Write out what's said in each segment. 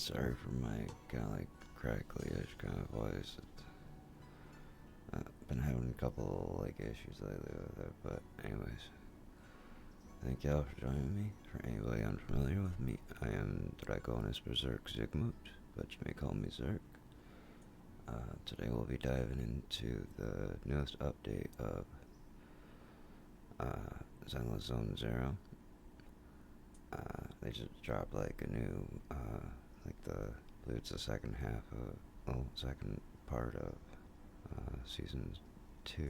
Sorry for my kind of like crackly-ish kind of voice. I've been having a couple like issues lately with it, but anyways, thank y'all for joining me. For anybody unfamiliar with me, I am Draconis Berserk Zygmunt, but you may call me Zerk. Today we'll be diving into the newest update of ZZZ Zone Zero. They just dropped like a new, I believe it's the second part of season 2.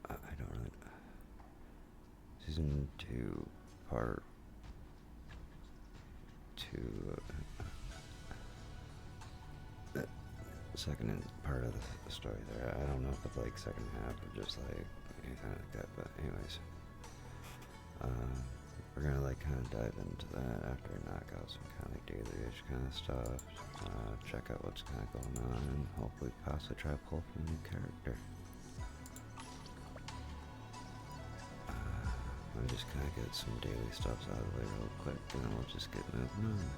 I don't really. Season 2, part 2. The second part of the story there. I don't know if it's like second half or just like anything like that, but anyways. We're gonna like kind of dive into that after I knock out some kind of like daily-ish kind of stuff, check out what's kind of going on, and hopefully possibly try to pull from a new character. I'll just kind of get some daily stuffs out of the way real quick, and then we'll just get moving on.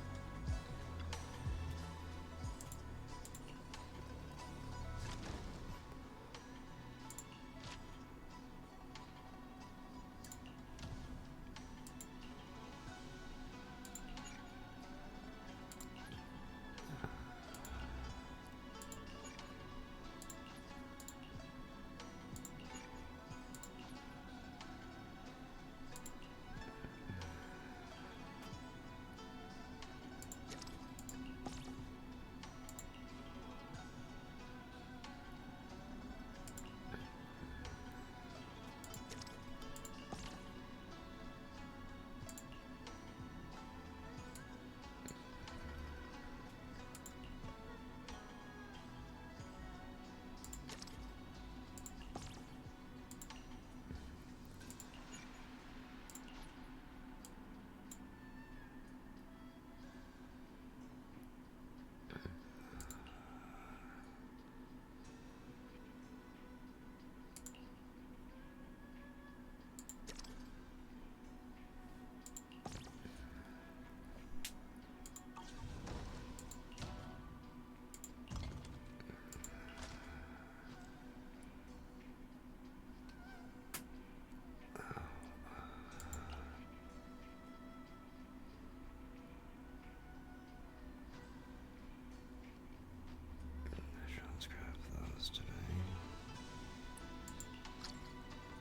Let's grab those today.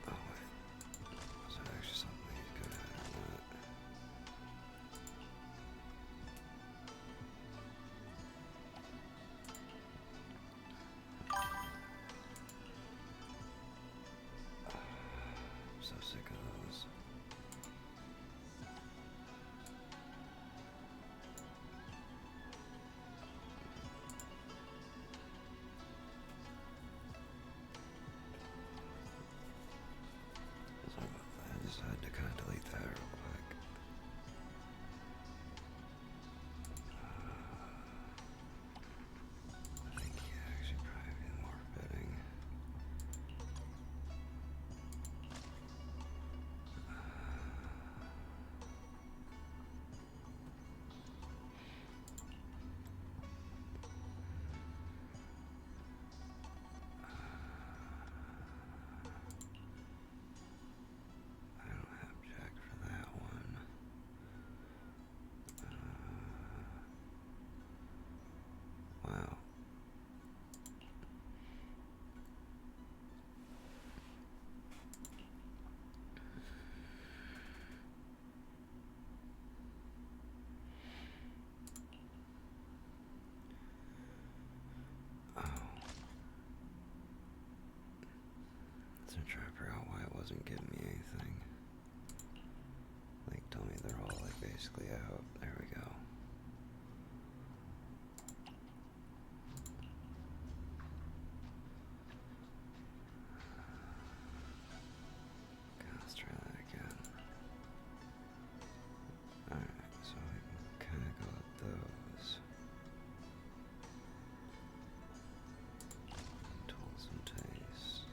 Oh wait, was there actually something he's good at or not? I'm so sick of those. I just had to kind of delete that real quick. I think he actually probably be more fitting. I don't have Jack for that one. Wow. Oh. So I'm trying to figure out why it wasn't giving me anything. Like, tell me they're all like basically out. There we go. Okay, let's try that again. Alright, so we can kind of go with those. Tools and taste.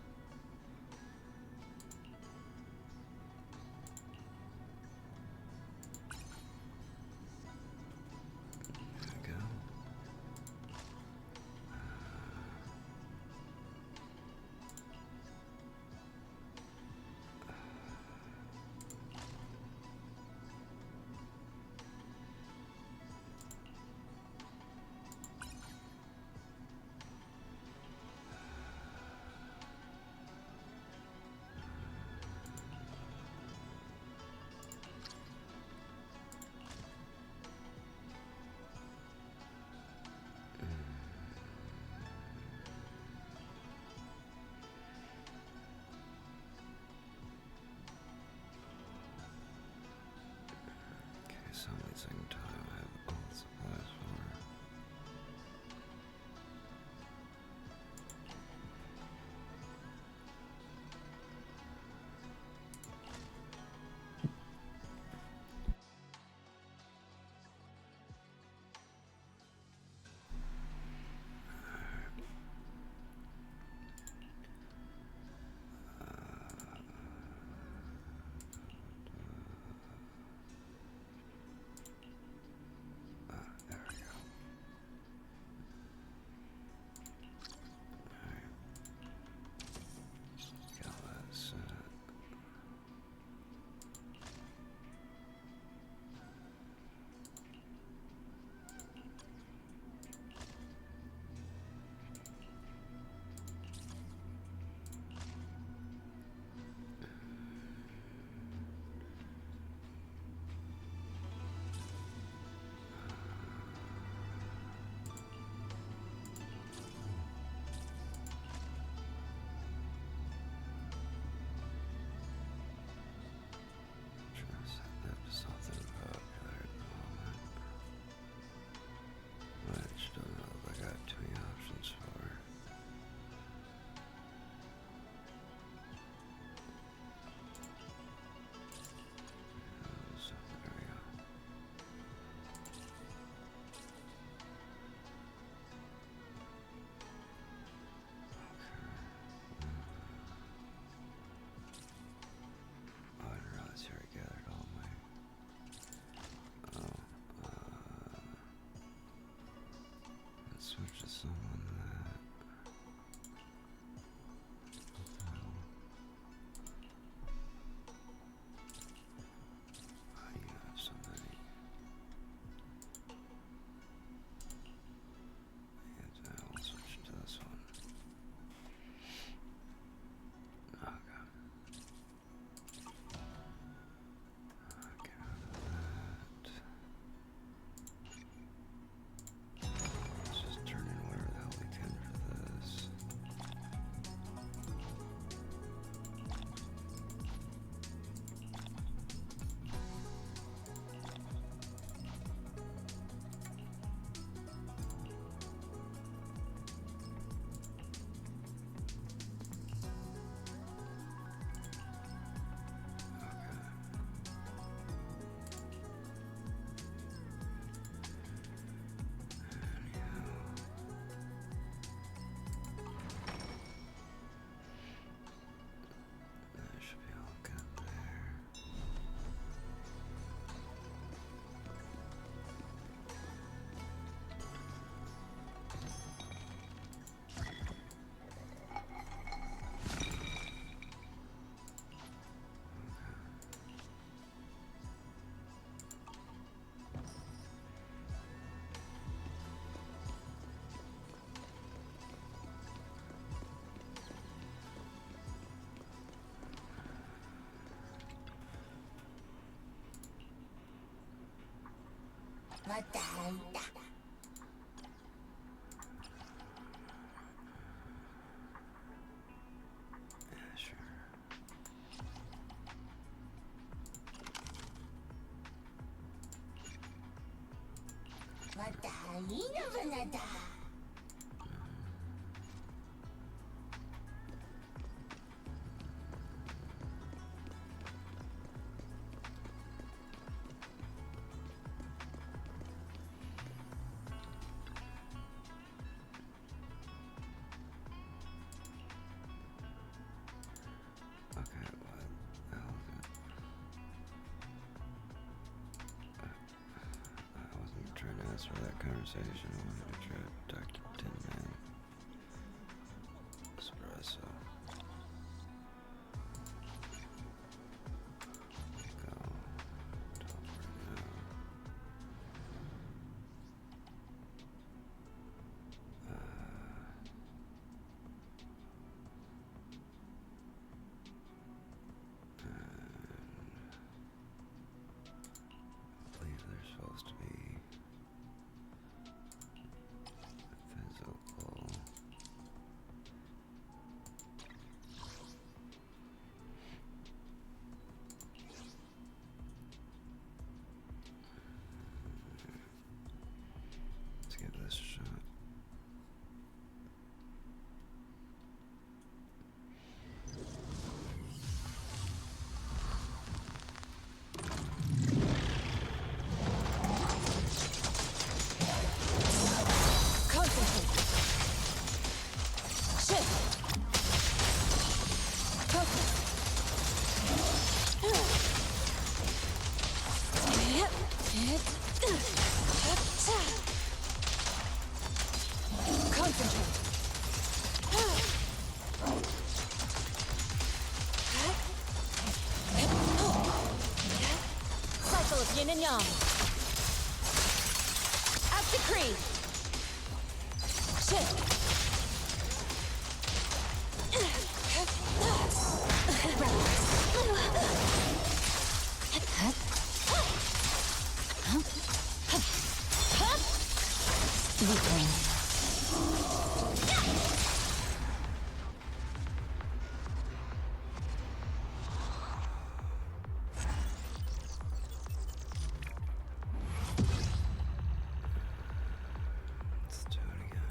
switch to someone that... Oh, you have so many. And I'll switch to this one. Okay. Get out of that. Let's just turn in whatever the hell we can for this. That should be all good there. Yeah, sure. Okay, what the hell is it? I wasn't trying to ask for that conversation. I wanted to try to talk to Tin Man. Espresso. Go. Talk right now. I believe they're supposed to be physical. Let's give this a shot. Concentrate. Shift. Focus. Concentrate. Cycle of yin and yang. Active creed. Shift. Weakling. Let's do it again.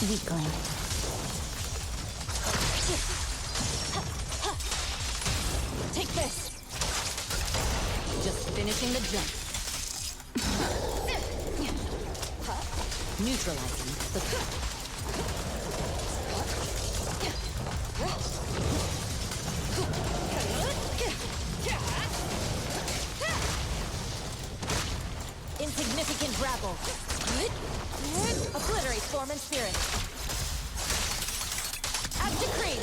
Weakling. Take this. Just finishing the jump. Neutralizing the... Insignificant grapple. Obliterate form and spirit. As decreed.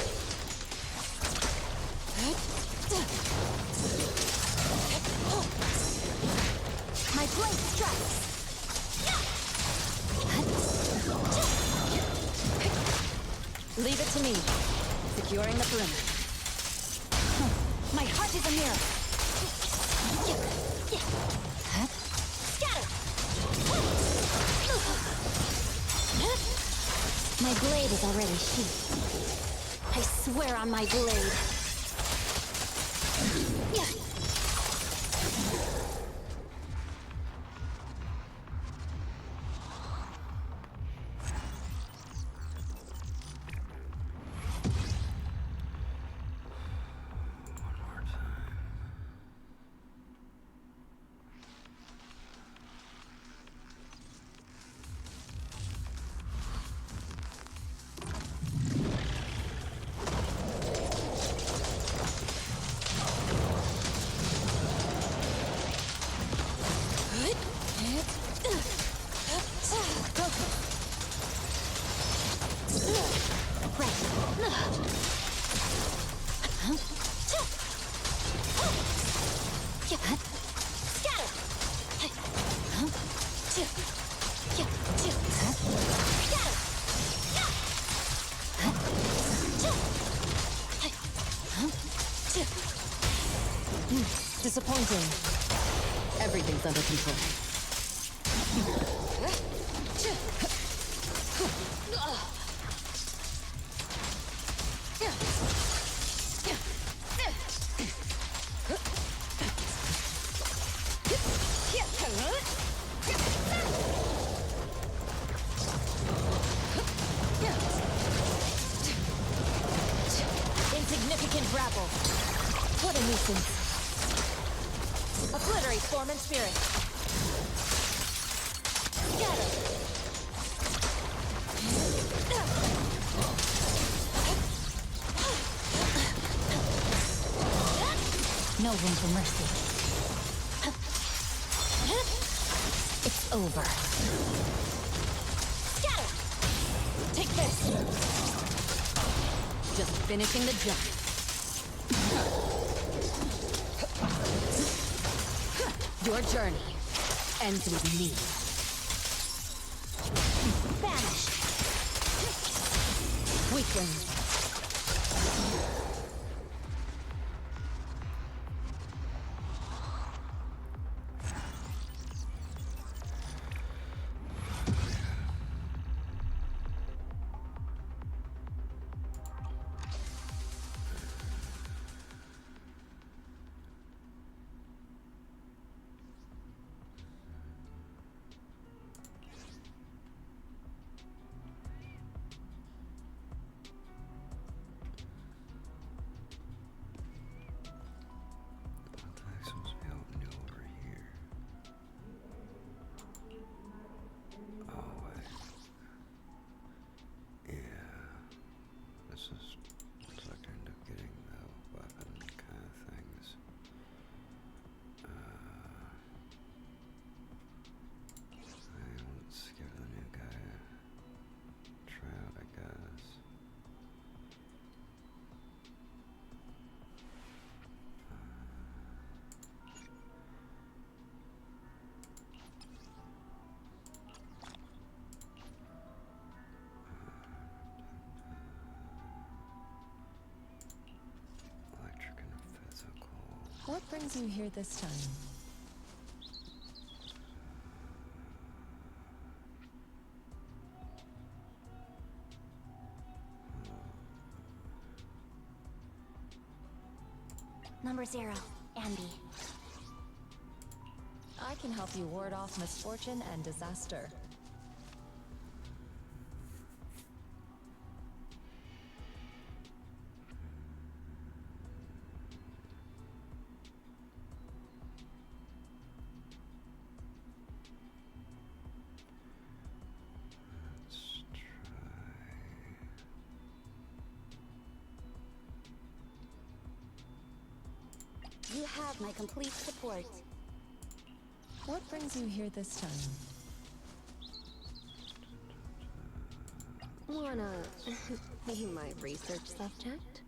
My blade strikes. Leave it to me. Securing the perimeter. My heart is a mirror. Scatter. My blade is already sheathed. I swear on my blade. Disappointing. Everything's under control. Insignificant grapple. What a nuisance. Obliterate form and spirit. Scatter. No room for mercy. It's over. Scatter. Take this. Just finishing the jump. Your journey ends with me. Vanish. Weakling. What brings you here this time? Number 0, Ambi. I can help you ward off misfortune and disaster. Let's try. You have my complete support. What brings you here this time? Wanna be my research subject?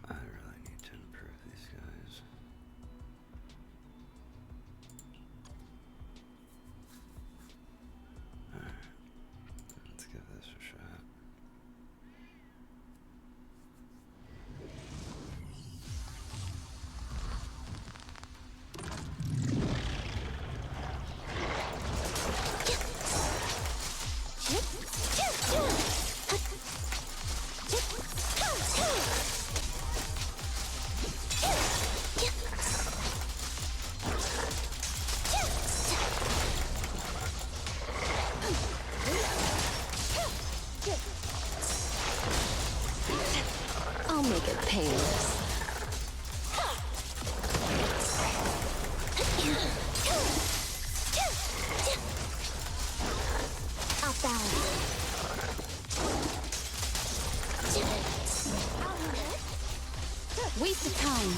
I really need to improve these guys. Alright, let's give this a shot. I'll make it painless. Off balance. Waste of time.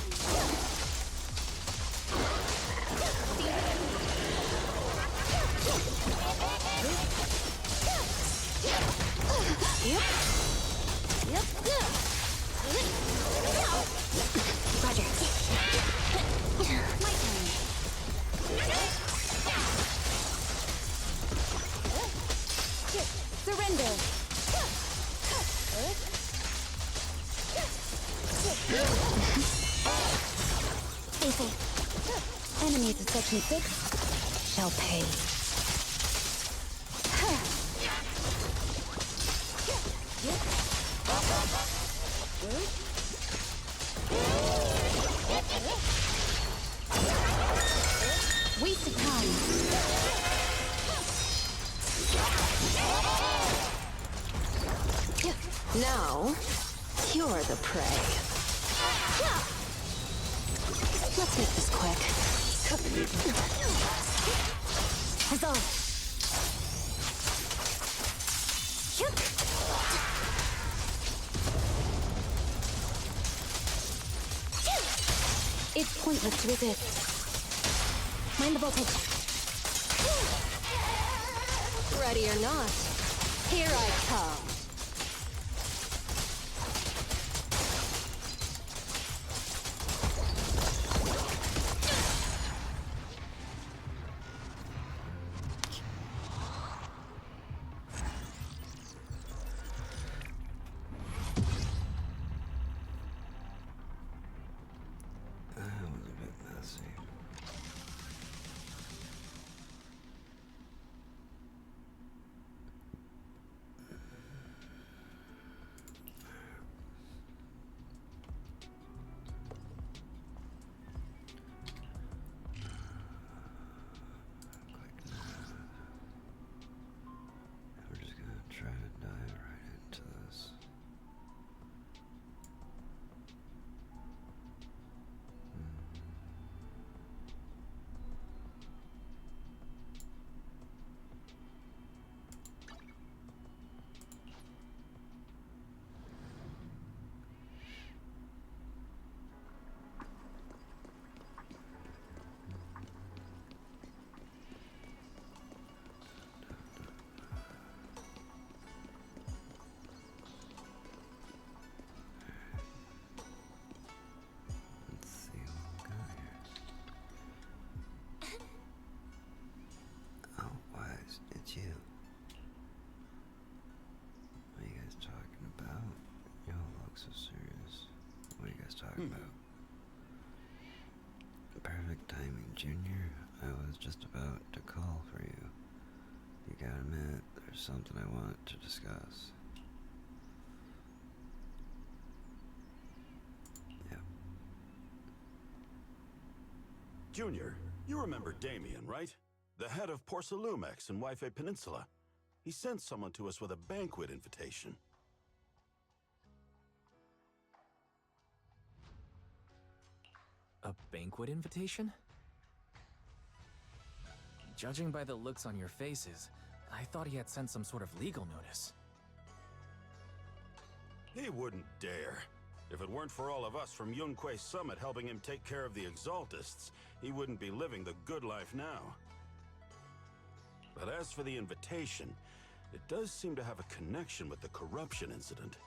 Yep. Roger. My turn. Surrender. Stay safe. Enemies of Section 6 shall pay. Waste of time. Now, you're the prey. Let's make this quick. Huzzah! It's pointless to resist. Mind the voltage. Ready or not, here I come. That was a bit messy. timing, Junior. I was just about to call for you. You got a minute? There's something I want to discuss. Yeah. Junior, you remember Damien, right? The head of Porcelumex in Wi-Fi Peninsula. He sent someone to us with a banquet invitation. A banquet invitation? Judging by the looks on your faces, I thought he had sent some sort of legal notice. He wouldn't dare. If it weren't for all of us from Yunque Summit helping him take care of the Exaltists, he wouldn't be living the good life now. But as for the invitation, it does seem to have a connection with the corruption incident.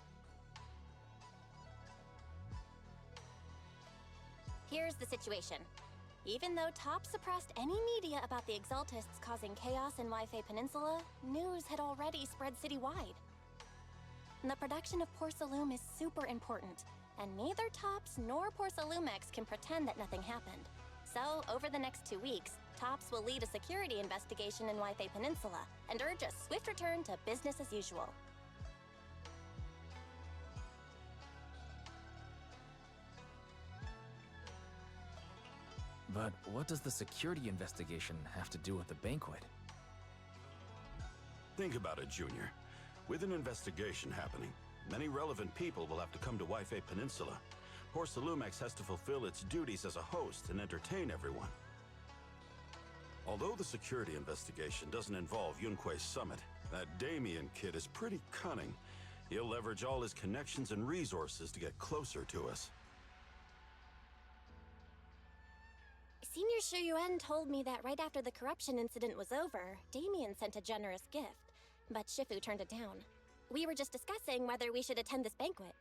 Here's the situation. Even though Top suppressed any media about the Exaltists causing chaos in Wi-Fi Peninsula, news had already spread citywide. The production of Porcelume is super important, and neither Tops nor Porcelumex can pretend that nothing happened. So, over the next 2 weeks, Tops will lead a security investigation in Wi-Fi Peninsula and urge a swift return to business as usual. But what does the security investigation have to do with the banquet? Think about it, Junior. With an investigation happening, many relevant people will have to come to Wi-Fi Peninsula. Porcelumex has to fulfill its duties as a host and entertain everyone. Although the security investigation doesn't involve Yunque Summit, that Damien kid is pretty cunning. He'll leverage all his connections and resources to get closer to us. Senior Shuyuan told me that right after the corruption incident was over, Damien sent a generous gift, but Shifu turned it down. We were just discussing whether we should attend this banquet.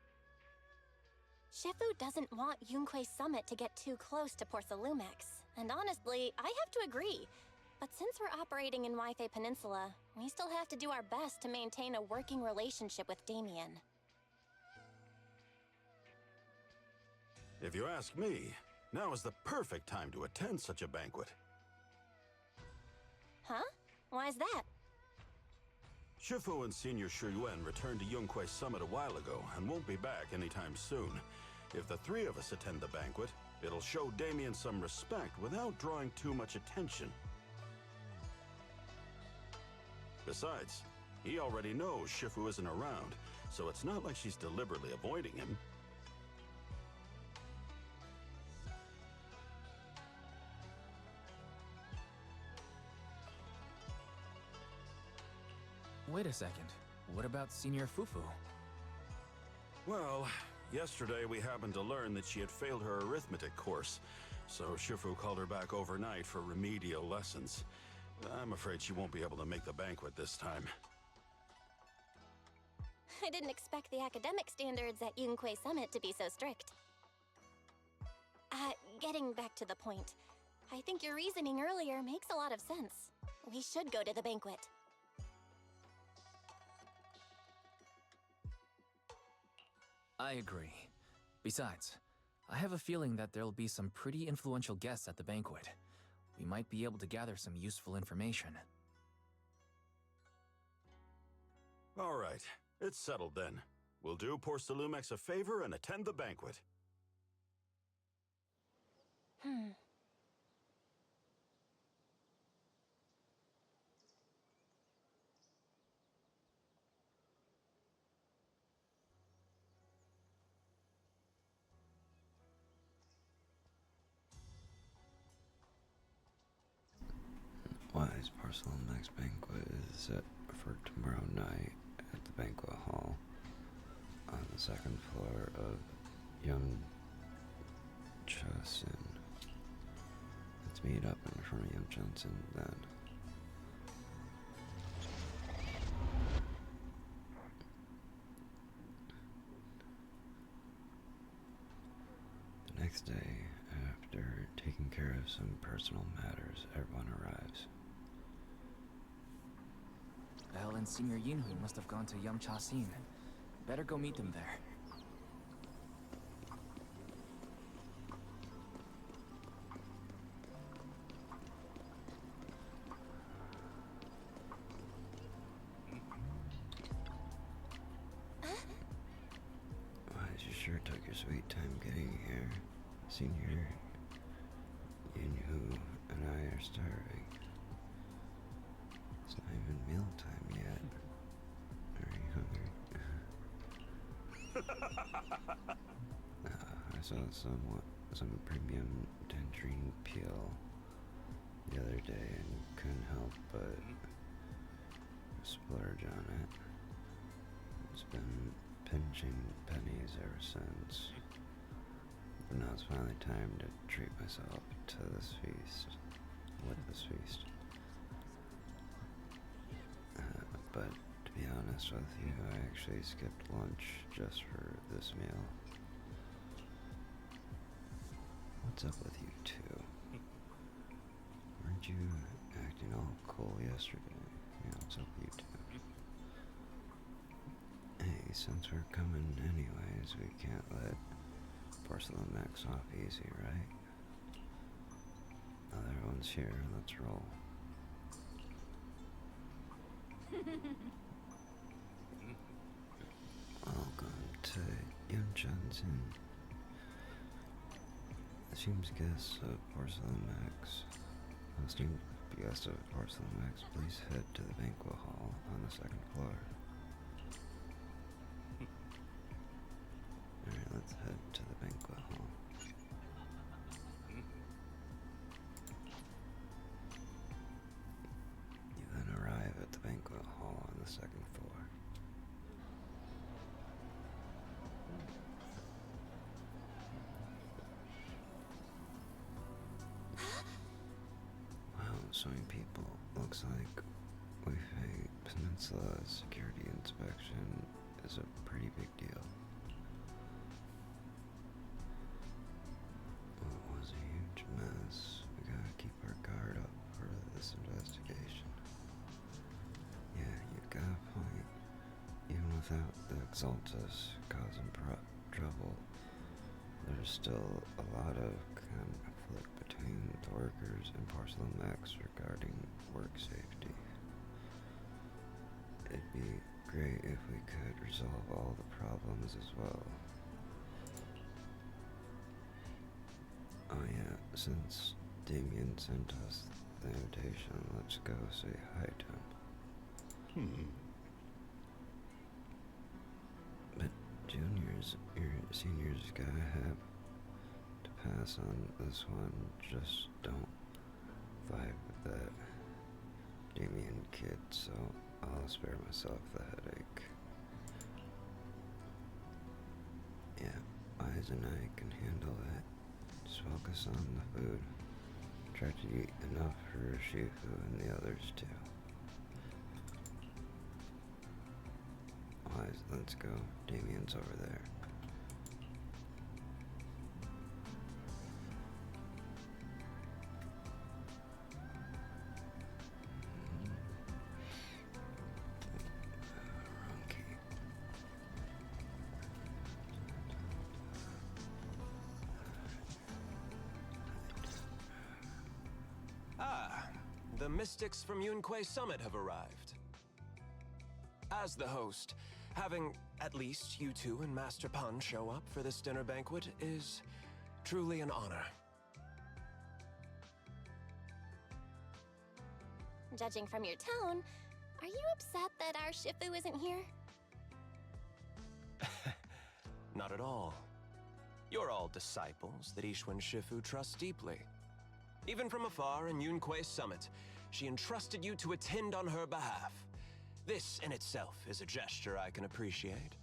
Shifu doesn't want Yunque Summit to get too close to Porcelumex, and honestly, I have to agree. But since we're operating in Wi-Fi Peninsula, we still have to do our best to maintain a working relationship with Damien. If you ask me, now is the perfect time to attend such a banquet. Huh? Why is that? Shifu and Senior Shuyuan returned to Yunque Summit a while ago and won't be back anytime soon. If the three of us attend the banquet, it'll show Damien some respect without drawing too much attention. Besides, he already knows Shifu isn't around, so it's not like she's deliberately avoiding him. Wait a second. What about Senior Fufu? Well, yesterday we happened to learn that she had failed her arithmetic course, so Shifu called her back overnight for remedial lessons. I'm afraid she won't be able to make the banquet this time. I didn't expect the academic standards at Yunque Summit to be so strict. Getting back to the point, I think your reasoning earlier makes a lot of sense. We should go to the banquet. I agree. Besides, I have a feeling that there'll be some pretty influential guests at the banquet. We might be able to gather some useful information. All right, it's settled then. We'll do Porcelumex a favor and attend the banquet. Wise Porcelumex banquet is set for tomorrow night at the banquet hall on the second floor of Yum Chasin. Let's meet up in front of Yum Chasin then. The next day, after taking care of some personal matters, everyone arrives. Elle and Senior Yinhui must have gone to Yum Cha Sin. Better go meet them there. sure took your sweet time getting here. Senior, you and I are starving. It's not even mealtime yet. Are you hungry? I saw some premium tangerine peel the other day and couldn't help but splurge on it. It's been pinching pennies ever since. But now it's finally time to treat myself to this feast. With this feast. But to be honest with you, I actually skipped lunch just for this meal. What's up with you two? Weren't you acting all cool yesterday? Yeah, what's up with you two? Hey, since we're coming anyways, we can't let Porcelain Max off easy, right? Now that everyone's here, let's roll. Welcome to Yunchun's-in. Esteemed guests of Porcelain Max. Esteemed guests of Porcelain Max, please head to the banquet hall on the second floor. Alright, let's head to the banquet hall. You then arrive at the banquet hall on the second floor. Wow, so many people. Looks like Weifei Peninsula security inspection is a pretty big deal. Well, it was a huge mess. We gotta keep our guard up for this investigation. Yeah, you got a point. Even without the Exaltus causing trouble, there's still a lot of conflict between the workers and Porcelain Max regarding work safety. It'd be great if we could resolve all the problems as well. Oh yeah, since Damien sent us the invitation, let's go say hi to him. But seniors gotta have to pass on this one. Just don't vibe with that Damien kid, so I'll spare myself the headache. Yeah, Eyes and I can handle it. Just focus on the food. Try to eat enough for Shifu and the others too. Eyes, let's go. Damien's over there. The mystics from Yunquei Summit have arrived. As the host, having at least you two and Master Pun show up for this dinner banquet is truly an honor. Judging from your tone, are you upset that our Shifu isn't here? Not at all. You're all disciples that Ishwan Shifu trusts deeply. Even from afar in Yunquei Summit, she entrusted you to attend on her behalf. This in itself is a gesture I can appreciate.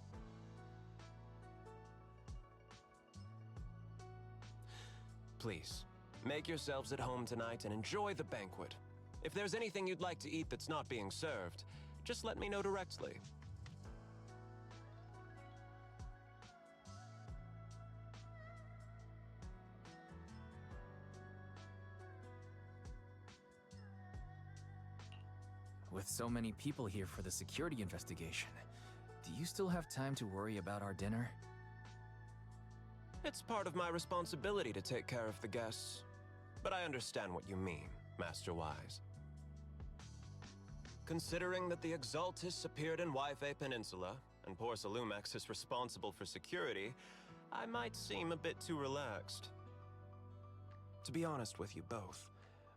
Please, make yourselves at home tonight and enjoy the banquet. If there's anything you'd like to eat that's not being served, just let me know directly. With so many people here for the security investigation, do you still have time to worry about our dinner? It's part of my responsibility to take care of the guests, but I understand what you mean, Master Wise. Considering that the Exaltus appeared in Weifei Peninsula, and Porcelumex is responsible for security, I might seem a bit too relaxed. To be honest with you both,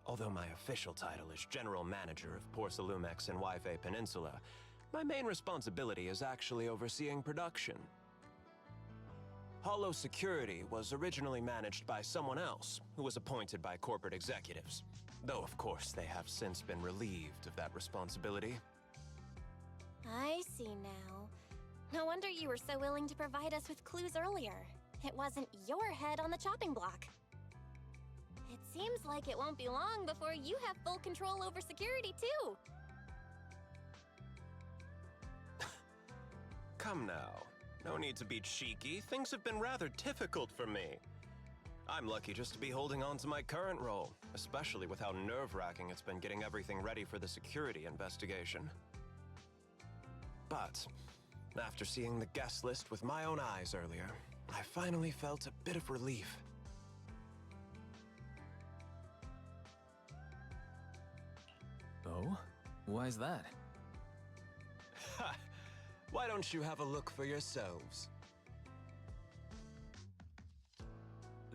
although my official title is General Manager of Porcelumex and Yfe Peninsula, my main responsibility is actually overseeing production. Hollow Security was originally managed by someone else, who was appointed by corporate executives. Though, of course, they have since been relieved of that responsibility. I see now. No wonder you were so willing to provide us with clues earlier. It wasn't your head on the chopping block. It seems like it won't be long before you have full control over security, too. Come now. No need to be cheeky. Things have been rather difficult for me. I'm lucky just to be holding on to my current role, especially with how nerve-wracking it's been getting everything ready for the security investigation. But after seeing the guest list with my own eyes earlier, I finally felt a bit of relief. Oh? Why is that? Ha! Why don't you have a look for yourselves?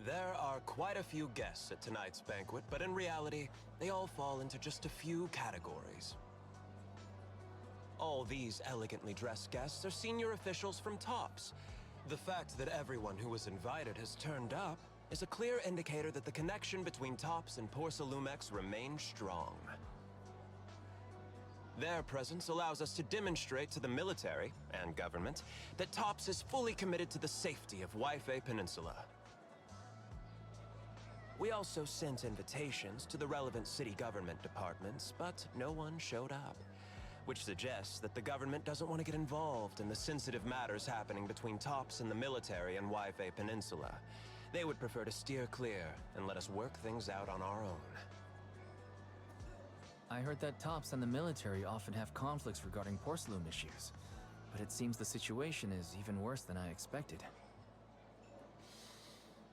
There are quite a few guests at tonight's banquet, but in reality, they all fall into just a few categories. All these elegantly dressed guests are senior officials from TOPS. The fact that everyone who was invited has turned up is a clear indicator that the connection between TOPS and Porcelumex remains strong. Their presence allows us to demonstrate to the military and government that TOPS is fully committed to the safety of Yfe Peninsula. We also sent invitations to the relevant city government departments, but no one showed up, which suggests that the government doesn't want to get involved in the sensitive matters happening between TOPS and the military and Yfe Peninsula. They would prefer to steer clear and let us work things out on our own. I heard that TOPS and the military often have conflicts regarding porcelain issues, but it seems the situation is even worse than I expected.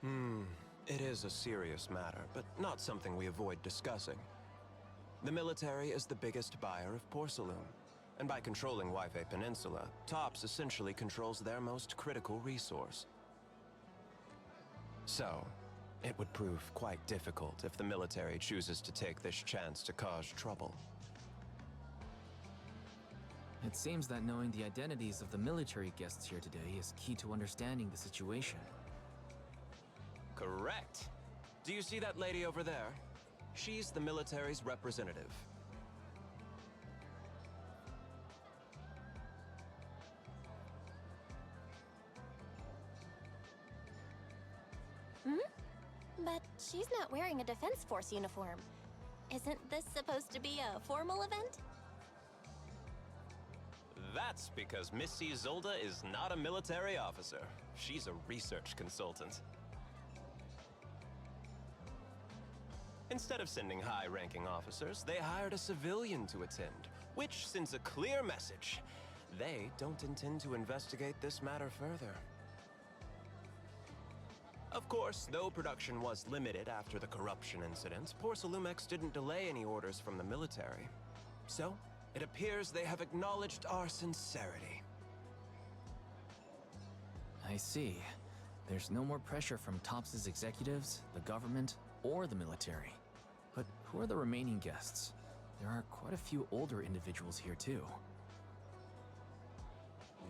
It is a serious matter, but not something we avoid discussing. The military is the biggest buyer of porcelain, and by controlling Yfe Peninsula, TOPS essentially controls their most critical resource. So, it would prove quite difficult if the military chooses to take this chance to cause trouble. It seems that knowing the identities of the military guests here today is key to understanding the situation. Correct. Do you see that lady over there? She's the military's representative. But she's not wearing a Defense Force uniform. Isn't this supposed to be a formal event? That's because Missy Zolda is not a military officer. She's a research consultant. Instead of sending high-ranking officers, they hired a civilian to attend, which sends a clear message. They don't intend to investigate this matter further. Of course, though production was limited after the corruption incident, Porcelumex didn't delay any orders from the military. So, it appears they have acknowledged our sincerity. I see. There's no more pressure from TOPS' executives, the government, or the military. But who are the remaining guests? There are quite a few older individuals here too.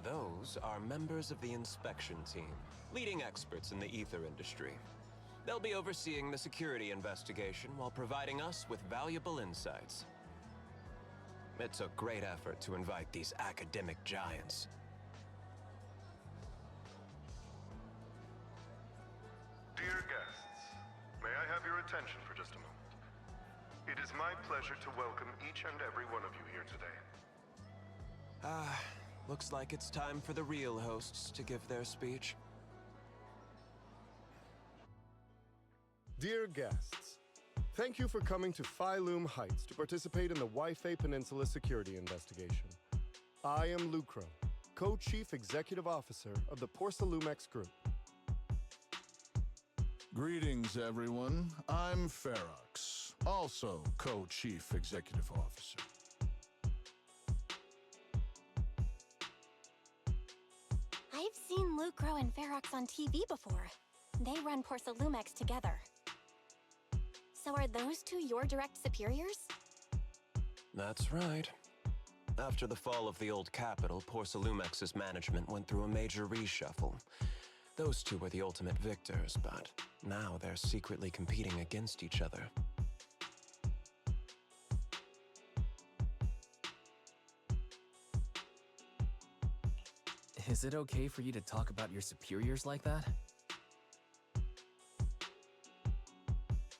Those are members of the inspection team, leading experts in the ether industry. They'll be overseeing the security investigation while providing us with valuable insights. It took great effort to invite these academic giants. Dear guests, may I have your attention for just a moment? It is my pleasure to welcome each and every one of you here today. Looks like it's time for the real hosts to give their speech. Dear guests, thank you for coming to Phyloom Heights to participate in the Yfe Peninsula security investigation. I am Lucro, Co-Chief Executive Officer of the Porcelumex Group. Greetings, everyone. I'm Ferox, also Co-Chief Executive Officer. I've seen Lucro and Ferox on TV before. They run Porcelumex together. So are those two your direct superiors? That's right. After the fall of the old capital, Porcelumex's management went through a major reshuffle. Those two were the ultimate victors, but now they're secretly competing against each other. Is it okay for you to talk about your superiors like that?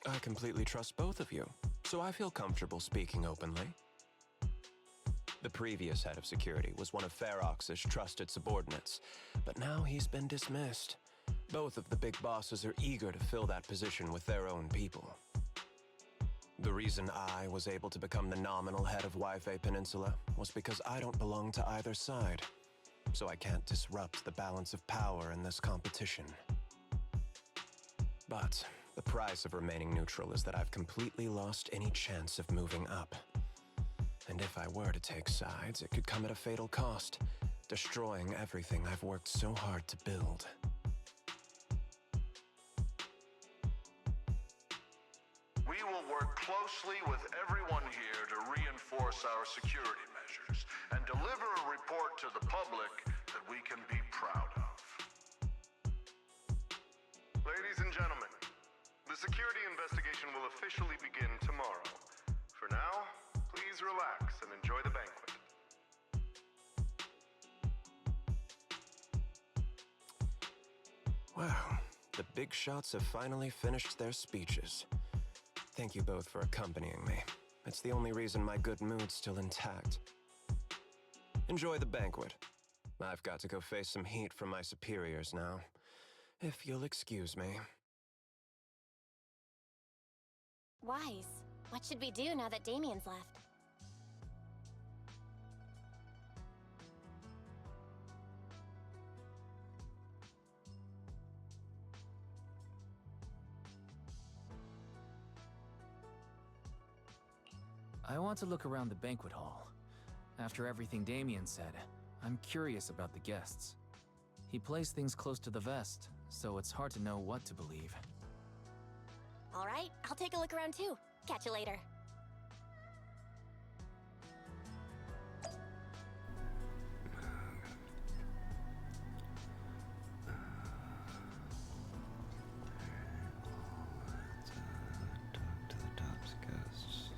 I completely trust both of you, so I feel comfortable speaking openly. The previous head of security was one of Ferox's trusted subordinates, but now he's been dismissed. Both of the big bosses are eager to fill that position with their own people. The reason I was able to become the nominal head of Wi-Fi Peninsula was because I don't belong to either side, so I can't disrupt the balance of power in this competition. But the price of remaining neutral is that I've completely lost any chance of moving up. And if I were to take sides, it could come at a fatal cost, destroying everything I've worked so hard to build. We will work closely with everyone here to reinforce our security measures and deliver a report to the public that we can be proud of. Ladies and gentlemen, the security investigation will officially begin tomorrow. For now, please relax and enjoy the banquet. Wow, the big shots have finally finished their speeches. Thank you both for accompanying me. It's the only reason my good mood's still intact. Enjoy the banquet. I've got to go face some heat from my superiors now. If you'll excuse me. Wise. What should we do now that Damien's left? I want to look around the banquet hall. After everything Damien said, I'm curious about the guests. He plays things close to the vest, so it's hard to know what to believe. All right, I'll take a look around too. Catch you later. Talk to the top's guests.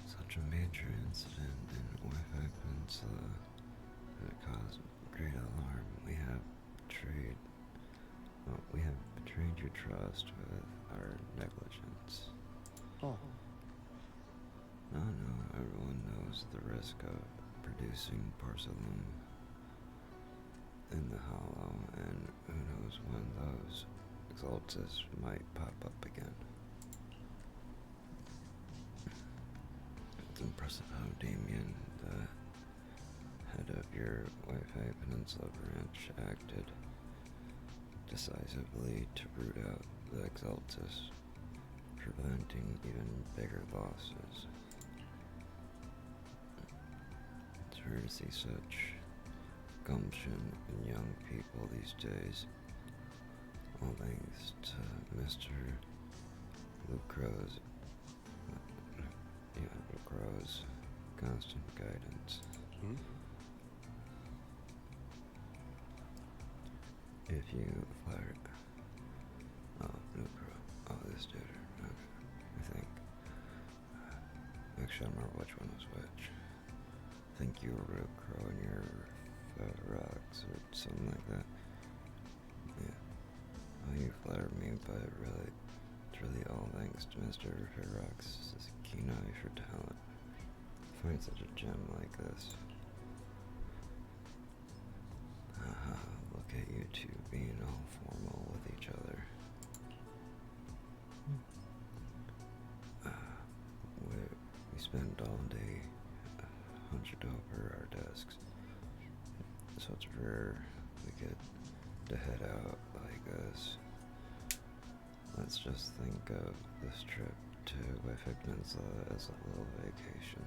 Such a major incident in Wi-Fi Peninsula that caused great alarm. We have betrayed your trust with our negligence. Oh. No, everyone knows the risk of producing porcelain in the hollow, and who knows when those exaltus might pop up again. It's impressive how Damien, the head of your Wi-Fi Peninsula branch, acted decisively to root out the exaltus, preventing even bigger losses. It's rare to see such gumption in young people these days, all thanks to Mr. Lucro's constant guidance. If you flirt... Lucro. This dude. Okay. I think. Actually, I don't remember which one was which. I think you were Lucro and your rocks or something like that. Yeah. Well, you flattered me, but it's really all thanks to Mr. Ferox's keen eye for talent. Find such a gem like this. Look at you two being all formal with each other. We spend all day hunched over our desks, so it's rare we get to head out like this. Let's just think of this trip to Wi-Fi Peninsula as a little vacation.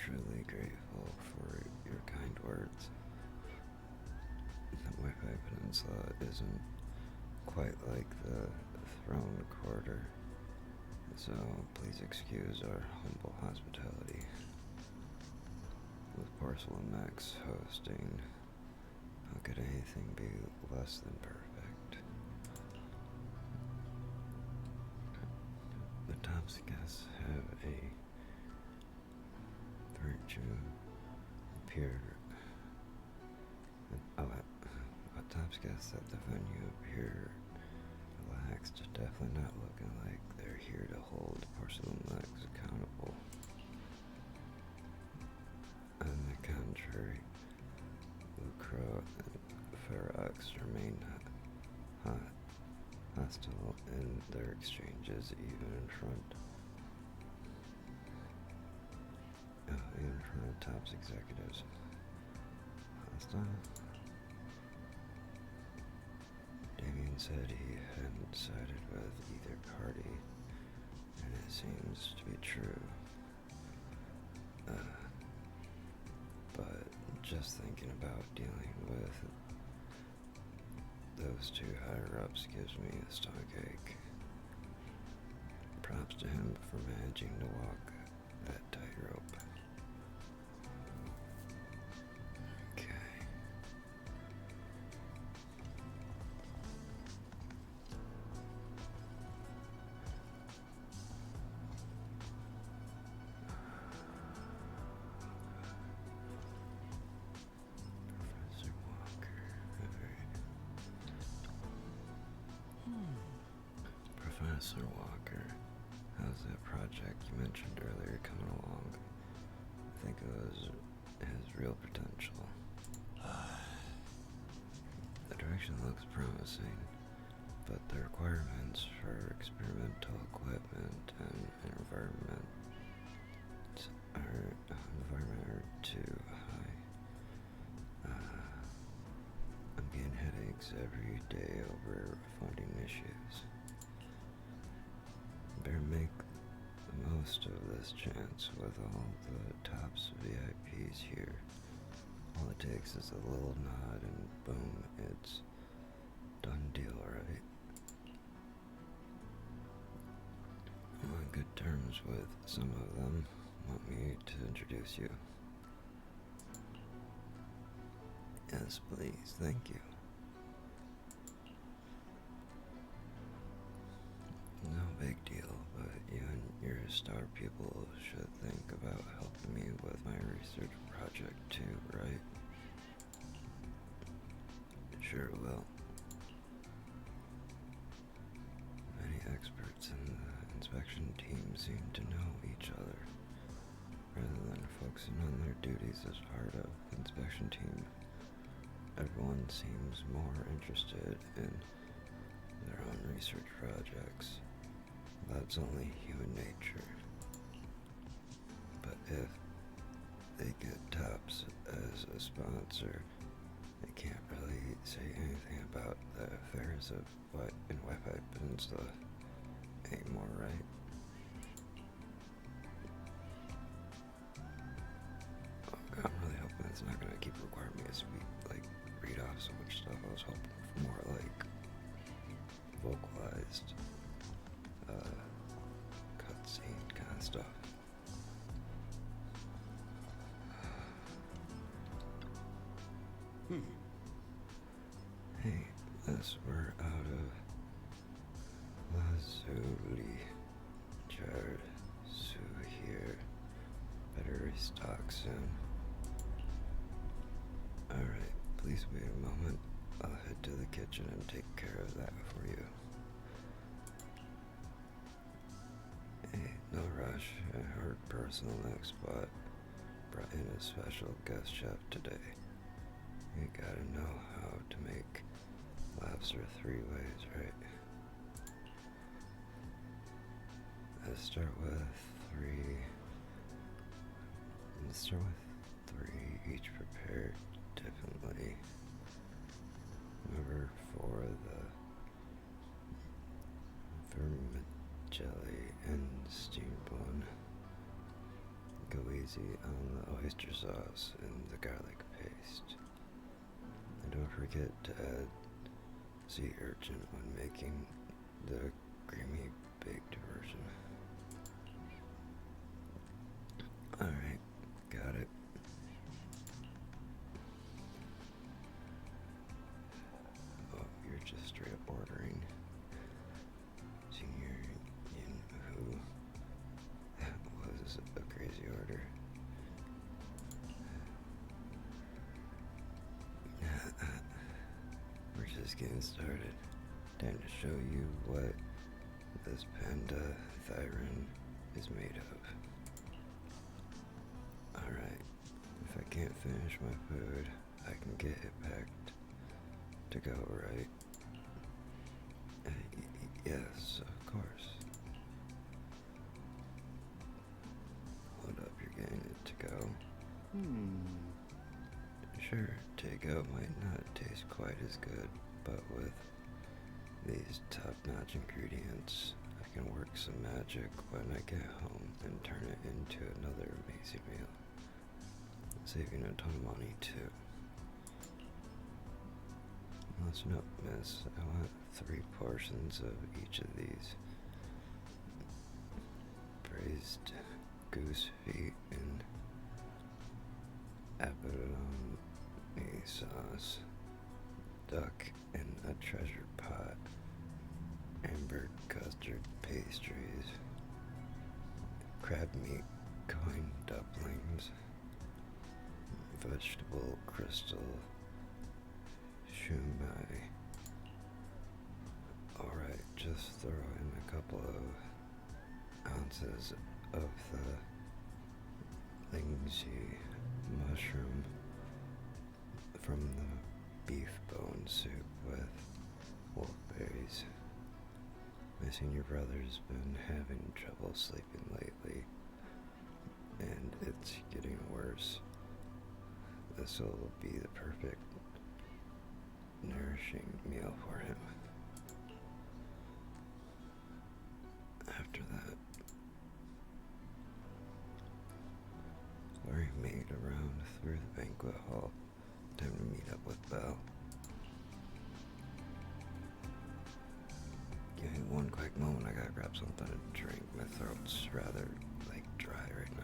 truly grateful for your kind words. The Wi-Fi Peninsula isn't quite like the Throne Quarter, so please excuse our humble hospitality. With Porcelain Max hosting, how could anything be less than perfect? The Top's guests have a virtue appear. Top's guests at the venue appear relaxed, definitely not looking like they're here to hold Porcelain Max accountable. On the contrary, Lucro and Ferox remain hostile in their exchanges, even in front of Top's executives. Hostile? Damien said he hadn't sided with either party, and it seems to be true. But just thinking about dealing with those two higher-ups gives me a stomachache. Props to him for managing to walk that tightrope. Okay. Professor Walker. Alright. Professor Walker, how's that project you mentioned earlier coming along? I think it has real potential. The direction looks promising, but the requirements for experimental equipment and environment are too high. I'm getting headaches every day over funding issues. Better make the most of this chance with all the Top's VIPs here. All it takes is a little nod and boom, it's done deal, right? I'm on good terms with some of them. Want me to introduce you? Yes, please. Thank you. No big deal, but you and your star pupil should think about helping me with my research project too, right? Sure will. Many experts in the inspection team seem to know each other. Rather than focusing on their duties as part of the inspection team, everyone seems more interested in their own research projects. That's only human nature. But if they get Tops as a sponsor, they can't really say anything about the affairs of Wi-Fi Peninsula anymore, right? I'm really hoping it's not gonna keep requiring me to read off so much stuff. I was hoping for more vocalized cutscene kind of stuff. Hey, as we're out of Lazuli, Jared, Sue here. Better restock soon. Alright, please wait a moment. I'll head to the kitchen and take care of that for you. Hey, no rush. I heard Personal Next Spot brought in a special guest chef today. You gotta know how to make lobster 3 ways, right? Let's start with 3. Let's start with 3, each prepared differently. Remember, for the vermicelli and steamed bun, go easy easy on the oyster sauce and the garlic paste. And don't forget to add sea urchin when making the creamy baked version. Alright, got it. Oh, you're just straight up ordering. Senior Yin Who. That was a crazy order. We're just getting started. Time to show you what this panda thyrin is made of. Alright, if I can't finish my food, I can get it packed to go, right? Yes, of course. Hold up, you're getting it to go. Sure, takeout might not taste quite as good, but with these top-notch ingredients, I can work some magic when I get home and turn it into another amazing meal. Saving a ton of money, too. Listen up, miss. I want 3 portions of each of these. Braised goose feet and abalone sauce, duck in a treasure pot, amber custard pastries, crab meat coin dumplings, vegetable crystal shumai. Alright, just throw in a couple of ounces of the lingxi mushroom from the beef bone soup with wolfberries. My senior brother's been having trouble sleeping lately, and it's getting worse. This will be the perfect nourishing meal for him. After that, worry made around through the banquet hall. Time to meet up with Belle. Give me one quick moment, I gotta grab something to drink. My throat's rather, dry right now.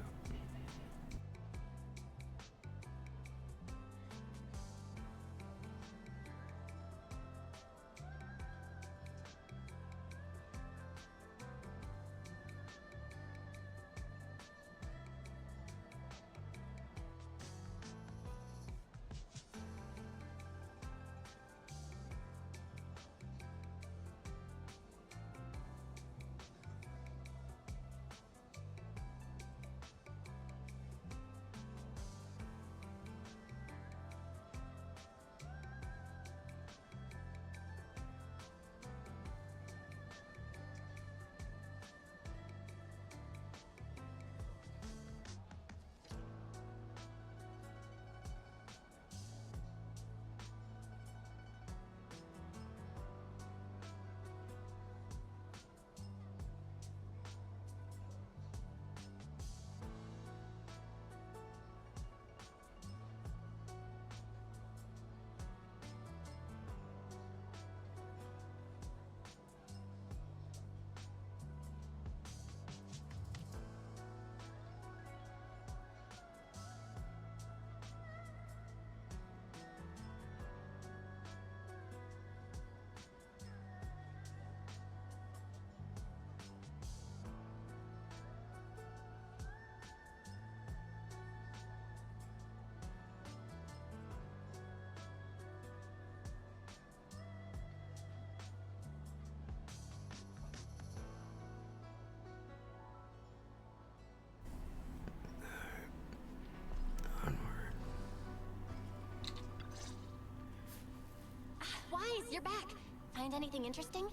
Wise, you're back. Find anything interesting?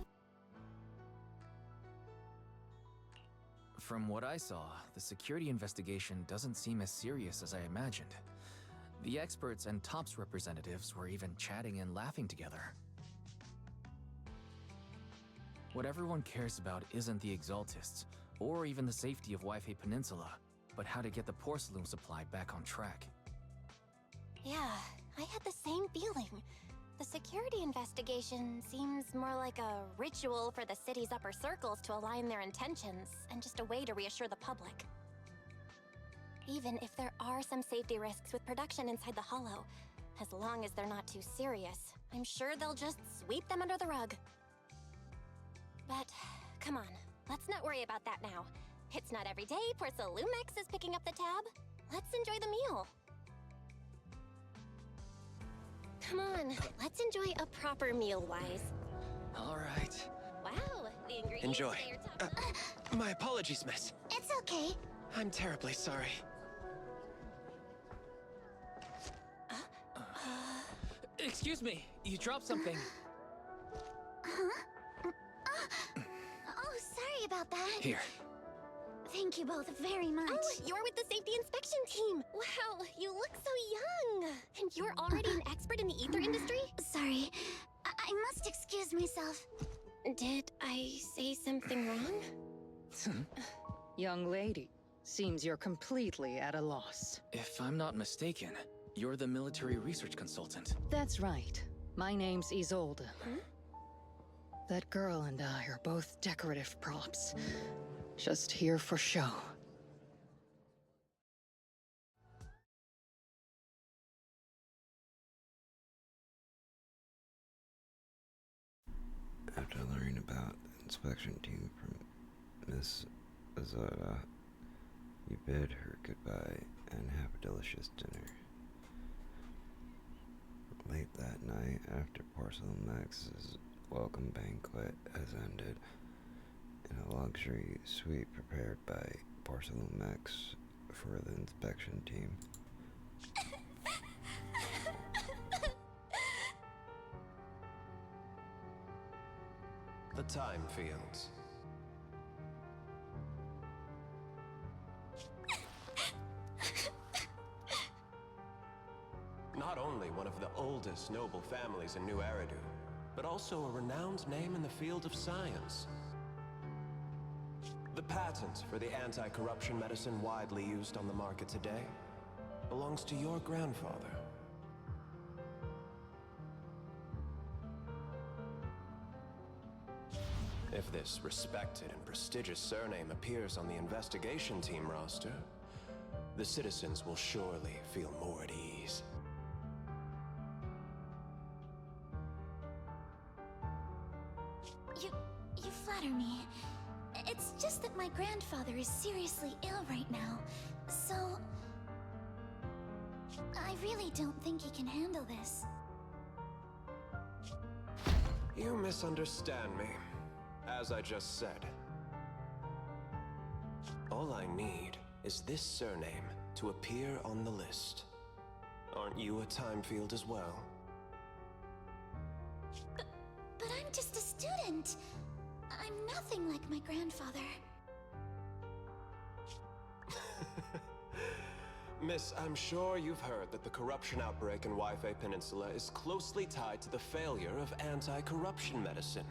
From what I saw, the security investigation doesn't seem as serious as I imagined. The experts and TOPS representatives were even chatting and laughing together. What everyone cares about isn't the Exaltists, or even the safety of Wi-Fi Peninsula. but how to get the porcelain supply back on track. Yeah, I had the same feeling. The security investigation seems more like a ritual for the city's upper circles to align their intentions, and just a way to reassure the public. Even if there are some safety risks with production inside the Hollow, as long as they're not too serious, I'm sure they'll just sweep them under the rug. But, come on, let's not worry about that now. It's not every day Porcelumex is picking up the tab. Let's enjoy the meal. Come on, let's enjoy a proper meal, Wise. All right. Wow, the ingredients Enjoy. say you're top- My apologies, miss. It's okay. I'm terribly sorry. Excuse me, you dropped something. Oh, sorry about that. Here. Thank you both very much. Oh, you're with the safety inspection team. Wow, you look so young. And you're already an expert in the ether industry? Sorry. I must excuse myself. Did I say something wrong? Young lady, seems you're completely at a loss. If I'm not mistaken, you're the military research consultant. That's right. My name's Isolde. That girl and I are both decorative props. Just here for show. After learning about the inspection team from Miss Azada, you bid her goodbye and have a delicious dinner. Late that night, after Porcelumex's welcome banquet has ended, in a luxury suite prepared by Porcelumex for the inspection team, The time fields. Not only one of the oldest noble families in New Eridu, but also a renowned name in the field of science. The patent for the anti-corruption medicine widely used on the market today belongs to your grandfather. If this respected and prestigious surname appears on the investigation team roster, the citizens will surely feel more at ease. You flatter me. It's just that my grandfather is seriously ill right now, so... I really don't think he can handle this. You misunderstand me. As I just said, all I need is this surname to appear on the list. Aren't you a time field as well? But I'm just a student. I'm nothing like my grandfather. Miss, I'm sure you've heard that the corruption outbreak in Waifei Peninsula is closely tied to the failure of anti-corruption medicine.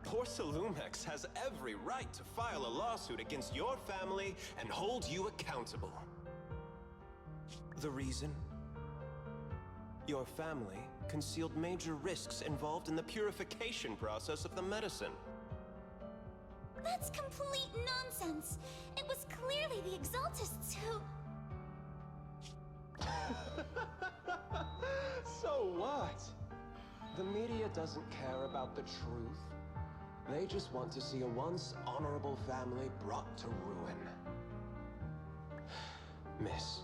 Porcelumex has every right to file a lawsuit against your family and hold you accountable. The reason? Your family concealed major risks involved in the purification process of the medicine. That's complete nonsense. It was clearly the Exaltists who... So what? The media doesn't care about the truth. They just want to see a once honorable family brought to ruin. Miss,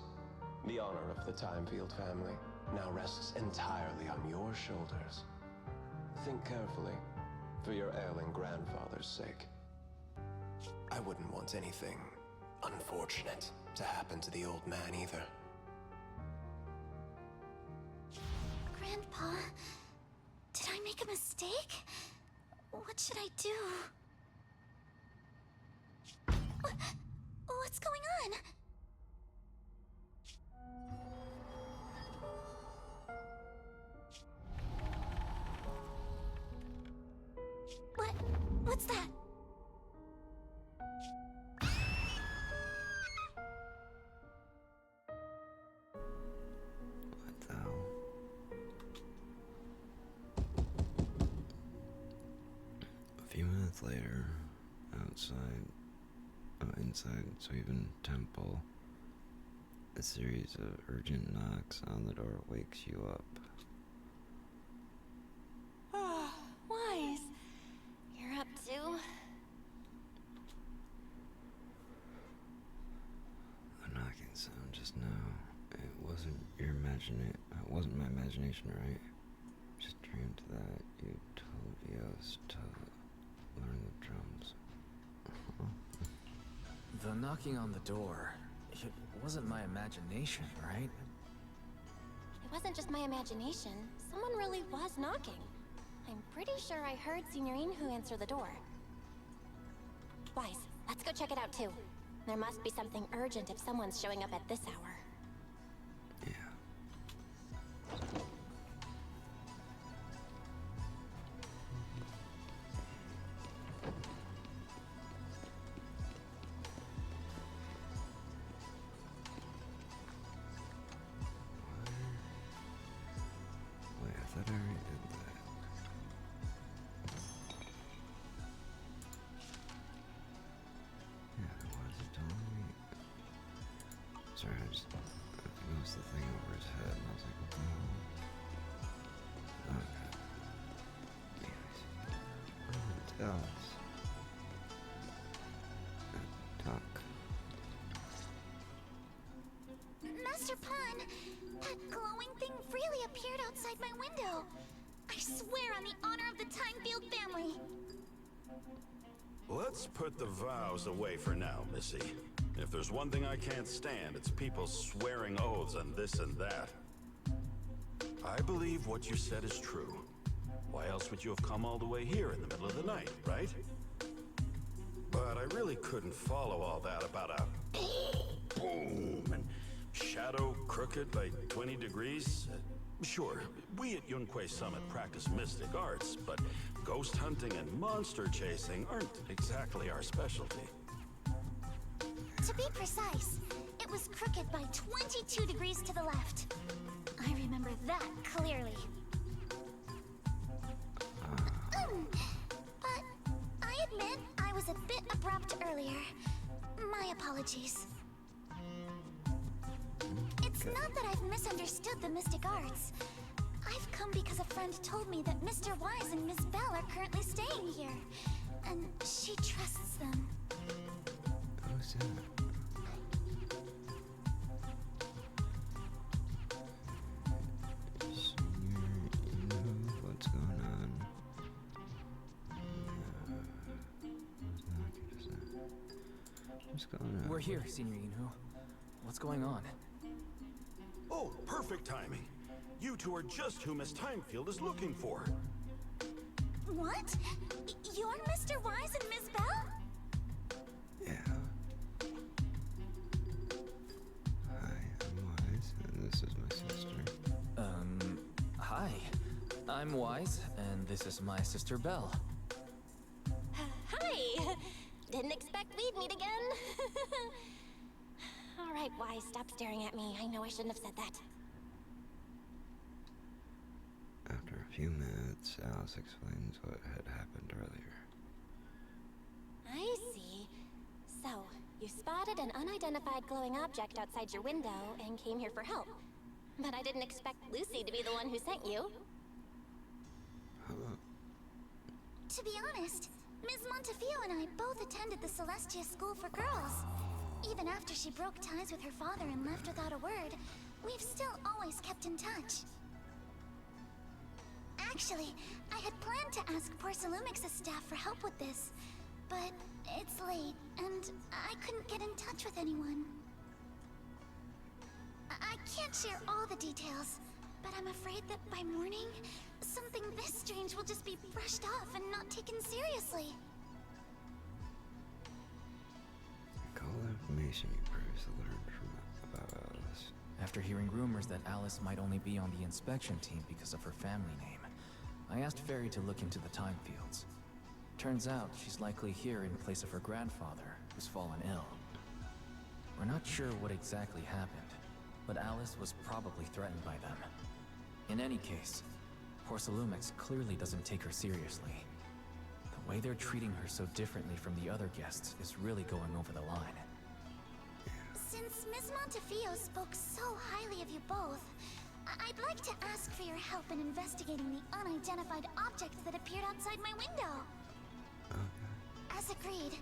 the honor of the Timefield family now rests entirely on your shoulders. Think carefully, for your ailing grandfather's sake. I wouldn't want anything unfortunate to happen to the old man either. Grandpa, did I make a mistake? What should I do? What's going on? What's that? inside Sweven Temple. A series of urgent knocks on the door wakes you up. Oh, Wise. You're up too? The knocking sound just now. It wasn't your imagination. It wasn't my imagination, right? Just dreamed that you told Vios to learn the drums. The knocking on the door, it wasn't my imagination, right? It wasn't just my imagination. Someone really was knocking. I'm pretty sure I heard Signorine who answer the door. Wise, let's go check it out too. There must be something urgent if someone's showing up at this hour. Yeah. Wait, I thought I already did that. Yeah, why is he telling me? Sorry, I just noticed the thing over his head, and I was like, what the hell? Okay. Anyways. Oh, it tells. Talk. Master Pawn, that glowing thing really appeared outside my window. I swear on the honor of the Timefield family. Let's put the vows away for now, Missy. If there's one thing I can't stand, it's people swearing oaths on this and that. I believe what you said is true. Why else would you have come all the way here in the middle of the night, right? But I really couldn't follow all that about a boom and shadow crooked by 20 degrees. Sure, we at Yunquay Summit practice mystic arts, but ghost hunting and monster chasing aren't exactly our specialty. To be precise, it was crooked by 22 degrees to the left. I remember that clearly. But I admit I was a bit abrupt earlier. My apologies. It's not that I've misunderstood the mystic arts. I've come because a friend told me that Mr. Wise and Miss Bell are currently staying here, and she trusts them. Who's that? What's going on? What's going on? We're here, Senior Yinhu. What's going on? Oh, perfect timing. You two are just who Miss Timefield is looking for. What? You're Mr. Wise and Miss Bell? Yeah. Hi, I'm Wise, and this is my sister. Hi. I'm Wise, and this is my sister Belle. Hi! Didn't expect we'd meet again. All right, Wise, stop staring at me. I know I shouldn't have said that. After a few minutes, Alice explains what had happened earlier. I see. So, you spotted an unidentified glowing object outside your window and came here for help. But I didn't expect Lucy to be the one who sent you. Hello. To be honest, Ms. Montefiore and I both attended the Celestia School for Girls. Even after she broke ties with her father and left without a word, we've still always kept in touch. Actually, I had planned to ask Porcelumix's staff for help with this, but it's late, and I couldn't get in touch with anyone. I can't share all the details, but I'm afraid that by morning, something this strange will just be brushed off and not taken seriously. Call the information you previously learned about Alice. After hearing rumors that Alice might only be on the inspection team because of her family name, I asked Fairy to look into the Timefields. Turns out she's likely here in place of her grandfather, who's fallen ill. We're not sure what exactly happened, but Alice was probably threatened by them. In any case, Porcelumix clearly doesn't take her seriously. The way they're treating her so differently from the other guests is really going over the line. Since Ms. Montefiore spoke so highly of you both, I'd like to ask for your help in investigating the unidentified objects that appeared outside my window. Okay. As agreed,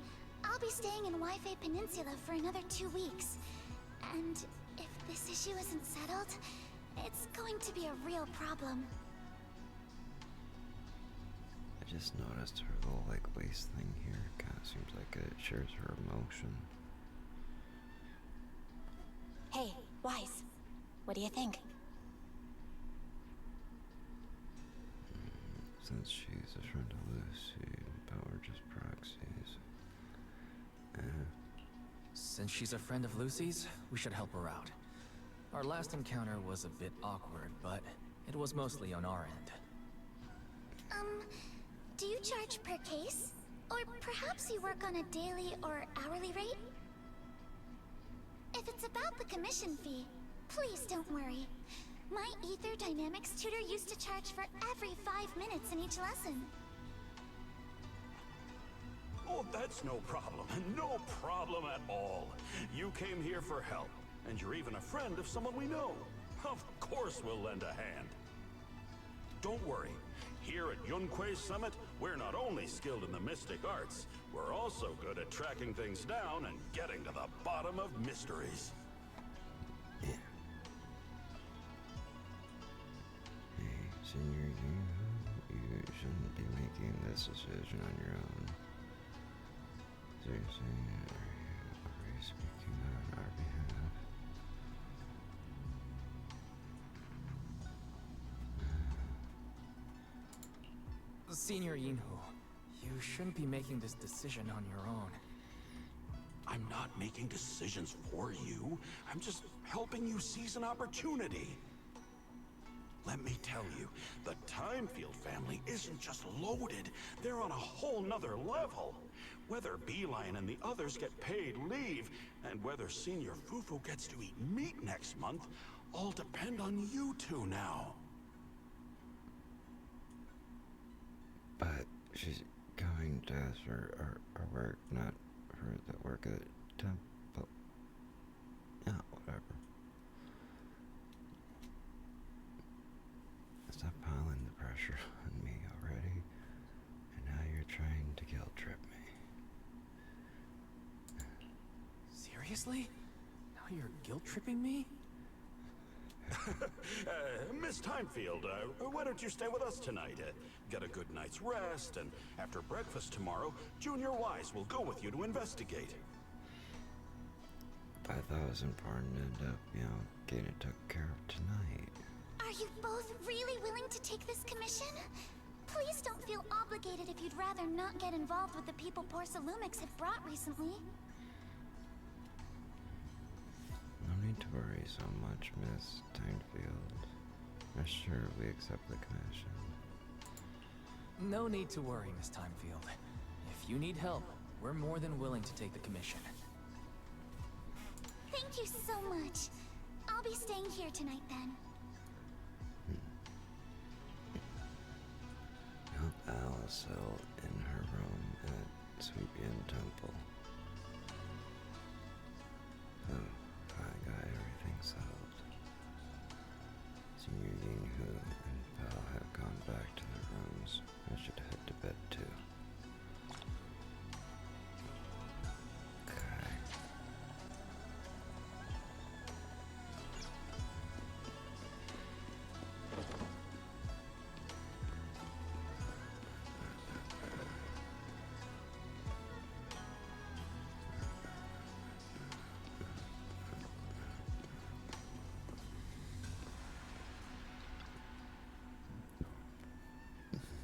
I'll be staying in Wi-Fi Peninsula for another 2 weeks. And if this issue isn't settled, it's going to be a real problem. I just noticed her little, like, waist thing here. Kinda seems like it shares her emotion. Hey, Wise. What do you think? Since she's a friend of Lucy, but we're just proxies. Since she's a friend of Lucy's, we should help her out. Our last encounter was a bit awkward, but it was mostly on our end. Do you charge per case? Or perhaps you work on a daily or hourly rate? If it's about the commission fee, please don't worry. My Ether Dynamics tutor used to charge for every 5 minutes in each lesson. Oh, that's no problem. No problem at all. You came here for help, and you're even a friend of someone we know. Of course we'll lend a hand. Don't worry. Here at Yunquei Summit, we're not only skilled in the mystic arts, we're also good at tracking things down and getting to the bottom of mysteries. Yeah. Hey, Senior, you shouldn't be making this decision on your own. Seriously, are you speaking on our behalf? Senior Yinhu, you shouldn't be making this decision on your own. I'm not making decisions for you. I'm just helping you seize an opportunity. Let me tell you, the Timefield family isn't just loaded. They're on a whole nother level. Whether Beeline and the others get paid leave, and whether Senior Fufu gets to eat meat next month, all depend on you two now. But she's going to ask for our work, not for the work at Temple. Yeah, whatever. Stop piling the pressure on me already, and now you're trying to guilt trip me. Seriously? Now you're guilt-tripping me? Miss Timefield, why don't you stay with us tonight? Get a good night's rest, and after breakfast tomorrow, Junior Wise will go with you to investigate. I thought it was important to end up, getting it took care of tonight. Are you both really willing to take this commission? Please don't feel obligated if you'd rather not get involved with the people Porcelumics have brought recently. No need to worry so much, Miss Timefield. Rest sure we accept the commission. No need to worry, Miss Timefield. If you need help, we're more than willing to take the commission. Thank you so much. I'll be staying here tonight then. Help Alice settle in her room at Sweepian Temple. Oh, I got everything settled. Senior Yinghu and Pal have gone back to their rooms. I should head to bed too. Okay.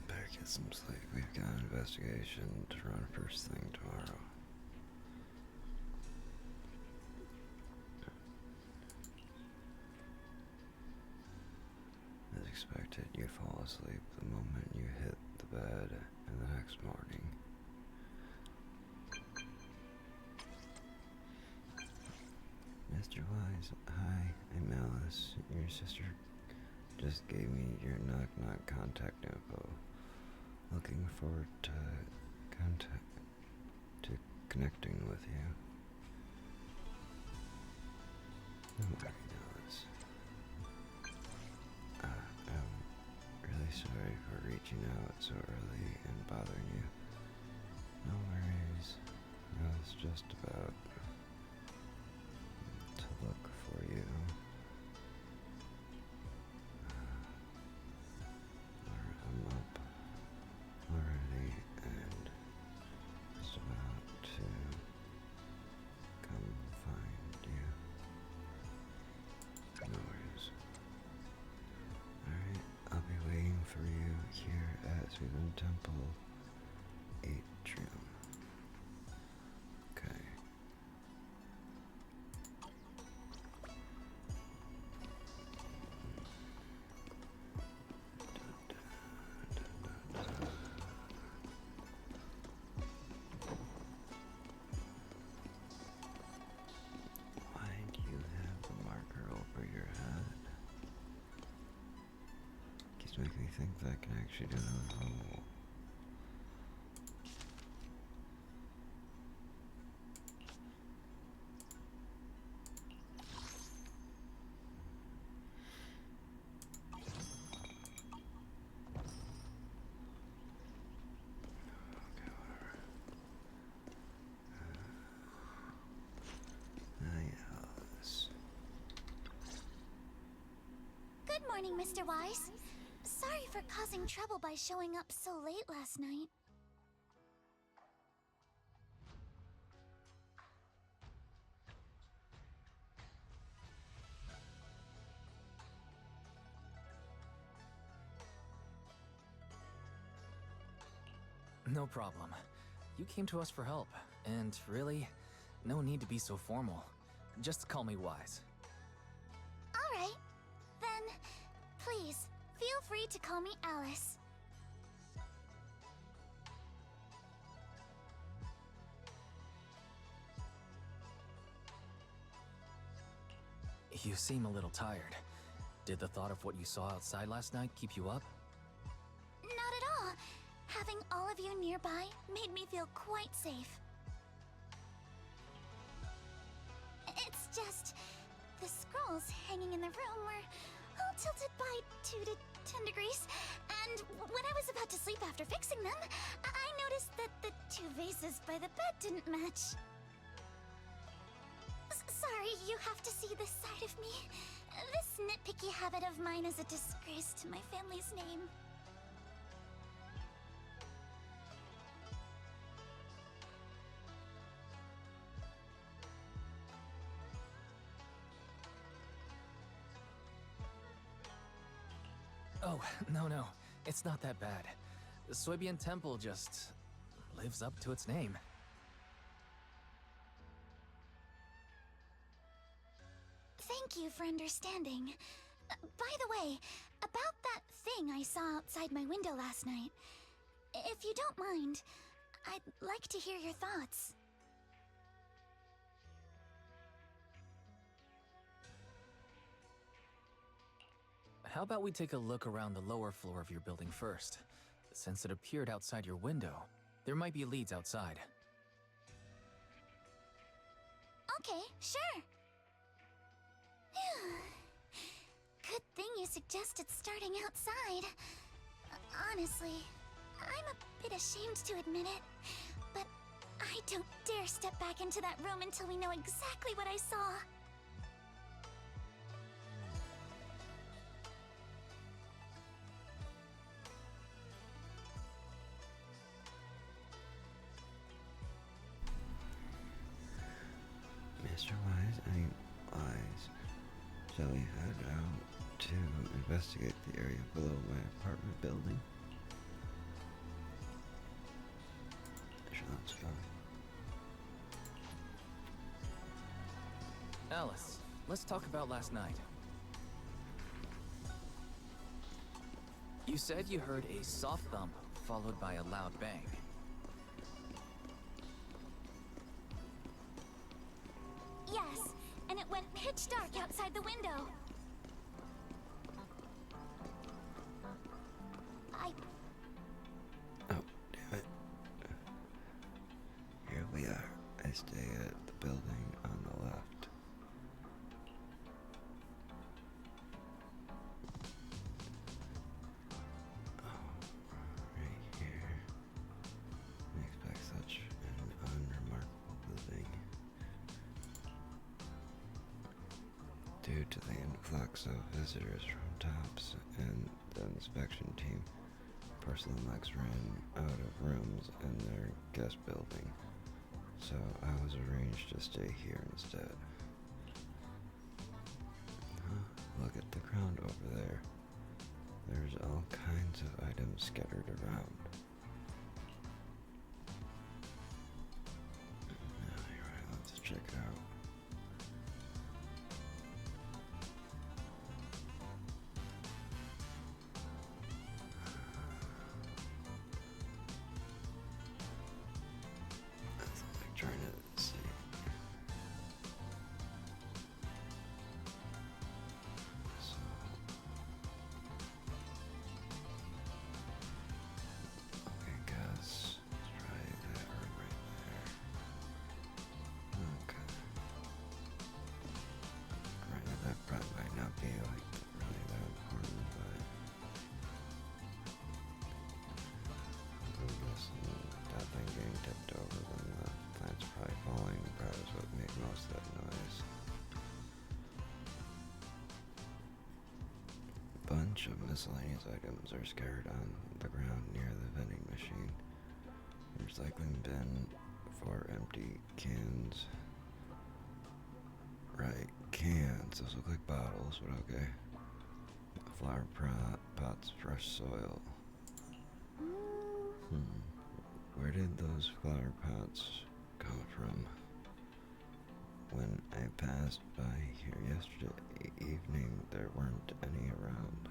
Better get some sleep. We've got an investigation to run first thing tomorrow. As expected, you fall asleep the moment you hit the bed, and the next morning. Mr. Wise, hi, I'm Alice. Your sister just gave me your knock-knock contact info. Looking forward to connecting with you. Nobody knows. I'm really sorry for reaching out so early and bothering you. No worries. I was just about to look for you. I'm up already and just about to come find you. No worries. Alright, I'll be waiting for you here at ZZZ Temple Atrium. Okay. Why do you have the marker over your head? Keeps making me think that I can actually do it. Oh. Yes. Good morning, Mr. Wise. Sorry for causing trouble by showing up so late last night. No problem. You came to us for help, and really, no need to be so formal. Just call me Wise. Alright. Then, please, feel free to call me Alice. You seem a little tired. Did the thought of what you saw outside last night keep you up? Not at all. Having all of you nearby made me feel quite safe. It's just, the scrolls hanging in the room were all tilted by 2 to 10 degrees, and when I was about to sleep after fixing them, I noticed that the 2 vases by the bed didn't match. Sorry, you have to see this side of me. This nitpicky habit of mine is a disgrace to my family's name. Oh, no. It's not that bad. The Suebian Temple just lives up to its name. Thank you for understanding. By the way, about that thing I saw outside my window last night, if you don't mind, I'd like to hear your thoughts. How about we take a look around the lower floor of your building first? Since it appeared outside your window, there might be leads outside. Okay, sure. Good thing you suggested starting outside. Honestly, I'm a bit ashamed to admit it, but I don't dare step back into that room until we know exactly what I saw. Mr. Wise, shall we head out to investigate the area below my apartment building? Sure, let's go. Alice, let's talk about last night. You said you heard a soft thump followed by a loud bang. Yes, and it went pitch dark outside the window. Oh, damn it. stay at the building on the left. Right here. I expect such an unremarkable building. Due to the influx of visitors from TOPS and the inspection team, Porcelain Legs ran out of rooms in their guest building, so I was arranged to stay here instead. Look at the ground over there. There's all kinds of items scattered around. Alright, let's check it out. Trying to see. So, I guess let's try that room right there. Okay. Granted, that probably might not be like really that important, but I'm guessing that thing getting tipped over, then the plant's probably falling. Probably is what made most of that noise. A bunch of miscellaneous items are scattered on the ground near the vending machine. Recycling bin for empty cans. Right, cans. Those look like bottles, but okay. Flower pots, fresh soil. Where did those flower pots come from? When I passed by here yesterday evening, there weren't any around.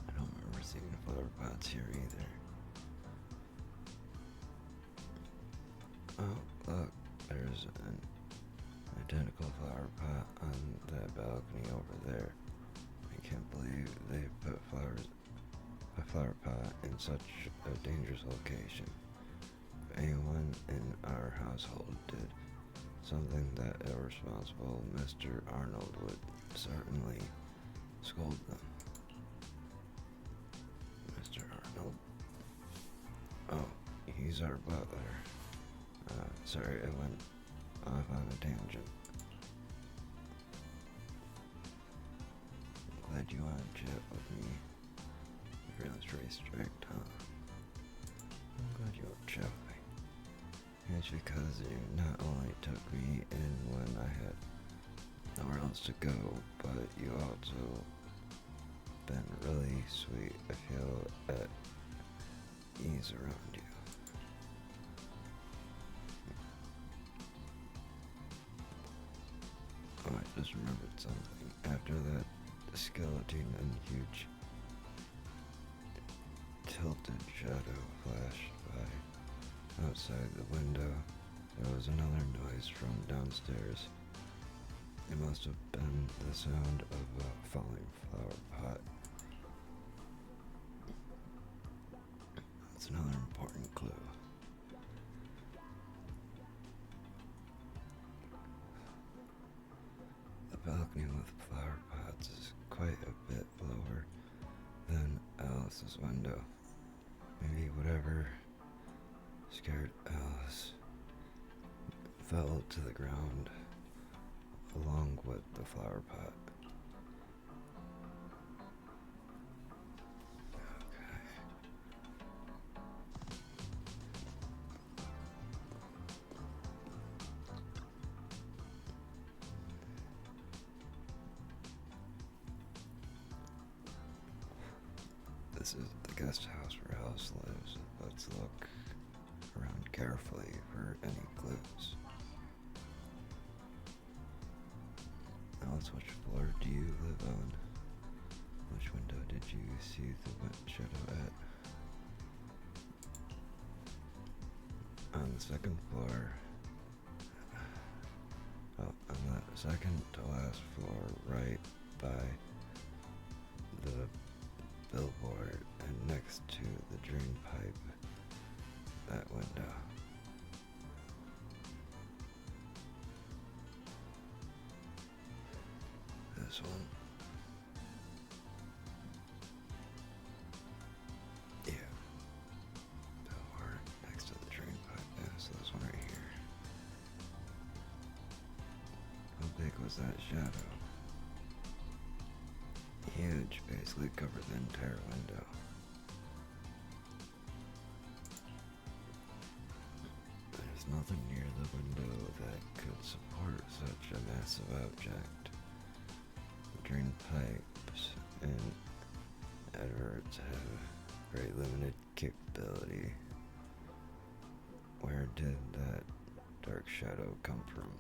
I don't remember seeing flower pots here either. Oh, look, there's an identical flower pot on that balcony over there. I can't believe they put a flower pot in such a dangerous location. If anyone in our household did something that irresponsible, Mr. Arnold would certainly scold them. Mr. Arnold? Oh, he's our butler. Sorry, I went off on a tangent. Glad you want to chat with me. You're really strict, huh? I'm glad you want to chat with me. It's because you not only took me in when I had nowhere else to go, but you also been really sweet. I feel at ease around you. Oh, I just remembered something. After that skeleton and huge tilted shadow flashed by outside the window, there was another noise from downstairs. It must have been the sound of a falling flower pot. That's another important clue. The balcony with flower pots is quite a bit lower than Alice's window. Maybe whatever scared Alice fell to the ground along with the flower pot. Okay. This is the guest house where Alice lives. Let's look around carefully for any clues. Alice, which floor do you live on? Which window did you see the shadow at? On the second floor. Oh, on the second to last floor, right by the billboard, and next to the drain pipe, that window. This one. Yeah. Billboard next to the drain pipe. Yeah, so this one right here. How big was that shadow? Huge, basically covered the entire window. There's nothing near the window that could support such a massive object. The drain pipes in Edwards have very limited capability. Where did that dark shadow come from?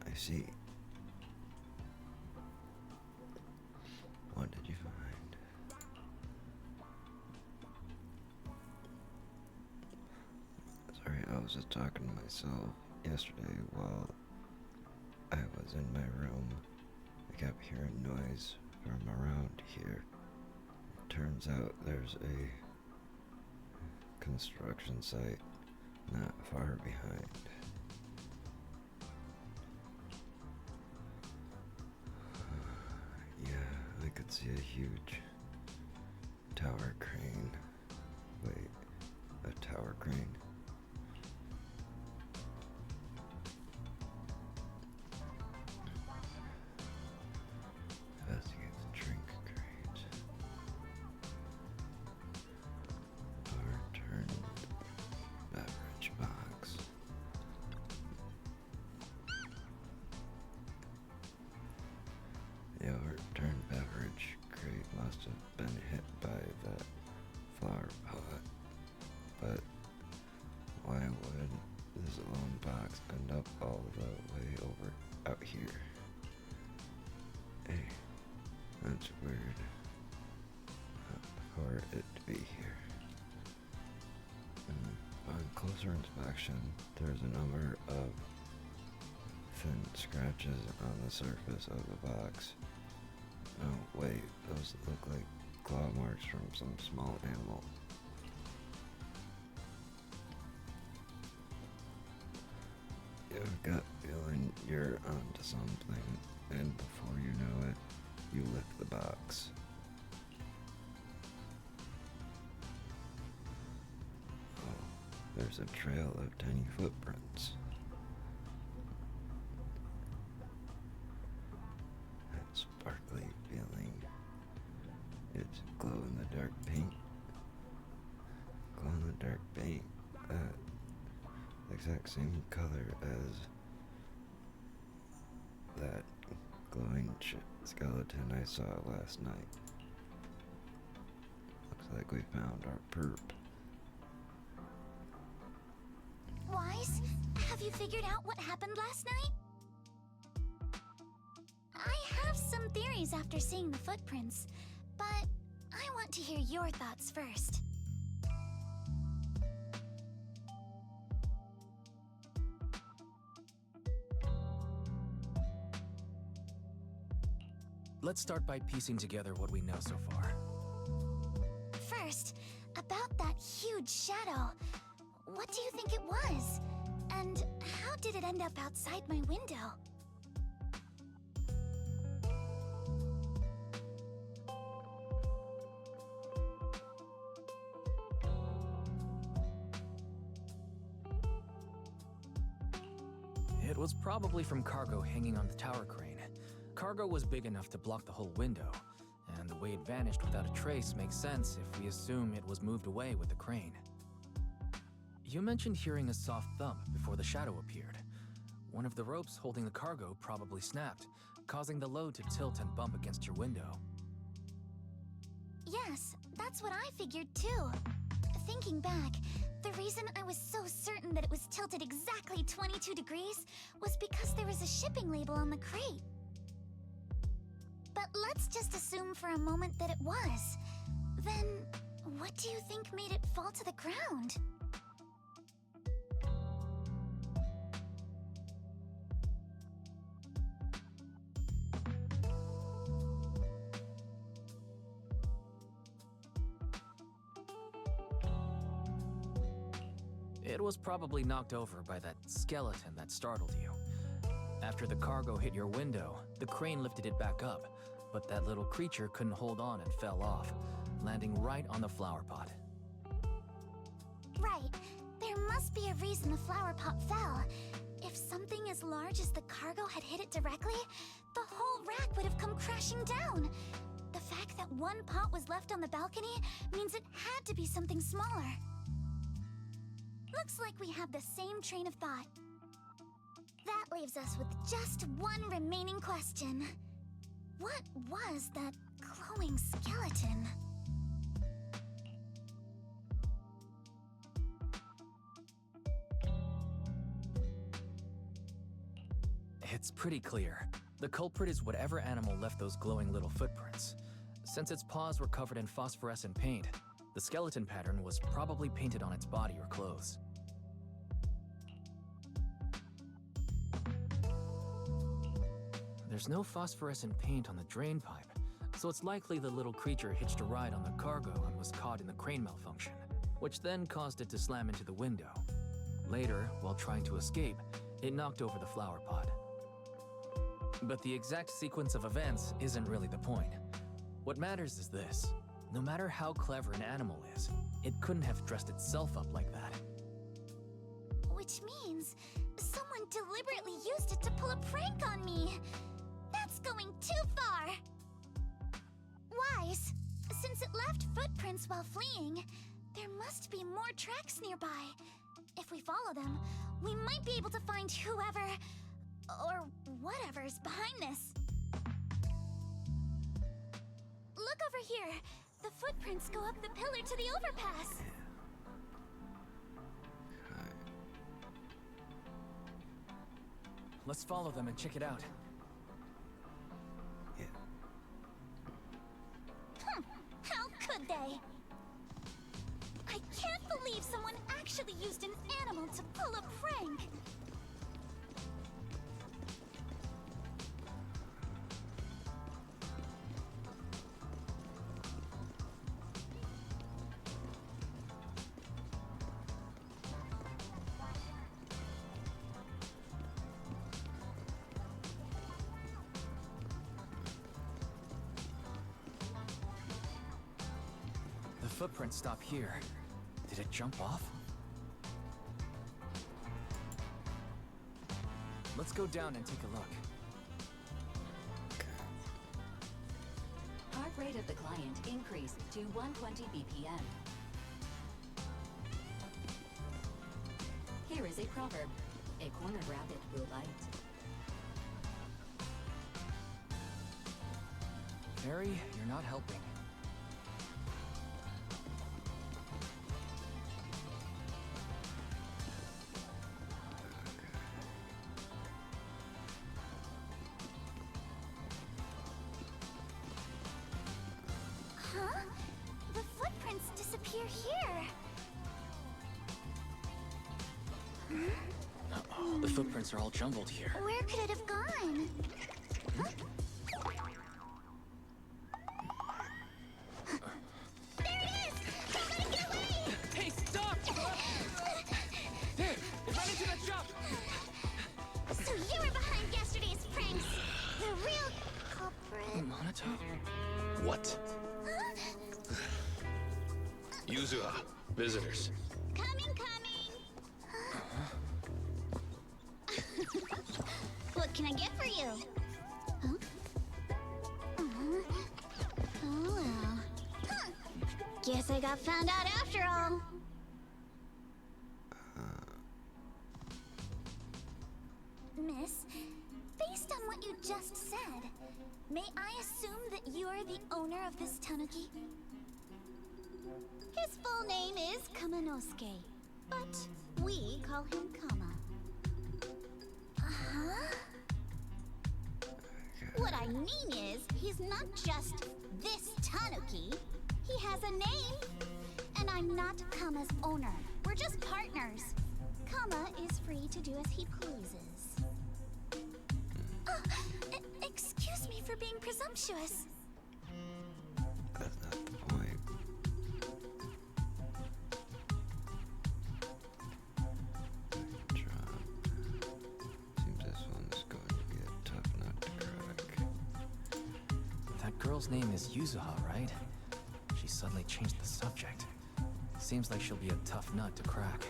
I see. What did you find? Sorry, I was just talking to myself yesterday while I was in my room. I kept hearing noise from around here. It turns out there's a construction site not far behind. Yeah, I could see a huge tower crane. Wait, a tower crane? Investigate the drink crate. Overturned beverage box. The overturned beverage crate must have been hit by that flower pot. But why would this lone box end up all the way over out here? Hey, that's weird. For it to be here. On closer inspection, there's a number of thin scratches on the surface of the box. Oh wait, those look like claw marks from some small animal. You have a gut feeling you're onto something, and before you know it, you lick the box. Oh, there's a trail of tiny footprints. That sparkly feeling. It's glow-in-the-dark paint. Glow-in-the-dark paint. That exact same color as that glowing skeleton I saw last night. Looks like we found our perp. Wise, have you figured out what happened last night? I have some theories after seeing the footprints, but I want to hear your thoughts first. Let's start by piecing together what we know so far. First, about that huge shadow. What do you think it was? And how did it end up outside my window? It was probably from cargo hanging on the tower crane. Cargo was big enough to block the whole window, and the way it vanished without a trace makes sense if we assume it was moved away with the crane. You mentioned hearing a soft thump before the shadow appeared. One of the ropes holding the cargo probably snapped, causing the load to tilt and bump against your window. Yes, that's what I figured too. Thinking back, the reason I was so certain that it was tilted exactly 22 degrees was because there was a shipping label on the crate. But let's just assume for a moment that it was. Then, what do you think made it fall to the ground? It was probably knocked over by that skeleton that startled you. After the cargo hit your window, the crane lifted it back up, but that little creature couldn't hold on and fell off, landing right on the flower pot. Right. There must be a reason the flower pot fell. If something as large as the cargo had hit it directly, the whole rack would have come crashing down. The fact that one pot was left on the balcony means it had to be something smaller. Looks like we have the same train of thought. That leaves us with just one remaining question. What was that glowing skeleton? It's pretty clear. The culprit is whatever animal left those glowing little footprints. Since its paws were covered in phosphorescent paint, the skeleton pattern was probably painted on its body or clothes. There's no phosphorescent paint on the drain pipe, so it's likely the little creature hitched a ride on the cargo and was caught in the crane malfunction, which then caused it to slam into the window. Later, while trying to escape, it knocked over the flower pot. But the exact sequence of events isn't really the point. What matters is this. No matter how clever an animal is, it couldn't have dressed itself up like that. Which means someone deliberately used it to pull a prank on me. That's going too far. Wise, since it left footprints while fleeing, there must be more tracks nearby. If we follow them, we might be able to find whoever or whatever's behind this. Look over here. The footprints go up the pillar to the overpass. Let's follow them and check it out. Yeah. How could they? I can't believe someone actually used an animal to pull a prank. The footprints stop here. Did it jump off? Let's go down and take a look. Heart rate of the client increased to 120 BPM. Here is a proverb. A cornered rabbit will bite. Mary, you're not helping. Huh? The footprints disappear here. Uh-oh, the footprints are all jumbled here. Where could it have gone? Huh? There it is! Somebody get away! Hey, stop! There! It ran into that shop! So you were behind yesterday's pranks. The real culprit. Monato? What? Huh? Yuzuha, visitors. Coming. What can I get for you? Huh? Oh well. Huh. Guess I got found out after all. Miss, based on what you just said, may I assume that you're the owner of this tanuki? His full name is Kamanosuke, but we call him Kama. Uh-huh. What I mean is, he's not just this tanuki. He has a name. And I'm not Kama's owner. We're just partners. Kama is free to do as he pleases. Excuse me for being presumptuous. That's not the point. girl's name is Yuzuha, right? She suddenly changed the subject. Seems like she'll be a tough nut to crack.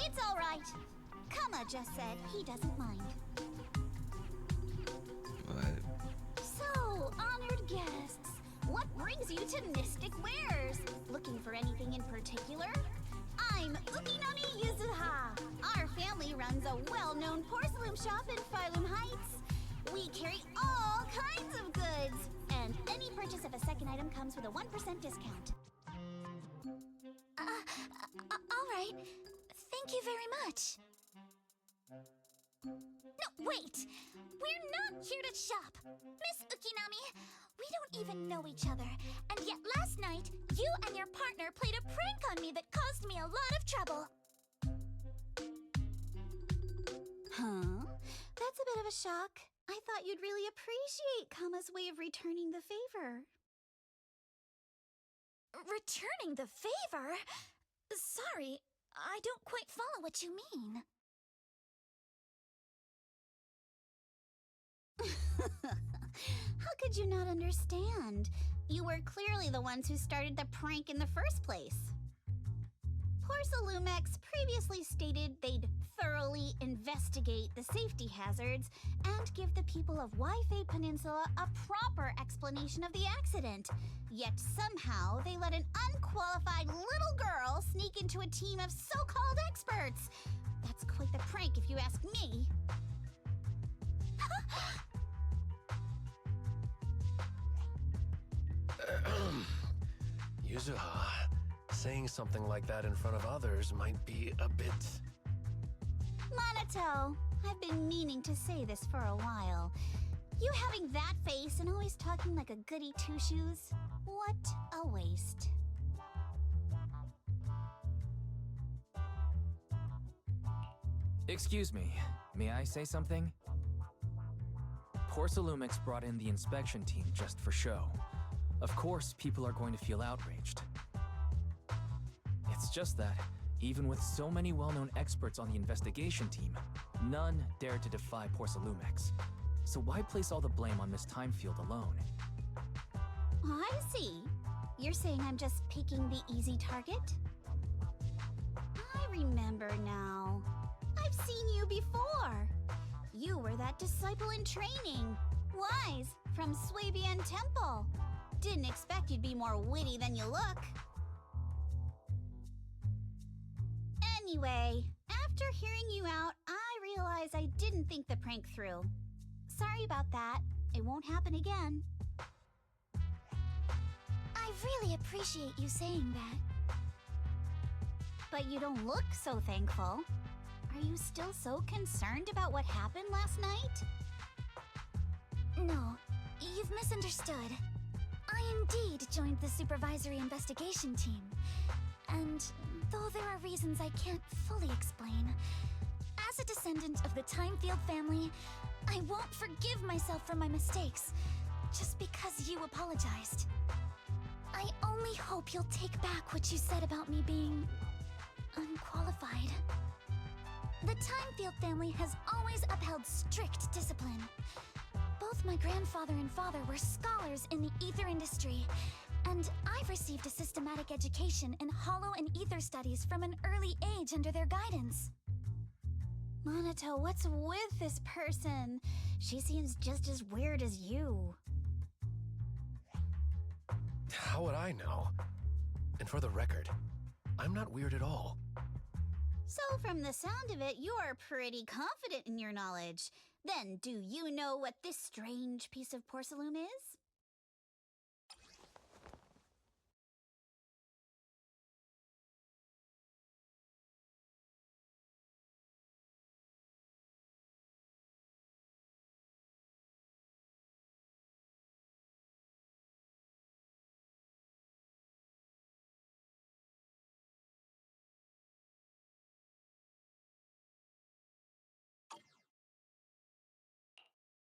It's all right. Kama just said he doesn't mind. What? So, honored guests, what brings you to Mystic Wares? Looking for anything in particular? I'm Ukinami Yuzuha. Our family runs a well-known porcelain shop in Phylum Heights. We carry all kinds of goods, and any purchase of a second item comes with a 1% discount. All right. Thank you very much. No, wait! We're not here to shop! Miss Ukinami, we don't even know each other, and yet last night, you and your partner played a prank on me that caused me a lot of trouble. Huh? That's a bit of a shock. I thought you'd really appreciate Kama's way of returning the favor. Returning the favor? Sorry, I don't quite follow what you mean. How could you not understand? You were clearly the ones who started the prank in the first place. Porcelumex previously stated they'd thoroughly investigate the safety hazards and give the people of Waifei Peninsula a proper explanation of the accident. Yet somehow they let an unqualified little girl sneak into a team of so-called experts. That's quite the prank if you ask me. Yuzuha, saying something like that in front of others might be a bit... Monato, I've been meaning to say this for a while. You having that face and always talking like a goody two-shoes? What a waste. Excuse me, may I say something? Porcelumix brought in the inspection team just for show. Of course, people are going to feel outraged. It's just that, even with so many well-known experts on the investigation team, none dared to defy Porcelumix. So why place all the blame on Miss Timefield alone? I see. You're saying I'm just picking the easy target? I remember now. I've seen you before. You were that disciple in training. Wise, from Swabian Temple. Didn't expect you'd be more witty than you look. Anyway, after hearing you out, I realized I didn't think the prank through. Sorry about that. It won't happen again. I really appreciate you saying that. But you don't look so thankful. Are you still so concerned about what happened last night? No, you've misunderstood. I indeed joined the supervisory investigation team. And though there are reasons I can't fully explain, as a descendant of the Timefield family, I won't forgive myself for my mistakes, just because you apologized. I only hope you'll take back what you said about me being unqualified. The Timefield family has always upheld strict discipline. Both my grandfather and father were scholars in the ether industry, and I've received a systematic education in hollow and ether studies from an early age under their guidance. Monato, what's with this person? She seems just as weird as you. How would I know? And for the record, I'm not weird at all. So from the sound of it, you're pretty confident in your knowledge. Then, do you know what this strange piece of porcelain is?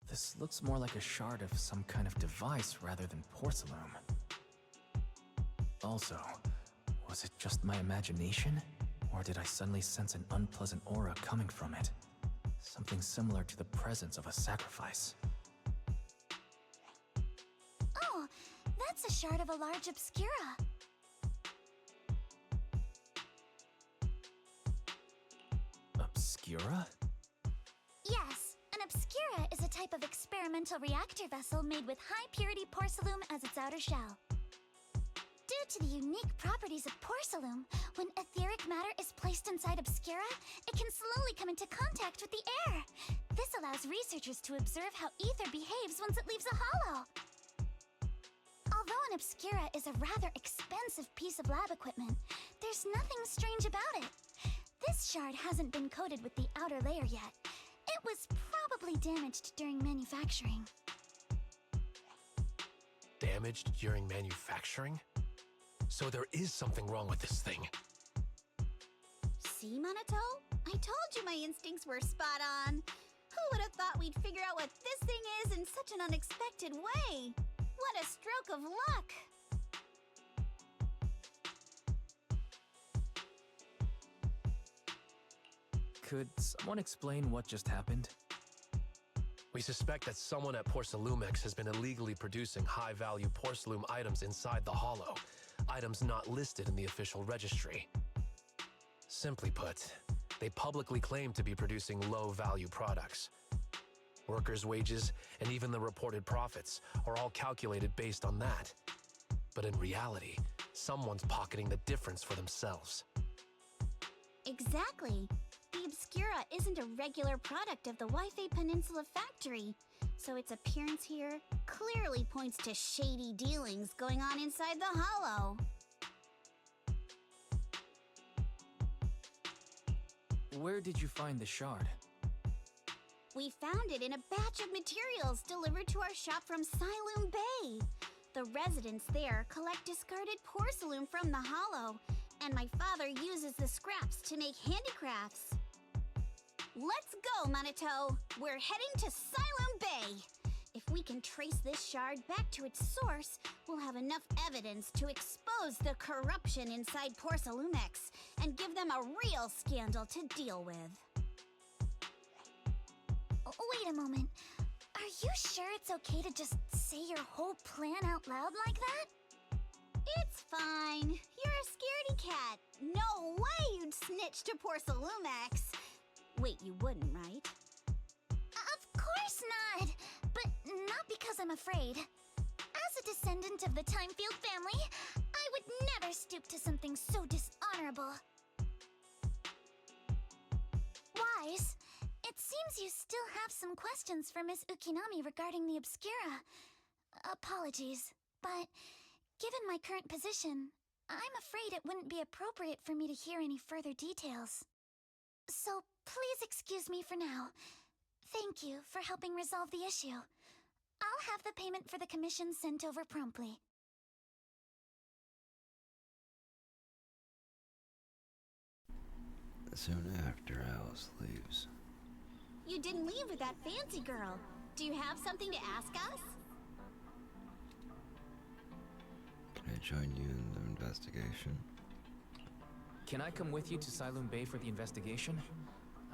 This looks more like a shard of some kind of device rather than porcelain. Also, was it just my imagination? Or did I suddenly sense an unpleasant aura coming from it? Something similar to the presence of a sacrifice. Oh, shard of a large obscura. Obscura? Yes, an obscura is a type of experimental reactor vessel made with high-purity porcelain as its outer shell. Due to the unique properties of porcelain, when etheric matter is placed inside obscura, it can slowly come into contact with the air. This allows researchers to observe how ether behaves once it leaves a hollow. Although an obscura is a rather expensive piece of lab equipment, there's nothing strange about it. This shard hasn't been coated with the outer layer yet. It was probably damaged during manufacturing. Damaged during manufacturing? So there is something wrong with this thing. See, Minato? I told you my instincts were spot on. Who would have thought we'd figure out what this thing is in such an unexpected way? What a stroke of luck! Could someone explain what just happened? We suspect that someone at Porcelumex has been illegally producing high-value porcelain items inside the hollow, items not listed in the official registry. Simply put, they publicly claim to be producing low-value products. Workers' wages and even the reported profits are all calculated based on that. But in reality, someone's pocketing the difference for themselves. Exactly. The Obscura isn't a regular product of the Waifei Peninsula factory, so its appearance here clearly points to shady dealings going on inside the hollow. Where did you find the shard? We found it in a batch of materials delivered to our shop from Siloon Bay. The residents there collect discarded porcelain from the hollow, and my father uses the scraps to make handicrafts. Let's go, Minato! We're heading to Siloon Bay! If we can trace this shard back to its source, we'll have enough evidence to expose the corruption inside Porcelumex and give them a real scandal to deal with. Wait a moment. Are you sure it's okay to just say your whole plan out loud like that? It's fine. You're a scaredy cat. No way you'd snitch to Porcelumex. Wait, you wouldn't, right? Of course not! But not because I'm afraid. As a descendant of the Timefield family, I would never stoop to something so dishonorable. Wise, it seems you still have some questions for Miss Ukinami regarding the Obscura. Apologies, but given my current position, I'm afraid it wouldn't be appropriate for me to hear any further details. So please excuse me for now. Thank you for helping resolve the issue. I'll have the payment for the commission sent over promptly. Soon after, Alice leaves. You didn't leave with that fancy girl. Do you have something to ask us? Can I join you in the investigation? Can I come with you to Siloon Bay for the investigation?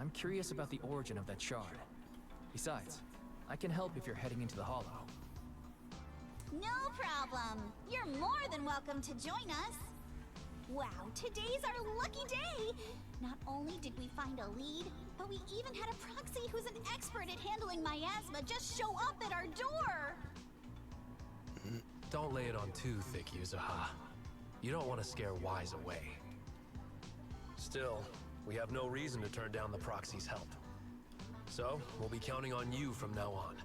I'm curious about the origin of that shard. Besides, I can help if you're heading into the hollow. No problem. You're more than welcome to join us. Wow, today's our lucky day! Not only did we find a lead, but we even had a proxy who's an expert at handling miasma just show up at our door! Don't lay it on too thick, Yuzuha. You don't want to scare Wise away. Still, we have no reason to turn down the proxy's help. So, we'll be counting on you from now on.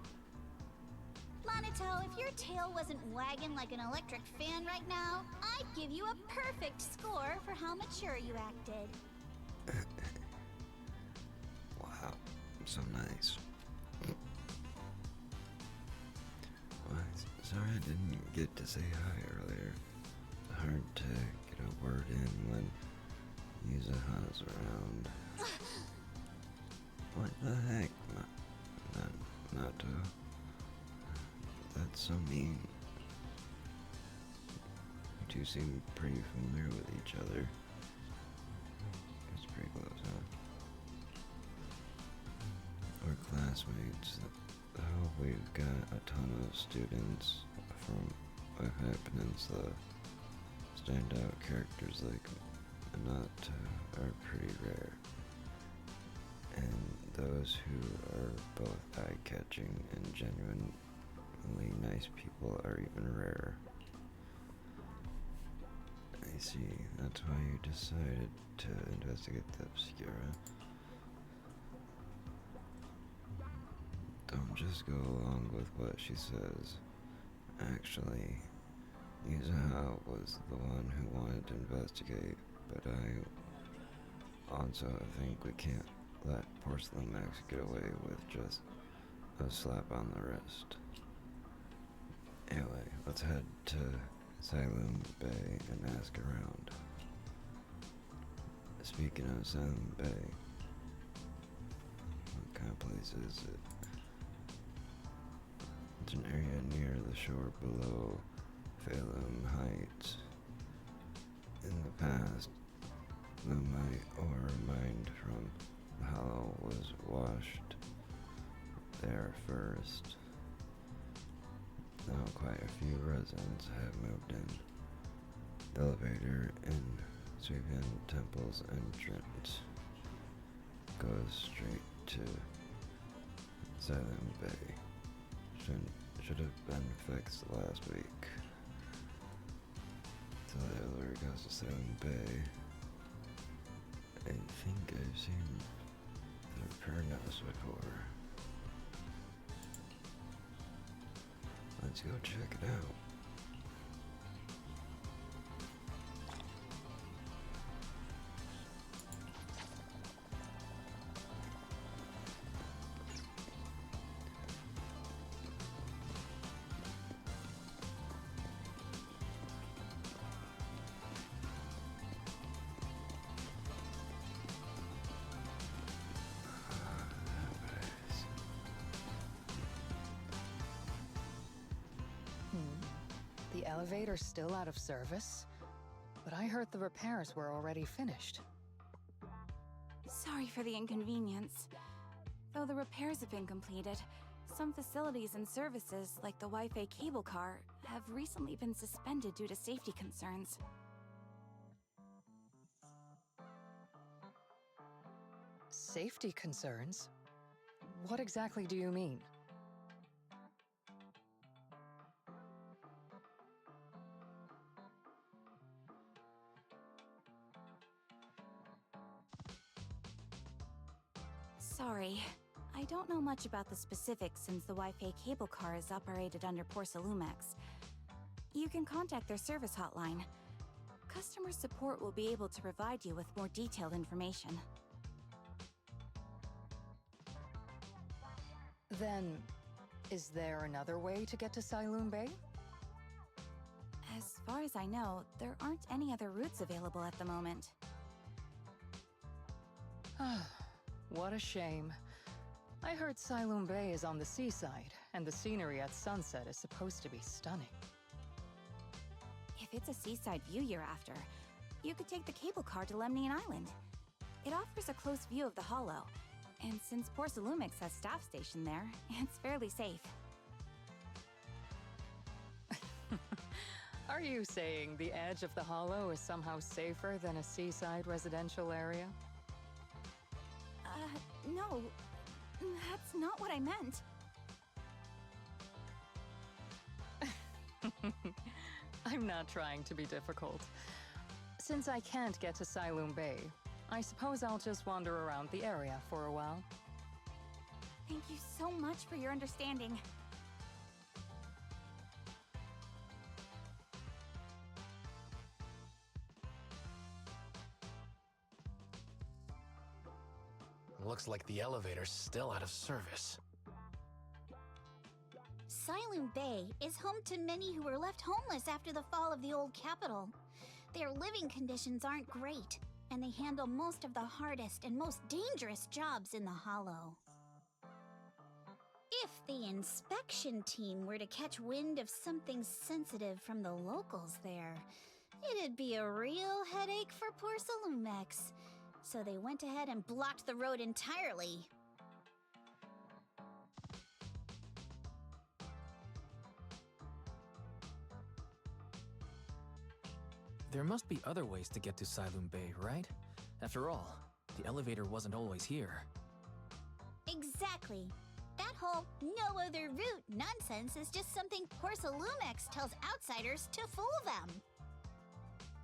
Minato, if your tail wasn't wagging like an electric fan right now, I'd give you a perfect score for how mature you acted. Wow, so nice. Well, sorry I didn't get to say hi earlier. Hard to get a word in when Yuzuha's around. What the heck? Not to... That's so mean. You two seem pretty familiar with each other. It's pretty close, huh? We're classmates. Oh, we've got a ton of students from Wi-Fi Peninsula, standout characters like Minata are pretty rare, and those who are both eye-catching and genuinely nice people are even rarer. I see, that's why you decided to investigate the Obscura. Don't just go along with what she says. Actually, Yuzuha was the one who wanted to investigate, but I also think we can't let Porcelain Max get away with just a slap on the wrist. Anyway, let's head to Saloon Bay and ask around. Speaking of Saloon Bay, what kind of place is it? It's an area near the shore below Phalum Heights. In the past, Lumite ore mined from the Hollow was washed there first. Now quite a few residents have moved in. The elevator in Suivan Temple's entrance goes straight to Silent Bay. Should have been fixed last week. So the elevator goes to Silent Bay. I think I've seen the repair notes before. Let's go check it out. The elevator's still out of service, but I heard the repairs were already finished. Sorry for the inconvenience. Though the repairs have been completed, some facilities and services, like the Wi-Fi cable car, have recently been suspended due to safety concerns. Safety concerns? What exactly do you mean? Sorry, I don't know much about the specifics since the Wi-Fi cable car is operated under Porcelumex. You can contact their service hotline. Customer support will be able to provide you with more detailed information. Then, is there another way to get to Saloon Bay? As far as I know, there aren't any other routes available at the moment. What a shame. I heard Saloon Bay is on the seaside, and the scenery at sunset is supposed to be stunning. If it's a seaside view you're after, you could take the cable car to Lemnian Island. It offers a close view of the Hollow, and since Porcelumex has staff stationed there, it's fairly safe. Are you saying the edge of the Hollow is somehow safer than a seaside residential area? No. That's not what I meant. I'm not trying to be difficult. Since I can't get to Saloon Bay, I suppose I'll just wander around the area for a while. Thank you so much for your understanding. Looks like the elevator's still out of service. Saloon Bay is home to many who were left homeless after the fall of the old capital. Their living conditions aren't great, and they handle most of the hardest and most dangerous jobs in the Hollow. If the inspection team were to catch wind of something sensitive from the locals there, it'd be a real headache for Porcelumex. So they went ahead and blocked the road entirely. There must be other ways to get to Silum Bay, right? After all, the elevator wasn't always here. Exactly. That whole no other route nonsense is just something Porsalumex tells outsiders to fool them.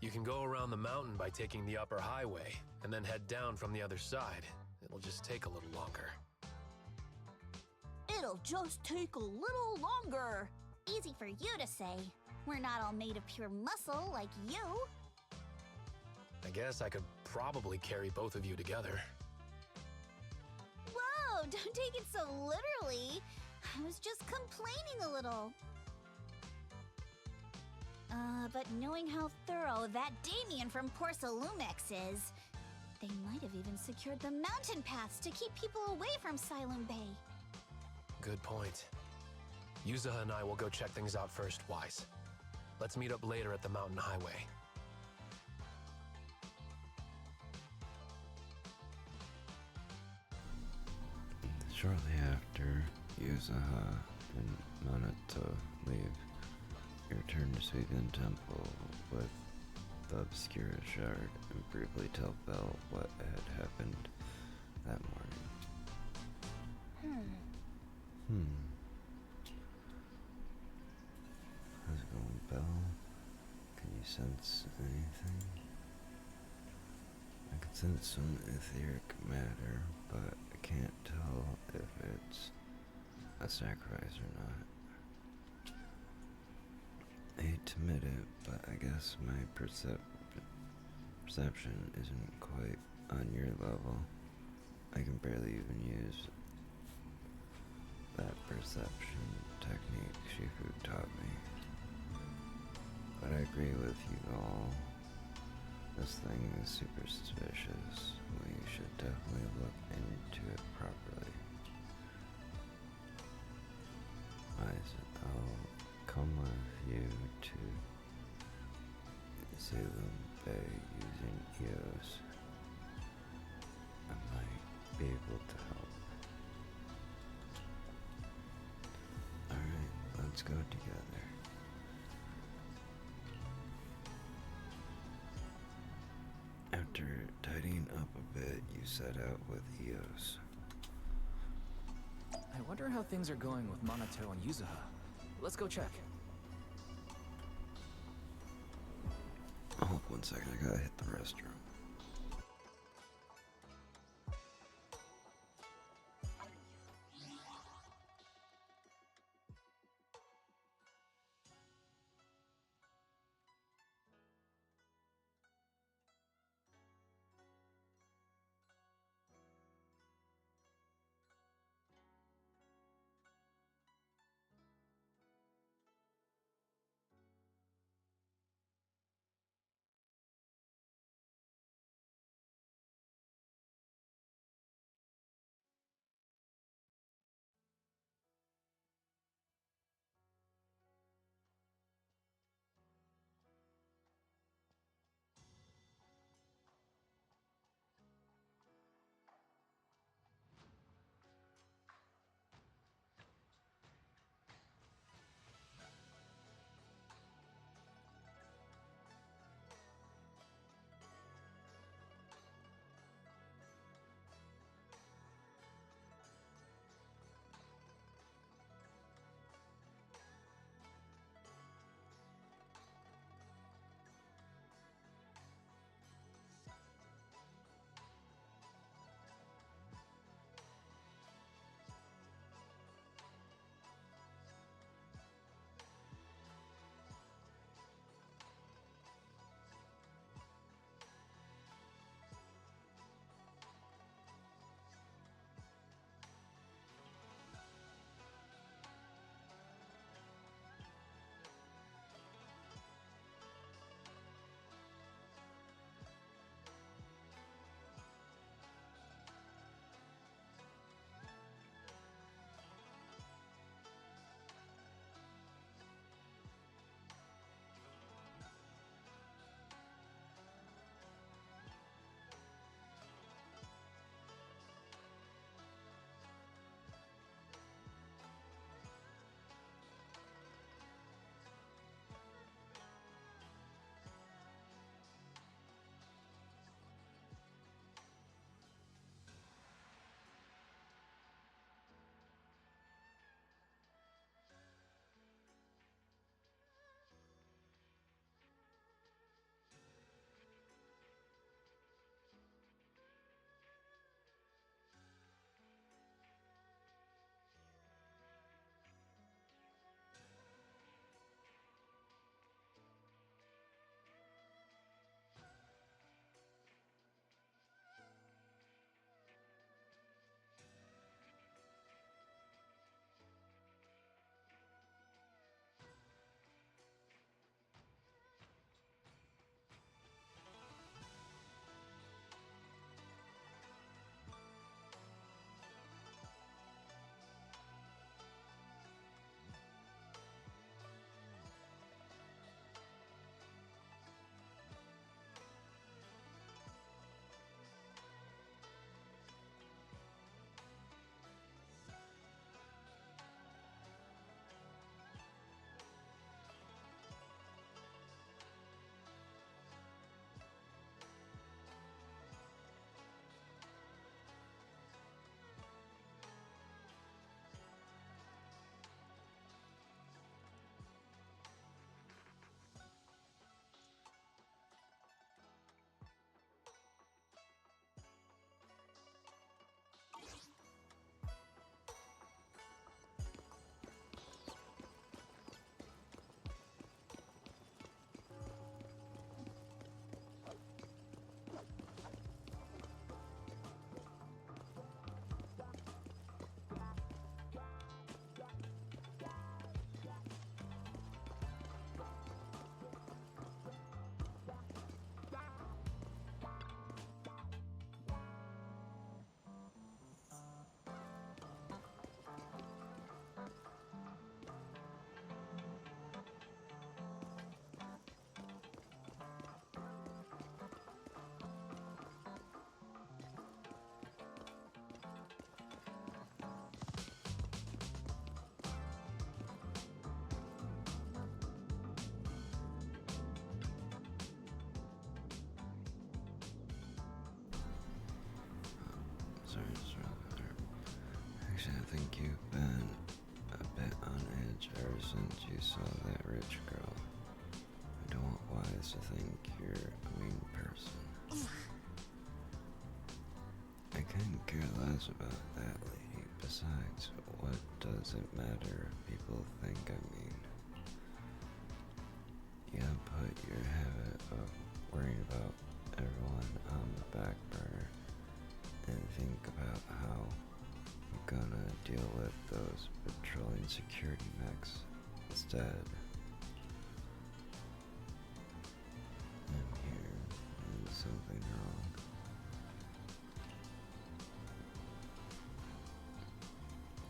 You can go around the mountain by taking the upper highway, and then head down from the other side. It'll just take a little longer. It'll just take a little longer. Easy for you to say. We're not all made of pure muscle like you. I guess I could probably carry both of you together. Whoa, don't take it so literally. I was just complaining a little. But knowing how thorough that Damien from Porsalumex is, they might have even secured the mountain paths to keep people away from Silum Bay. Good point. Yuzaha and I will go check things out first, Wise. Let's meet up later at the mountain highway. Shortly after Yuzaha and Minato leave, you return to Suigun Temple with the obscure shard and briefly tell Belle what had happened that morning. How's it going, Belle? Can you sense anything? I can sense some etheric matter, but I can't tell if it's a sacrifice or not. I hate to admit it, but I guess my perception isn't quite on your level. I can barely even use that perception technique Shifu taught me. But I agree with you all. This thing is super suspicious. We should definitely look into it properly. I'll come with you to Salem Bay using EOS. I might be able to help. Alright, let's go together. After tidying up a bit, you set out with EOS. I wonder how things are going with Minato and Yuzaha. Let's go check. Hold 1 second, I gotta hit the restroom. Actually, I think you've been a bit on edge ever since you saw that rich girl. I don't want Wise to think you're a mean person. I couldn't care less about that lady. Besides, what does it matter if people think I'm mean? You gotta put your habit of worrying about everyone on the back burner and think about how you're gonna deal with those patrolling security mechs instead. I'm here. There's something wrong.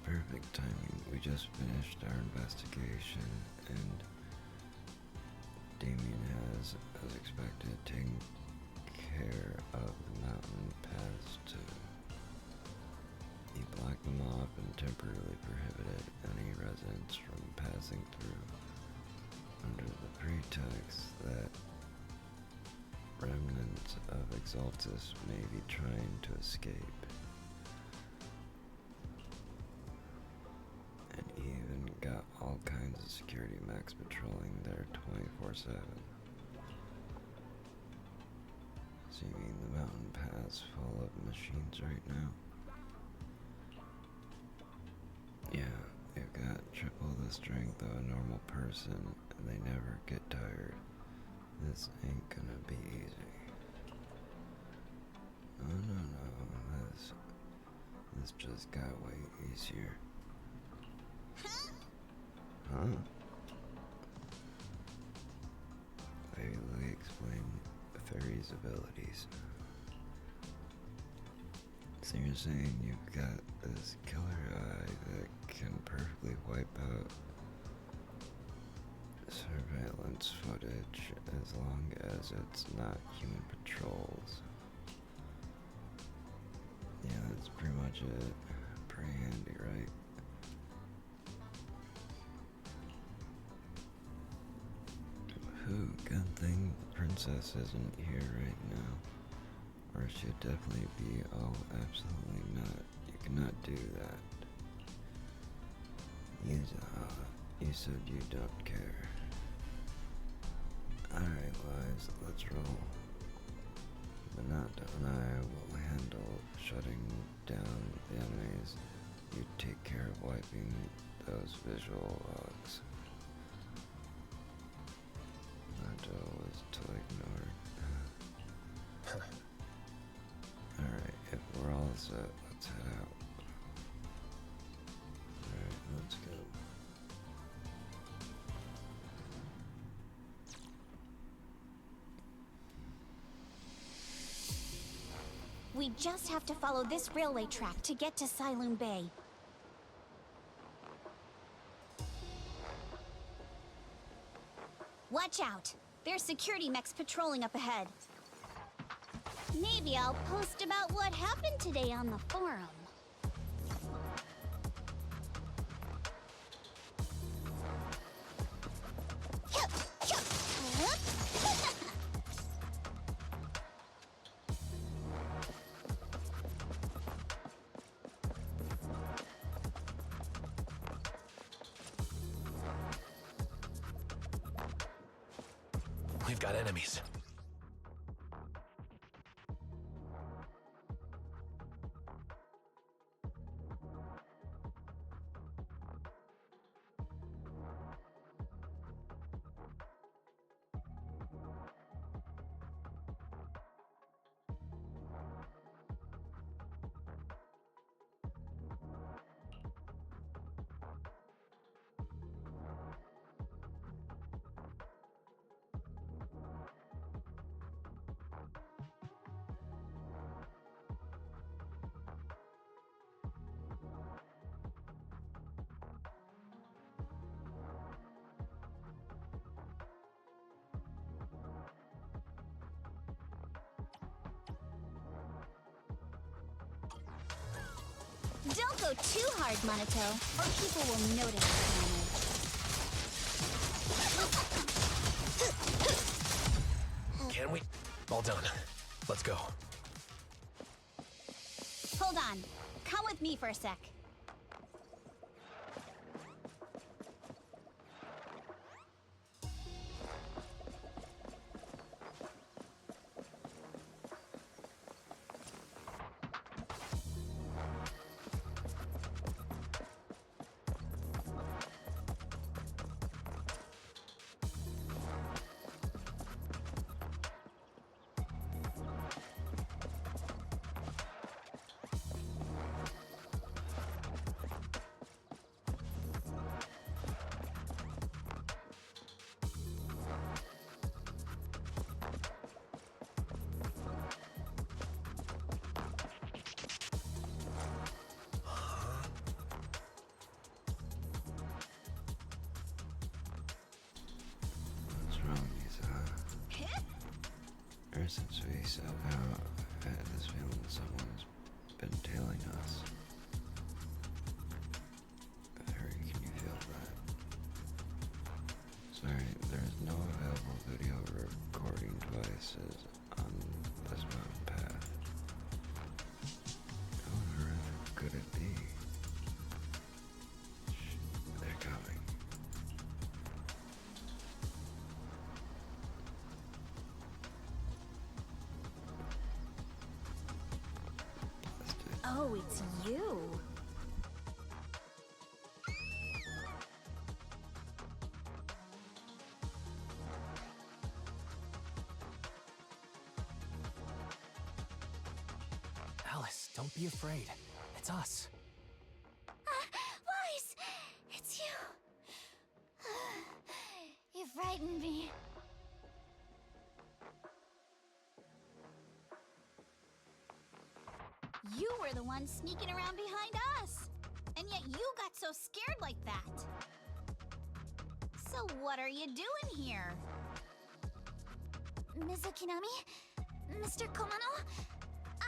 Perfect timing. We just finished our investigation and Damien has, as expected, taken care of the mountain paths too. He blocked them off and temporarily prohibited any residents from passing through under the pretext that remnants of Exaltus may be trying to escape. And even got all kinds of security mechs patrolling there 24/7. So you mean the mountain path's full of machines right now? Yeah, they've got triple the strength of a normal person, and they never get tired. This ain't gonna be easy. No, this just got way easier. Huh? Maybe let me explain the fairy's abilities. So you're saying you've got this killer eye that can perfectly wipe out surveillance footage as long as it's not human patrols. Yeah, that's pretty much it. Pretty handy, right? Good thing the princess isn't here right now, or she'd definitely be, oh, absolutely not. You cannot do that. You said you don't care. Alright, Wise, let's roll. Benata and I will handle shutting down the enemies. You take care of wiping those visual logs. Benata was totally ignored. Alright, if we're all set, let's head out. Alright, let's go. We just have to follow this railway track to get to Siloon Bay. Watch out! There's security mechs patrolling up ahead. Maybe I'll post about what happened today on the forum. We've got enemies. Don't go too hard, Monato, or people will notice the damage. Can we? All done. Let's go. Hold on. Come with me for a sec. What's wrong, Lisa? Ever since we set out, I've had this feeling someone's been tailing us. Harry, can you feel that? Sorry, there's no available video recording devices on this mountain path. How on earth could it be? Shh, they're coming. Oh, it's you. Alice, don't be afraid. It's us. Wise! It's you! You frightened me. You were the one sneaking around behind us. And yet you got so scared like that. So what are you doing here? Ms. Ukinami? Mr. Komano?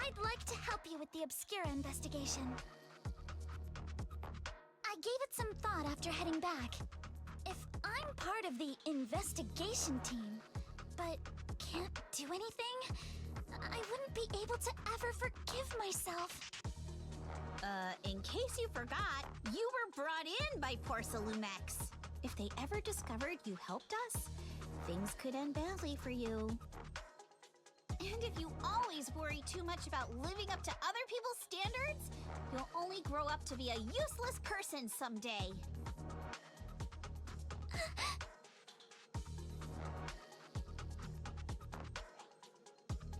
I'd like to help you with the Obscura investigation. I gave it some thought after heading back. If I'm part of the investigation team, but can't do anything, I wouldn't be able to ever forgive myself. In case you forgot, you were brought in by Porcelumex. If they ever discovered you helped us, things could end badly for you. And if you always worry too much about living up to other people's standards, you'll only grow up to be a useless person someday.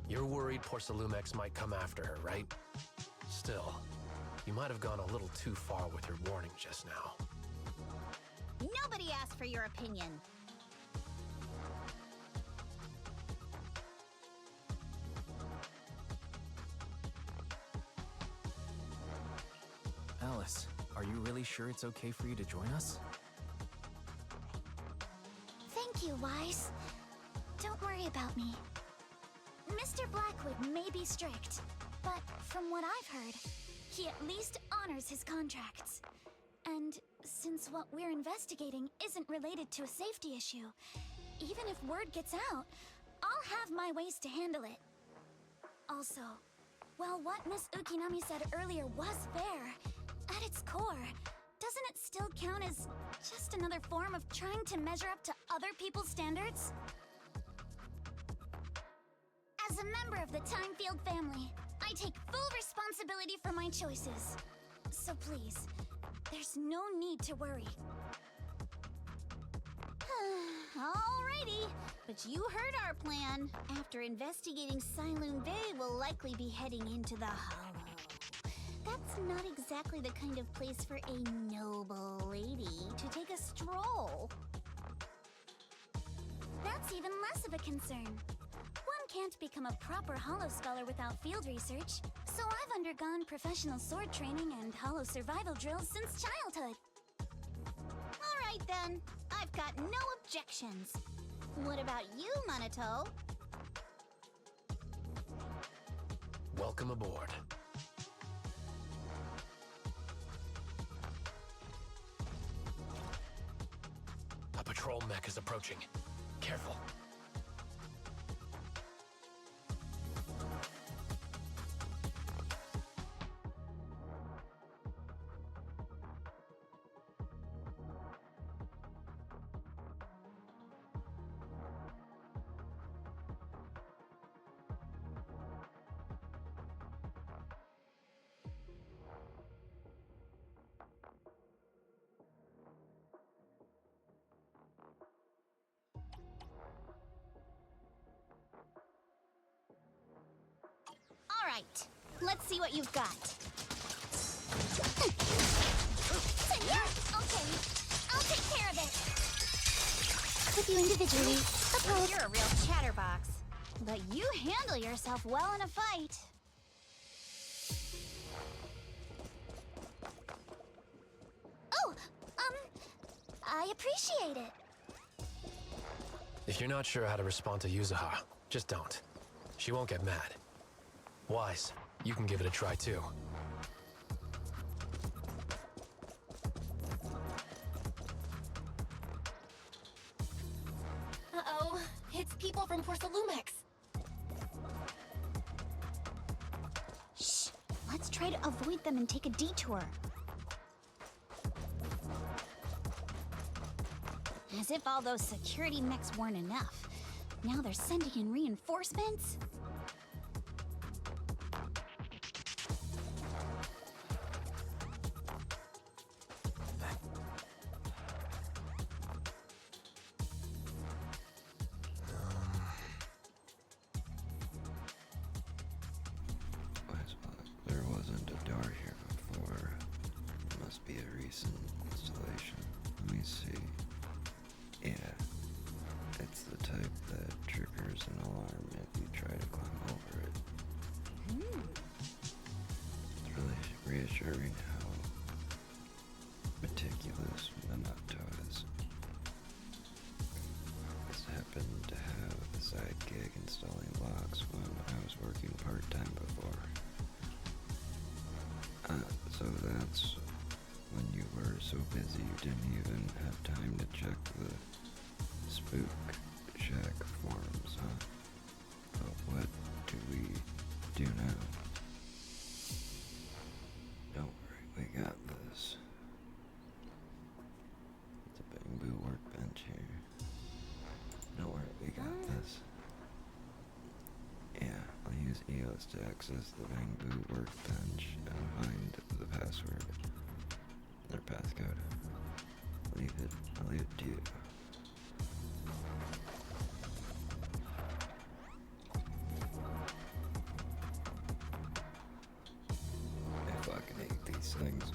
You're worried Porcelumex might come after her, right? Still, you might have gone a little too far with your warning just now. Nobody asked for your opinion. Alice, are you really sure it's okay for you to join us? Thank you, Wise. Don't worry about me. Mr. Blackwood may be strict, but from what I've heard, he at least honors his contracts. And since what we're investigating isn't related to a safety issue, even if word gets out, I'll have my ways to handle it. Also, while what Miss Ukinami said earlier was fair, at its core, doesn't it still count as just another form of trying to measure up to other people's standards? As a member of the Timefield family, I take full responsibility for my choices. So please, there's no need to worry. Alrighty, but you heard our plan. After investigating Siloon Bay, we'll likely be heading into the Hollow. That's not exactly the kind of place for a noble lady to take a stroll. That's even less of a concern. One can't become a proper Hollow scholar without field research, so I've undergone professional sword training and Hollow survival drills since childhood. Alright then, I've got no objections. What about you, Minato? Welcome aboard. A patrol mech is approaching. Careful. right. Let's see what you've got. Okay, I'll take care of it. With you individually. You're a real chatterbox. But you handle yourself well in a fight. Oh, I appreciate it. If you're not sure how to respond to Yuzuha, just don't. She won't get mad. Wise, you can give it a try too. Uh-oh, it's people from Porsalumex. Shh. Let's try to avoid them and take a detour. As if all those security mechs weren't enough. Now they're sending in reinforcements? There wasn't a door here before. It must be a recent installation. Let me see. Yeah, it's the type that triggers an alarm if you try to climb over it. It's really reassuring how meticulous Minato is. I happened to have a side gig installing locks when I was working part-time before. So that's when you were so busy you didn't even have time to check the Spook Shack forums, huh? But what do we do now? Don't worry, we got this. It's a bamboo workbench here. Don't worry, we got this. Yeah, I'll use EOS to access the bamboo workbench and find the password. Their passcode. I'll leave it to you. I fucking hate these things.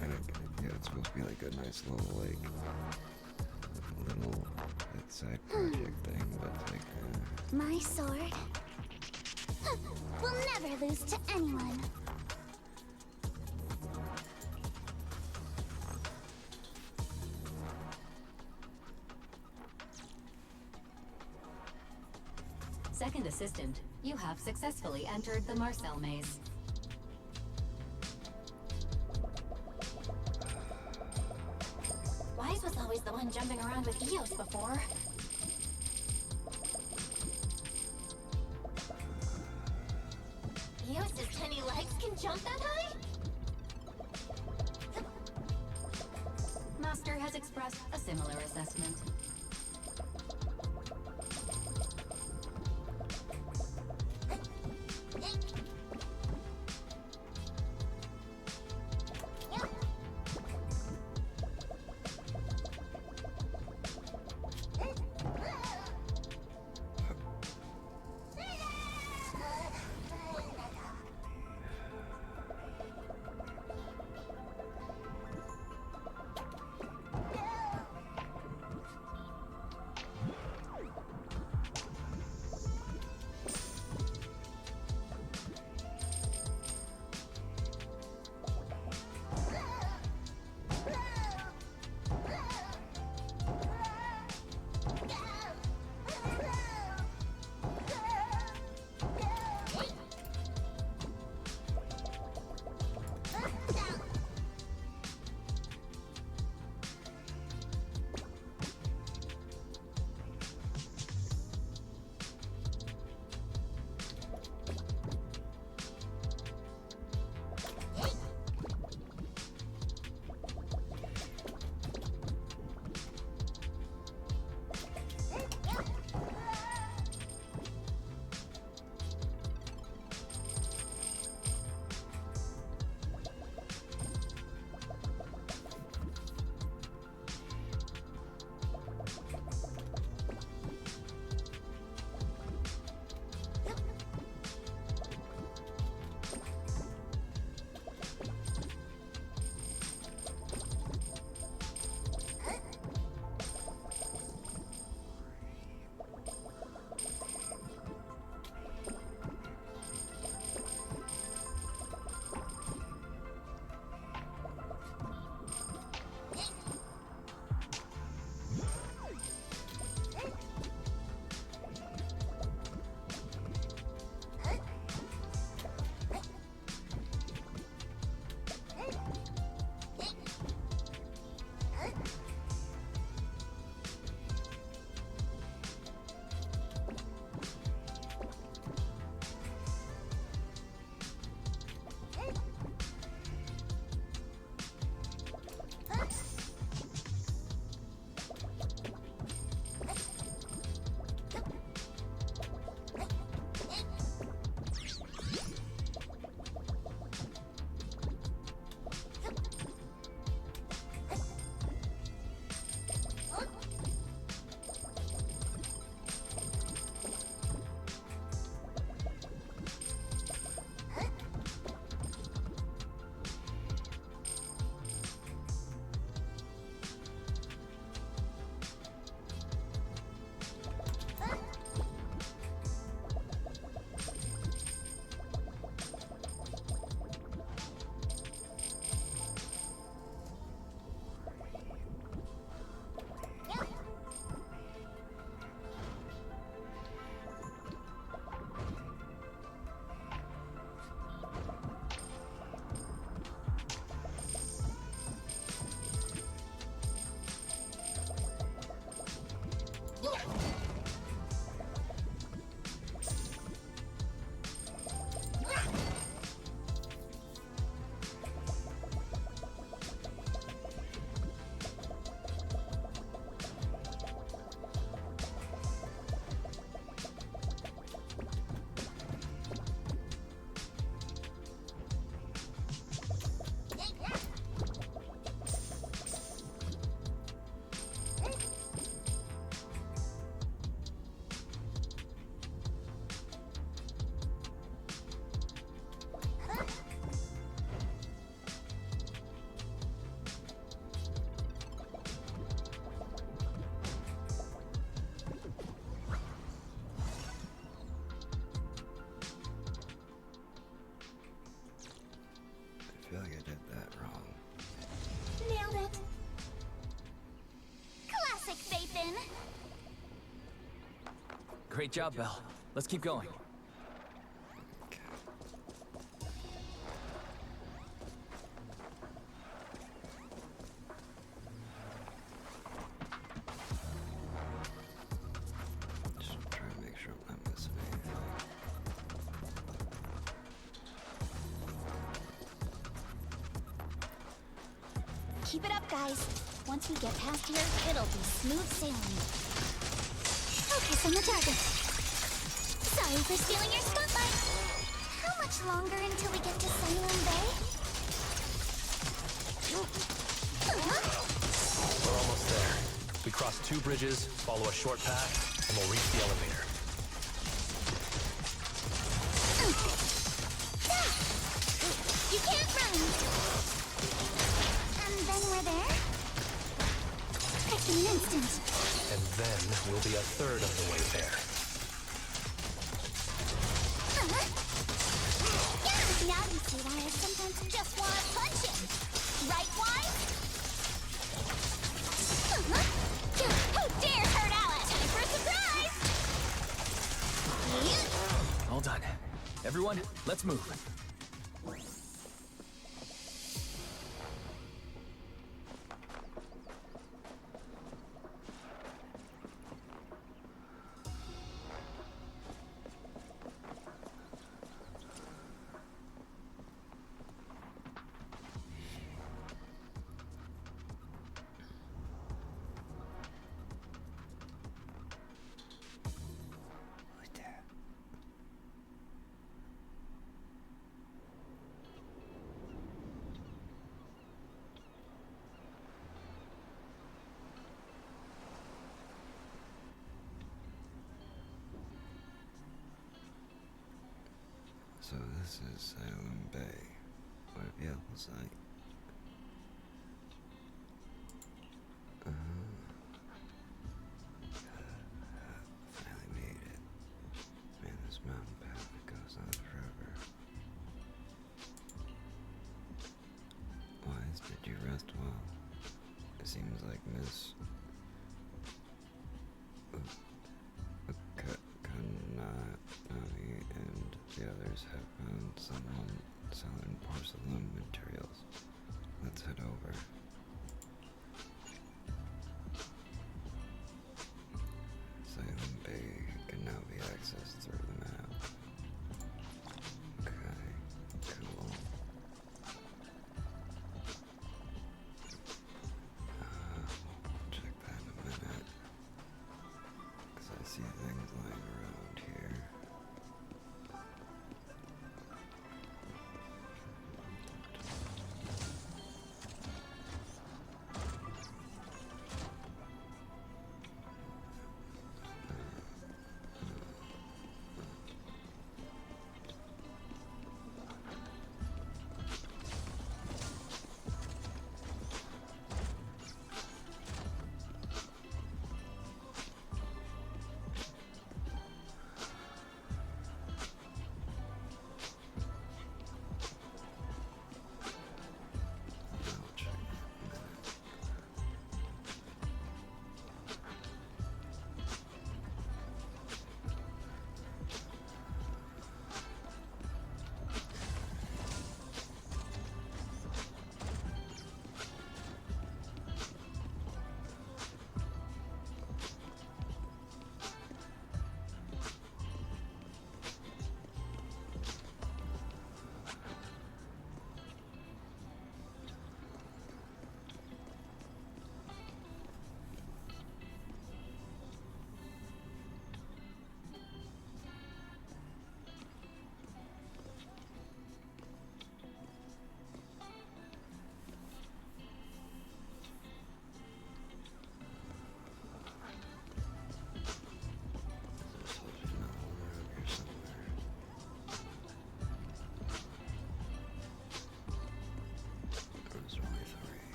Yeah, it's supposed to be like a nice little side project thing, but it's like, My sword will never lose to anyone. Second assistant, you have successfully entered the Marcel maze. Wise was always the one jumping around with Eos before. Eos's tiny legs can jump that high? Master has expressed a similar assessment. Great job, Belle. Let's keep going. Just trying to make sure I'm not missing anything. Keep it up, guys. Once we get past here, it'll be smooth sailing. Focus on the target. Sorry for stealing your spotlight. How much longer until we get to Sailor Bay? We're almost there. We cross 2 bridges, follow a short path, and we'll reach the elevator. You can't run! And then we're there? In an instant. And then we'll be a third of the way there. Yeah, now you see why I sometimes just want to punch him. Right, Wise? Who dares hurt Alice? Time for a surprise! All done. Everyone, let's move. So this is Salem Bay. What a beautiful sight. Finally made it. Man, this mountain path goes on forever. Wise, did you rest well? It seems like Miss Kanami and the others have found someone selling porcelain materials. Let's head over. Salem Bay can now be accessed through the map. Okay, cool. We'll check that in a minute. Because I see things lying around here.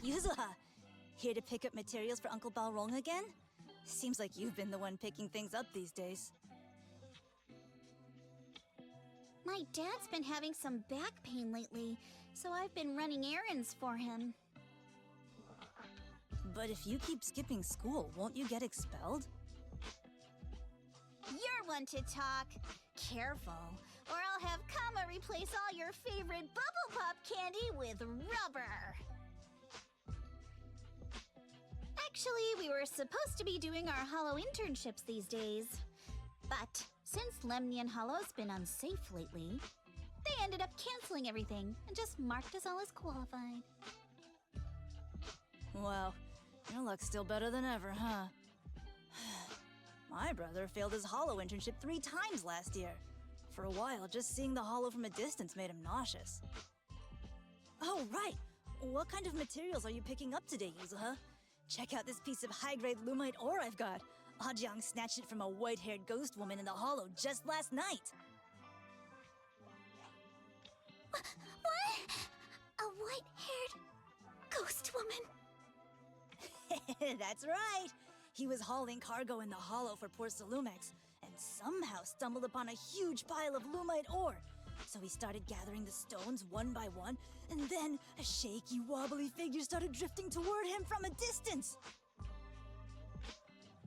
Yuzuha, here to pick up materials for Uncle Balrong again? Seems like you've been the one picking things up these days. My dad's been having some back pain lately, so I've been running errands for him. But if you keep skipping school, won't you get expelled? You're one to talk. Careful, or I'll have Kama replace all your favorite Bubble Pop candy with rubber. Actually, we were supposed to be doing our Hollow internships these days. But since Lemnian Hollow's been unsafe lately, they ended up canceling everything and just marked us all as qualified. Wow, your luck's still better than ever, huh? My brother failed his Hollow internship 3 times last year. For a while, just seeing the Hollow from a distance made him nauseous. Oh, right! What kind of materials are you picking up today, Yuzuha? Check out this piece of high-grade Lumite ore I've got. Ajiang snatched it from a white-haired ghost woman in the Hollow just last night. What? A white-haired ghost woman? That's right! He was hauling cargo in the Hollow for Port Salumex, and somehow stumbled upon a huge pile of Lumite ore. So he started gathering the stones one by one, and then a shaky, wobbly figure started drifting toward him from a distance.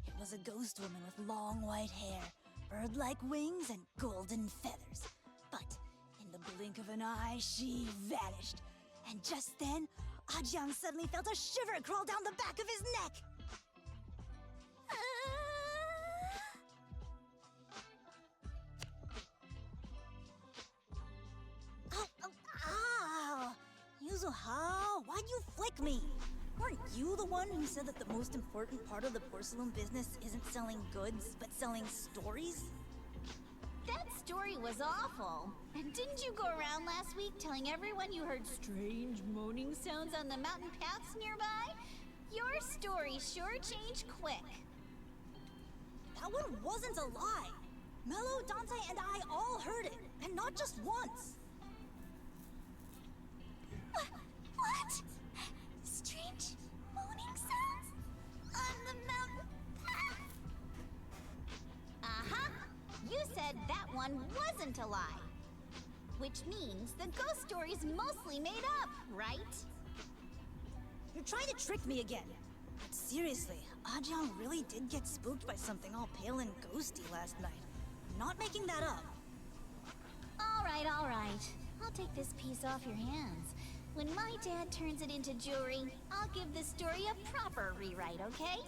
It was a ghost woman with long white hair, bird-like wings, and golden feathers. But in the blink of an eye, she vanished. And just then, Ajiang suddenly felt a shiver crawl down the back of his neck. Ow! Yuzuha, why'd you flick me? Weren't you the one who said that the most important part of the porcelain business isn't selling goods, but selling stories? That story was awful. And didn't you go around last week telling everyone you heard strange moaning sounds on the mountain paths nearby? Your story sure changed quick. That one wasn't a lie. Mello, Dante, and I all heard it, and not just once. What? Strange moaning sounds on the mountain path? Uh-huh. You said that one wasn't a lie. Which means the ghost story's mostly made up, right? You're trying to trick me again. But seriously, Ajiang really did get spooked by something all pale and ghosty last night. I'm not making that up. All right. I'll take this piece off your hands. When my dad turns it into jewelry, I'll give this story a proper rewrite, okay?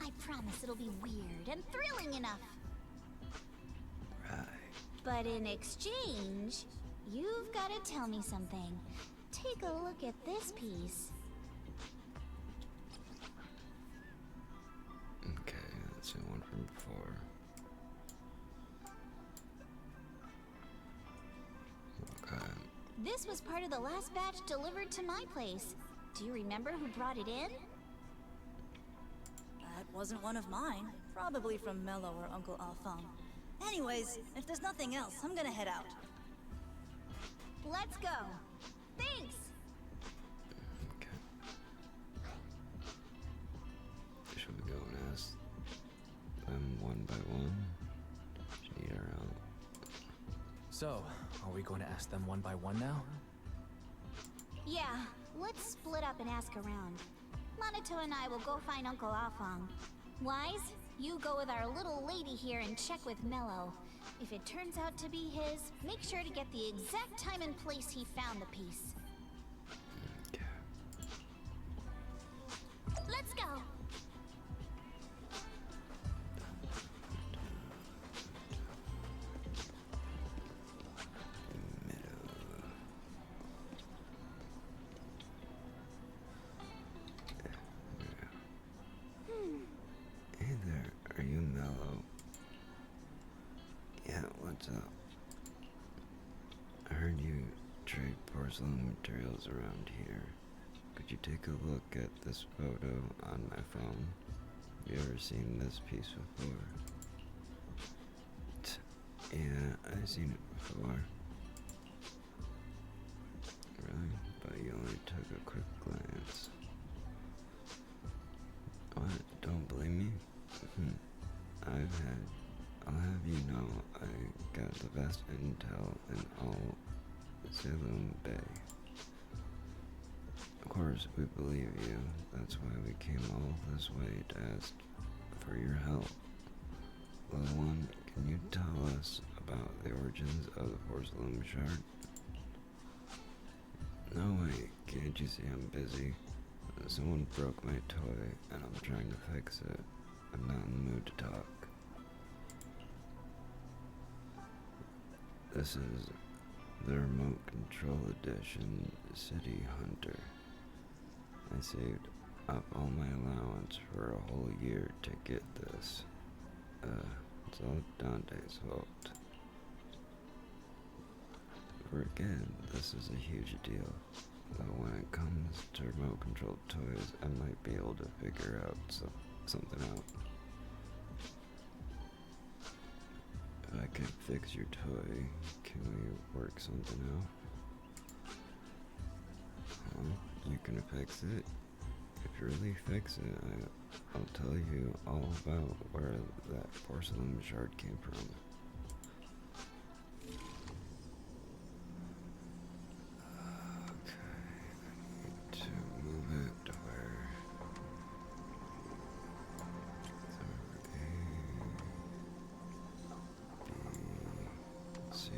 I promise it'll be weird and thrilling enough. Right. But in exchange, you've got to tell me something. Take a look at this piece. Okay, that's the one from before. Okay. This was part of the last batch delivered to my place. Do you remember who brought it in? That wasn't one of mine. Probably from Mello or Uncle Alfang. Anyways, if there's nothing else, I'm gonna head out. Let's go. Thanks! Okay. Should we go and ask them one by one? Just need our help. So, are we going to ask them one by one now? Yeah, let's split up and ask around. Monato and I will go find Uncle Afang. Wise, you go with our little lady here and check with Mello. If it turns out to be his, make sure to get the exact time and place he found the piece. Okay. Let's go! Hey there, are you Mello? Yeah, what's up? I heard you trade porcelain materials around here. Could you take a look at this photo on my phone? Have you ever seen this piece before? Yeah, I've seen it before. Really? But you only took a quick glance. I'll have you know, I got the best intel in all Salem Bay. Of course, we believe you. That's why we came all this way to ask for your help. Little one, can you tell us about the origins of the porcelain shard? No, wait, can't you see I'm busy? Someone broke my toy, and I'm trying to fix it. I'm not in the mood to talk. This is the remote control edition City Hunter. I saved up all my allowance for a whole year to get this. It's all Dante's fault. For a kid, this is a huge deal. Though when it comes to remote controlled toys, I might be able to figure out something out. If I could fix your toy, can we work something out? You can fix it. If you really fix it, I'll tell you all about where that porcelain shard came from.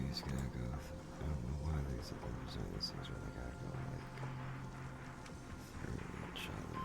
He's gotta go. I don't know why these things really gotta go like through each other.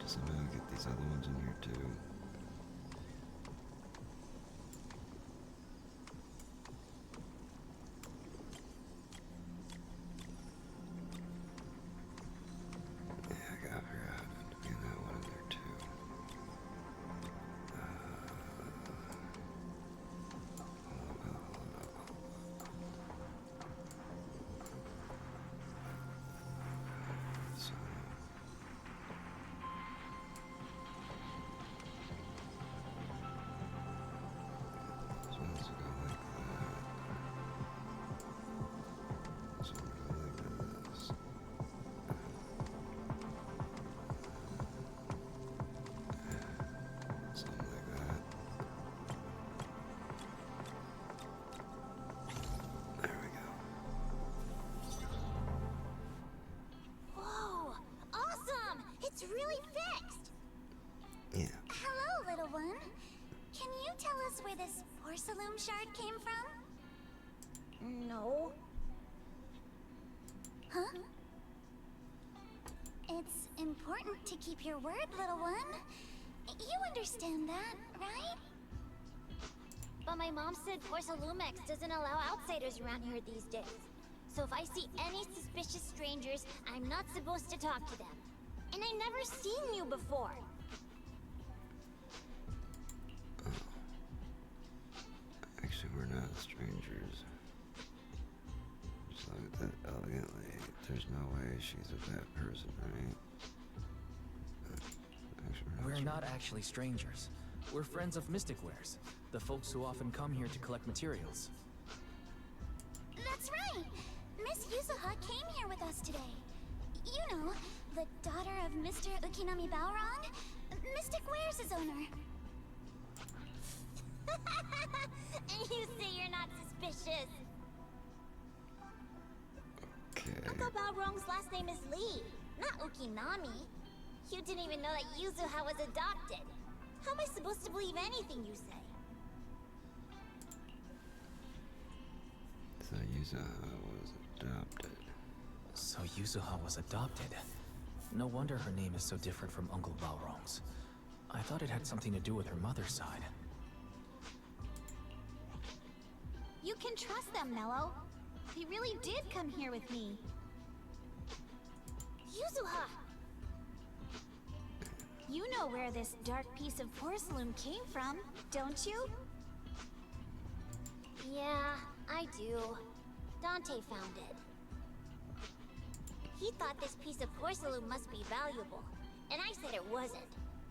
Somehow get these other ones in here too. Yeah, I gotta figure out how to get that one in there too. It's really fixed! Yeah. Hello, little one. Can you tell us where this porcelain shard came from? No. Huh? It's important to keep your word, little one. You understand that, right? But my mom said Porcelumex doesn't allow outsiders around here these days. So if I see any suspicious strangers, I'm not supposed to talk to them. And I've never seen you before. Actually, we're not strangers. Just like that elegantly. There's no way she's a bad person, right? Actually, We're not actually strangers. We're friends of Mystic Wares, the folks who often come here to collect materials. That's right! Miss Yuzuha came here with us today. You know, the daughter of Mr. Ukinami Balrog, Mystic Wares' owner. And you say you're not suspicious. Okay. Uncle Balrog's last name is Lee, not Ukinami. You didn't even know that Yuzuha was adopted. How am I supposed to believe anything you say? So Yuzuha was adopted. So Yuzuha was adopted. No wonder her name is so different from Uncle Balrog's. I thought it had something to do with her mother's side. You can trust them, Mello. They really did come here with me. Yuzuha! You know where this dark piece of porcelain came from, don't you? Yeah, I do. Dante found it. He thought this piece of porcelain must be valuable, and I said it wasn't.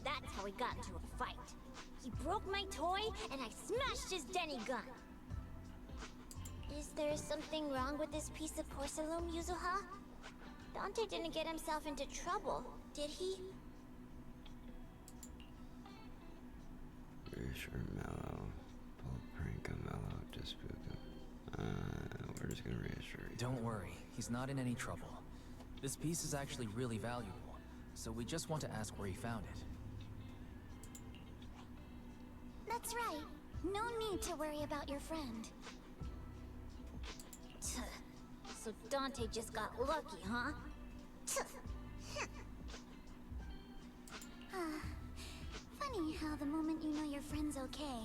That's how we got into a fight. He broke my toy, and I smashed his Denny gun. Is there something wrong with this piece of porcelain, Yuzuha? Dante didn't get himself into trouble, did he? Reassure Mellow. Pull prank on Mellow to spook him. We're just gonna reassure you. Don't worry, he's not in any trouble. This piece is actually really valuable, so we just want to ask where he found it. That's right. No need to worry about your friend. So Dante just got lucky, huh? Funny how the moment you know your friend's okay,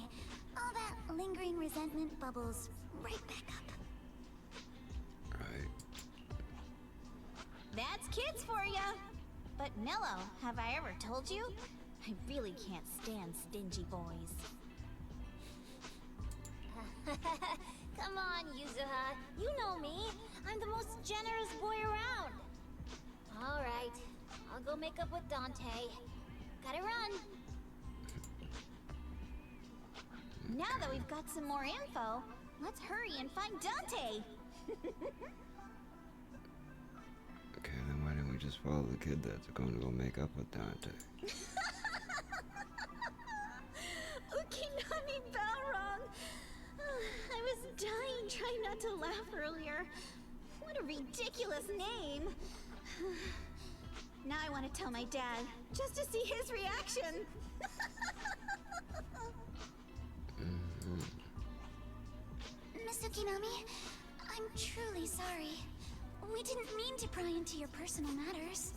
all that lingering resentment bubbles right back up. Right. That's kids for ya! But Mello, have I ever told you? I really can't stand stingy boys. Come on, Yuzuha. You know me. I'm the most generous boy around. All right. I'll go make up with Dante. Gotta run. Now that we've got some more info, let's hurry and find Dante! Okay, then why didn't we just follow the kid that's going to go make up with Dante? Ukinami Balrog! I was dying trying not to laugh earlier. What a ridiculous name! Now I want to tell my dad, just to see his reaction! Miss Ukinami, I'm truly sorry. We didn't mean to pry into your personal matters.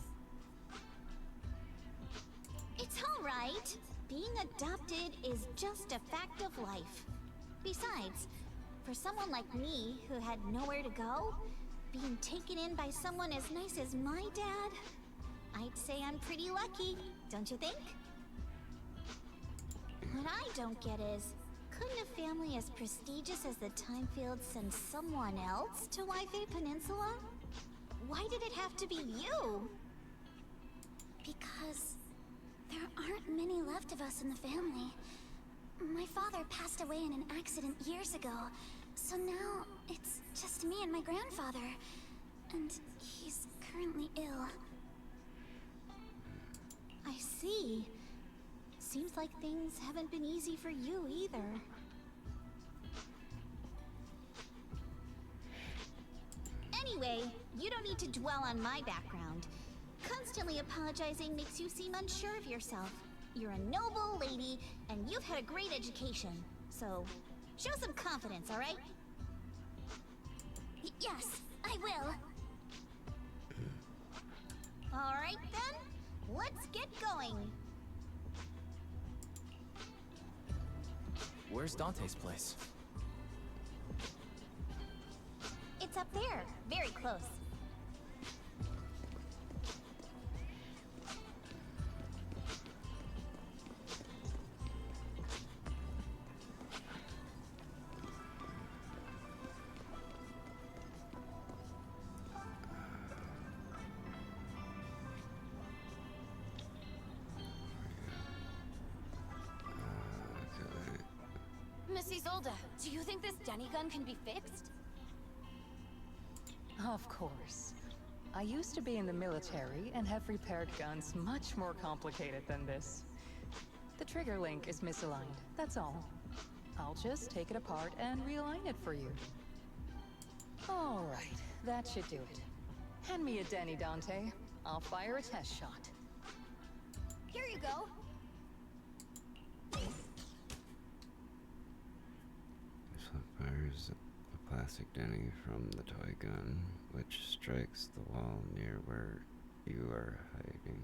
It's alright. Being adopted is just a fact of life. Besides, for someone like me who had nowhere to go, being taken in by someone as nice as my dad, I'd say I'm pretty lucky, don't you think? What I don't get is, couldn't a family as prestigious as the Timefields send someone else to Waifei Peninsula? Why did it have to be you? Because there aren't many left of us in the family. My father passed away in an accident years ago, so now it's just me and my grandfather. And he's currently ill. I see. Seems like things haven't been easy for you either. Anyway, you don't need to dwell on my background. Constantly apologizing makes you seem unsure of yourself. You're a noble lady, and you've had a great education. So, show some confidence, alright? Yes, I will. Alright then, let's get going. Where's Dante's place? It's up there, very close. Miss Isolde, do you think this Denny gun can be fixed? Of course. I used to be in the military and have repaired guns much more complicated than this. The trigger link is misaligned, that's all. I'll just take it apart and realign it for you. All right, that should do it. Hand me a Denny, Dante. I'll fire a test shot. Here you go. Fires a plastic Denny from the toy gun, which strikes the wall near where you are hiding.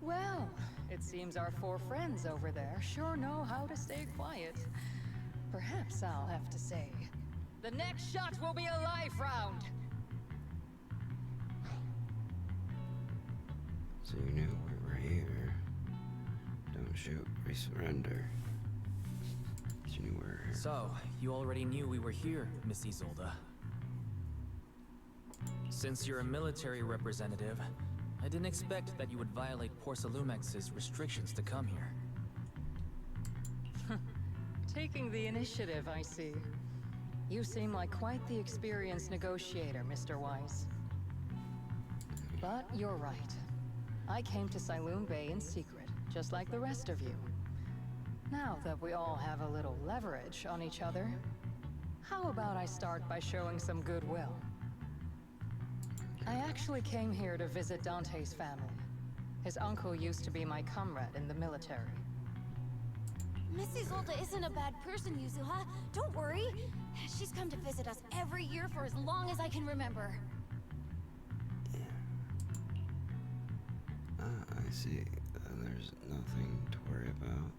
Well, it seems our four friends over there sure know how to stay quiet. Perhaps I'll have to say, the next shot will be a life round! So you knew we were here. Don't shoot, we surrender. It's imagine you were here. So, you already knew we were here, Miss Isolde. Since you're a military representative, I didn't expect that you would violate Porcelumex's restrictions to come here. Taking the initiative, I see. You seem like quite the experienced negotiator, Mr. Weiss. But you're right. I came to Siloon Bay in secret, just like the rest of you. Now that we all have a little leverage on each other, how about I start by showing some goodwill? I actually came here to visit Dante's family. His uncle used to be my comrade in the military. Miss Isolde isn't a bad person, Yuzuha. Don't worry. She's come to visit us every year for as long as I can remember. I see. There's nothing to worry about.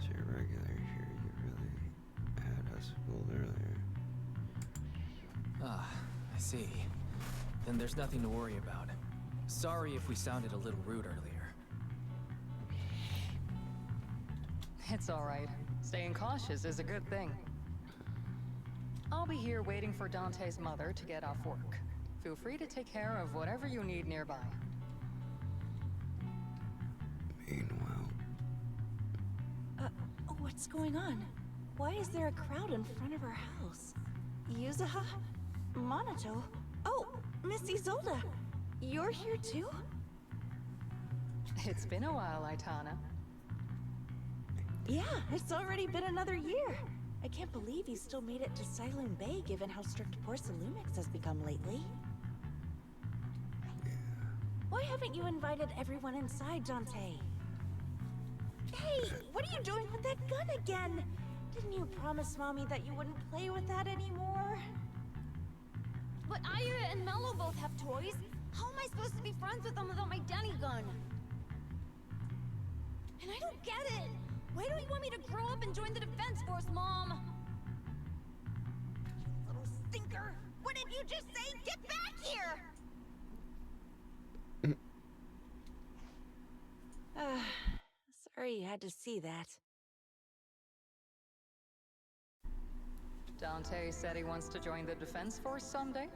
So you're regular here. You really had us fooled earlier. Ah, I see. Then there's nothing to worry about. Sorry if we sounded a little rude earlier. It's all right. Staying cautious is a good thing. I'll be here waiting for Dante's mother to get off work. Feel free to take care of whatever you need nearby. Meanwhile... What's going on? Why is there a crowd in front of her house? Yuzuha? Monato? Oh, Miss Isolde! You're here too? It's been a while, Aitana. Yeah, it's already been another year. I can't believe you still made it to Siloon Bay given how strict Porcelumix has become lately. Why haven't you invited everyone inside, Dante? Hey, what are you doing with that gun again? Didn't you promise Mommy that you wouldn't play with that anymore? But Ira and Mello both have toys. How am I supposed to be friends with them without my Denny gun? And I don't get it. Why don't you want me to grow up and join the Defense Force, Mom? Little stinker! What did you just say? Get back here! Sorry you had to see that. Dante said he wants to join the Defense Force someday?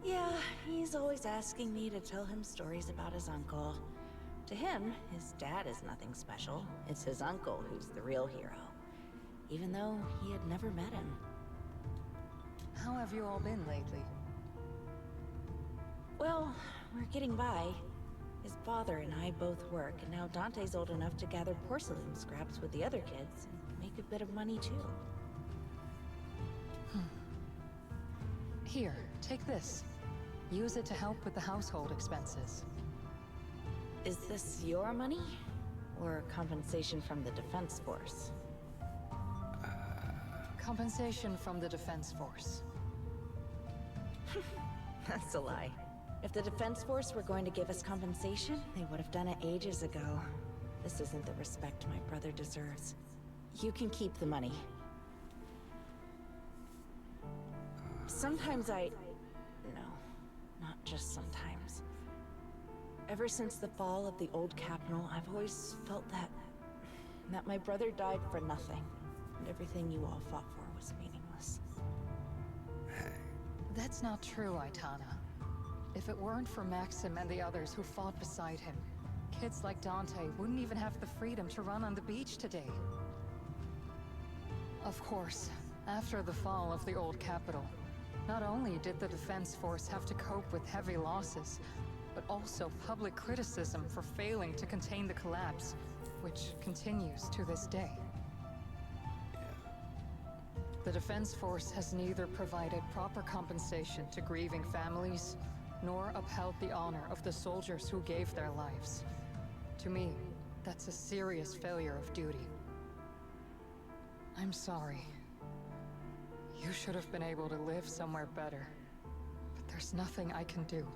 Yeah, he's always asking me to tell him stories about his uncle. To him, his dad is nothing special. It's his uncle who's the real hero. Even though he had never met him. How have you all been lately? Well, we're getting by. His father and I both work, and now Dante's old enough to gather porcelain scraps with the other kids and make a bit of money too. Here, take this. Use it to help with the household expenses. Is this your money? Or compensation from the Defense Force? Compensation from the Defense Force. That's a lie. If the Defense Force were going to give us compensation, they would have done it ages ago. This isn't the respect my brother deserves. You can keep the money. Sometimes no, not just sometimes. Ever since the fall of the old capital, I've always felt that my brother died for nothing, and everything you all fought for was meaningless. That's not true, Aitana. If it weren't for Maxim and the others who fought beside him, kids like Dante wouldn't even have the freedom to run on the beach today. Of course, after the fall of the old capital, not only did the Defense Force have to cope with heavy losses, but also public criticism for failing to contain the collapse, which continues to this day. The Defense Force has neither provided proper compensation to grieving families, nor upheld the honor of the soldiers who gave their lives. To me, that's a serious failure of duty. I'm sorry. You should have been able to live somewhere better, but there's nothing I can do.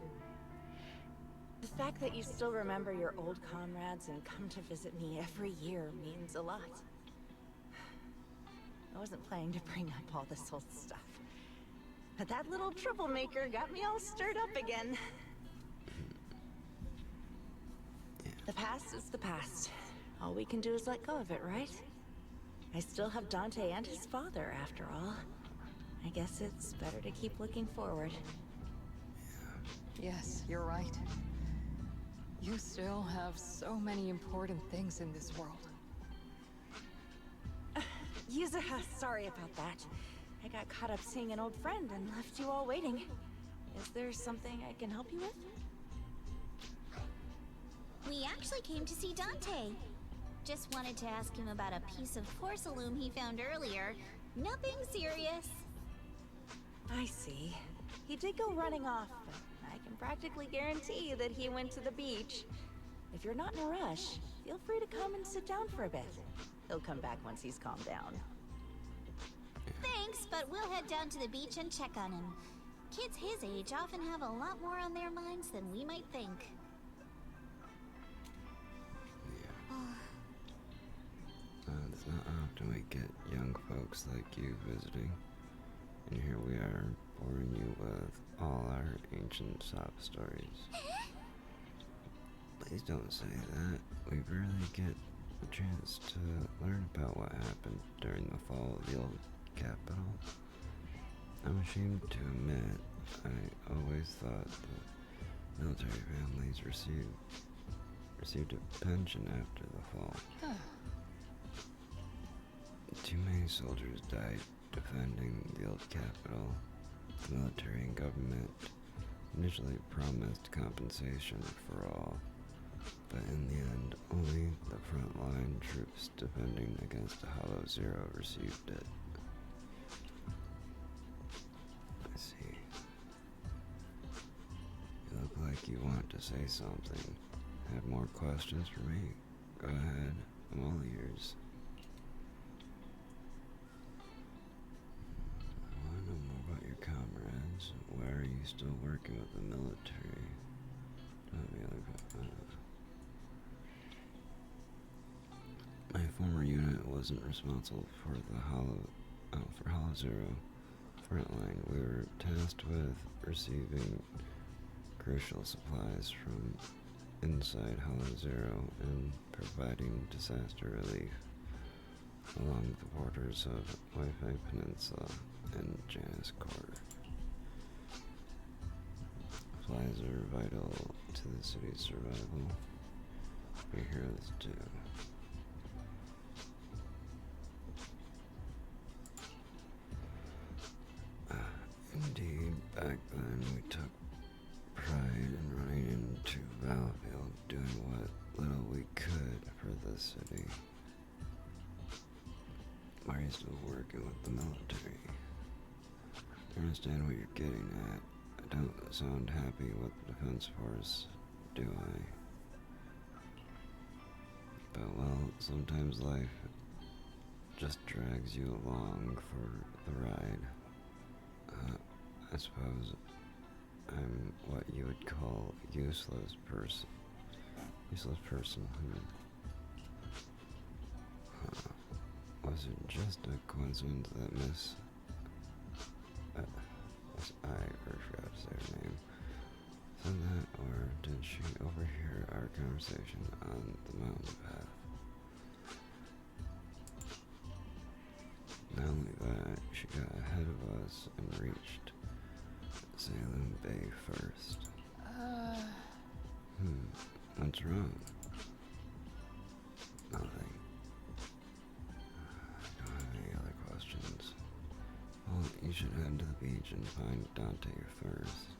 The fact that you still remember your old comrades and come to visit me every year means a lot. I wasn't planning to bring up all this old stuff, but that little troublemaker got me all stirred up again. The past is the past. All we can do is let go of it, right? I still have Dante and his father, after all. I guess it's better to keep looking forward. Yes, you're right. You still have so many important things in this world. Yuzuha, sorry about that. I got caught up seeing an old friend and left you all waiting. Is there something I can help you with? We actually came to see Dante. Just wanted to ask him about a piece of porcelain he found earlier. Nothing serious. I see. He did go running off, but I can practically guarantee that he went to the beach. If you're not in a rush, feel free to come and sit down for a bit. He'll come back once he's calmed down. Thanks, but we'll head down to the beach and check on him. Kids his age often have a lot more on their minds than we might think. It's not often we get young folks like you visiting. And here we are, boring you with all our ancient sob stories. Please don't say that. We rarely get a chance to learn about what happened during the fall of the old capital. I'm ashamed to admit, I always thought the military families received a pension after the fall. Too many soldiers died defending the old capital. The military and government initially promised compensation for all, but in the end, only the frontline troops defending against Hollow Zero received it. I see. You look like you want to say something. Have more questions for me? Go ahead, I'm all ears. I want to know more about your comrades. Why are you still working with the military? My former unit wasn't responsible for the Hollow Zero frontline. We were tasked with receiving crucial supplies from inside Hollow Zero and providing disaster relief along the borders of Wi-Fi Peninsula and Janus Core. Supplies are vital to the city's survival. We hear this too. Indeed, back then we took pride in running into Battlefield, doing what little we could for the city. Why are you still working with the military? I understand what you're getting at. I don't sound happy with the Defense Force, do I? But well, sometimes life just drags you along for the ride. I suppose I'm what you would call useless person. Was it just a coincidence that Miss... I forgot to say her name. Said that, or did she overhear our conversation on the mountain path? Not only that, she got ahead of us and reached Salem Bay first. What's wrong? Nothing. I don't have any other questions. Well, you should head to the beach and find Dante first.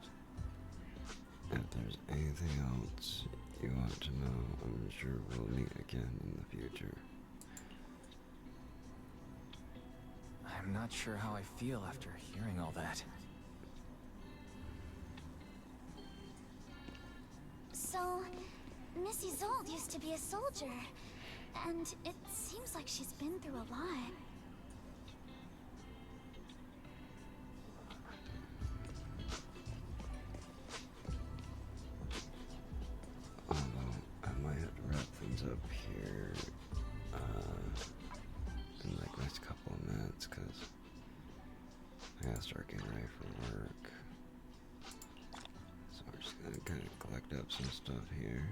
If there's anything else you want to know, I'm sure we'll meet again in the future. I'm not sure how I feel after hearing all that. So, Missy Zold used to be a soldier, and it seems like she's been through a lot. Although, I might have to wrap things up here, in like the next couple of minutes, because I gotta start getting ready for work. So we're just gonna kind of collect up some stuff here.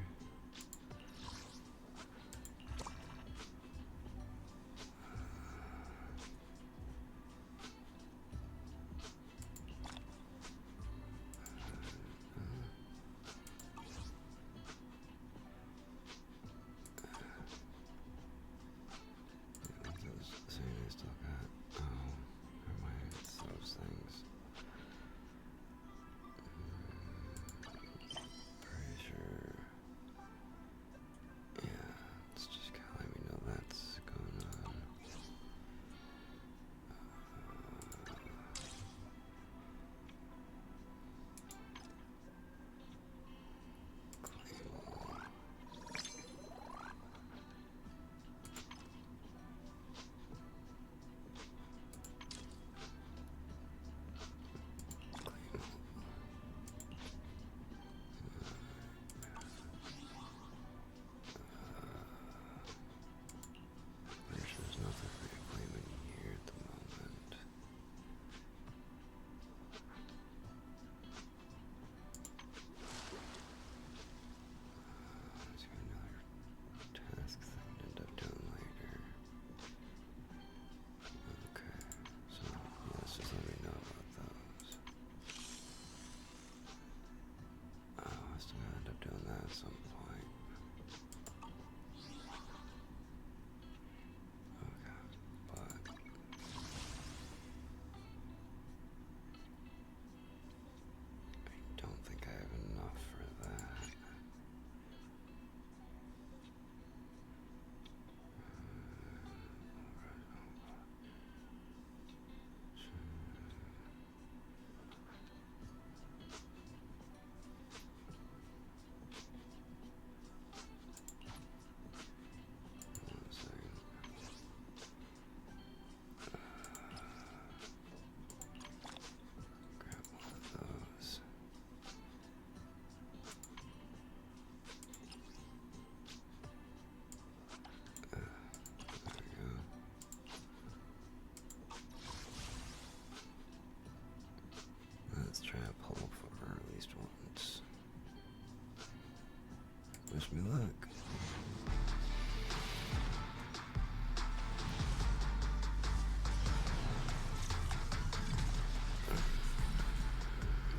Wish me luck.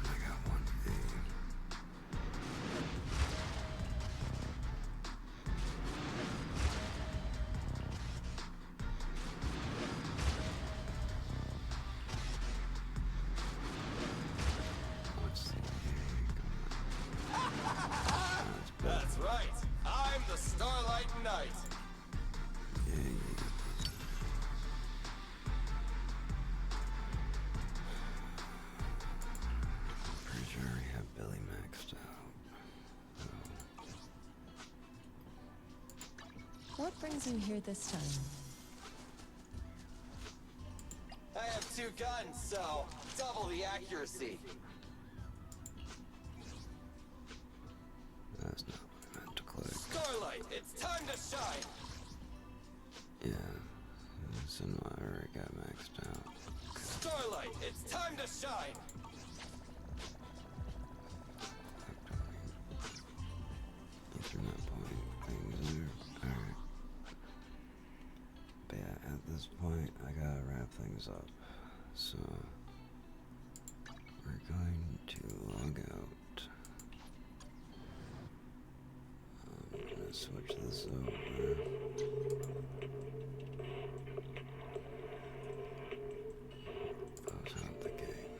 I got one A. What's the That's right. I'm the Starlight Knight. Pretty sure I already have Billy maxed out. What brings you here this time? I have 2 guns, so double the accuracy. That's not what I meant to click. Starlight, it's time to shine. Yeah, this is why I already got maxed out. Starlight, it's time to shine. Ethernet point things there. Alright. But yeah, at this point, I gotta wrap things up. So, we're going to log out. I'm gonna switch this over. Close out the game.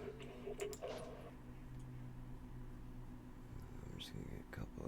I'm just gonna get a couple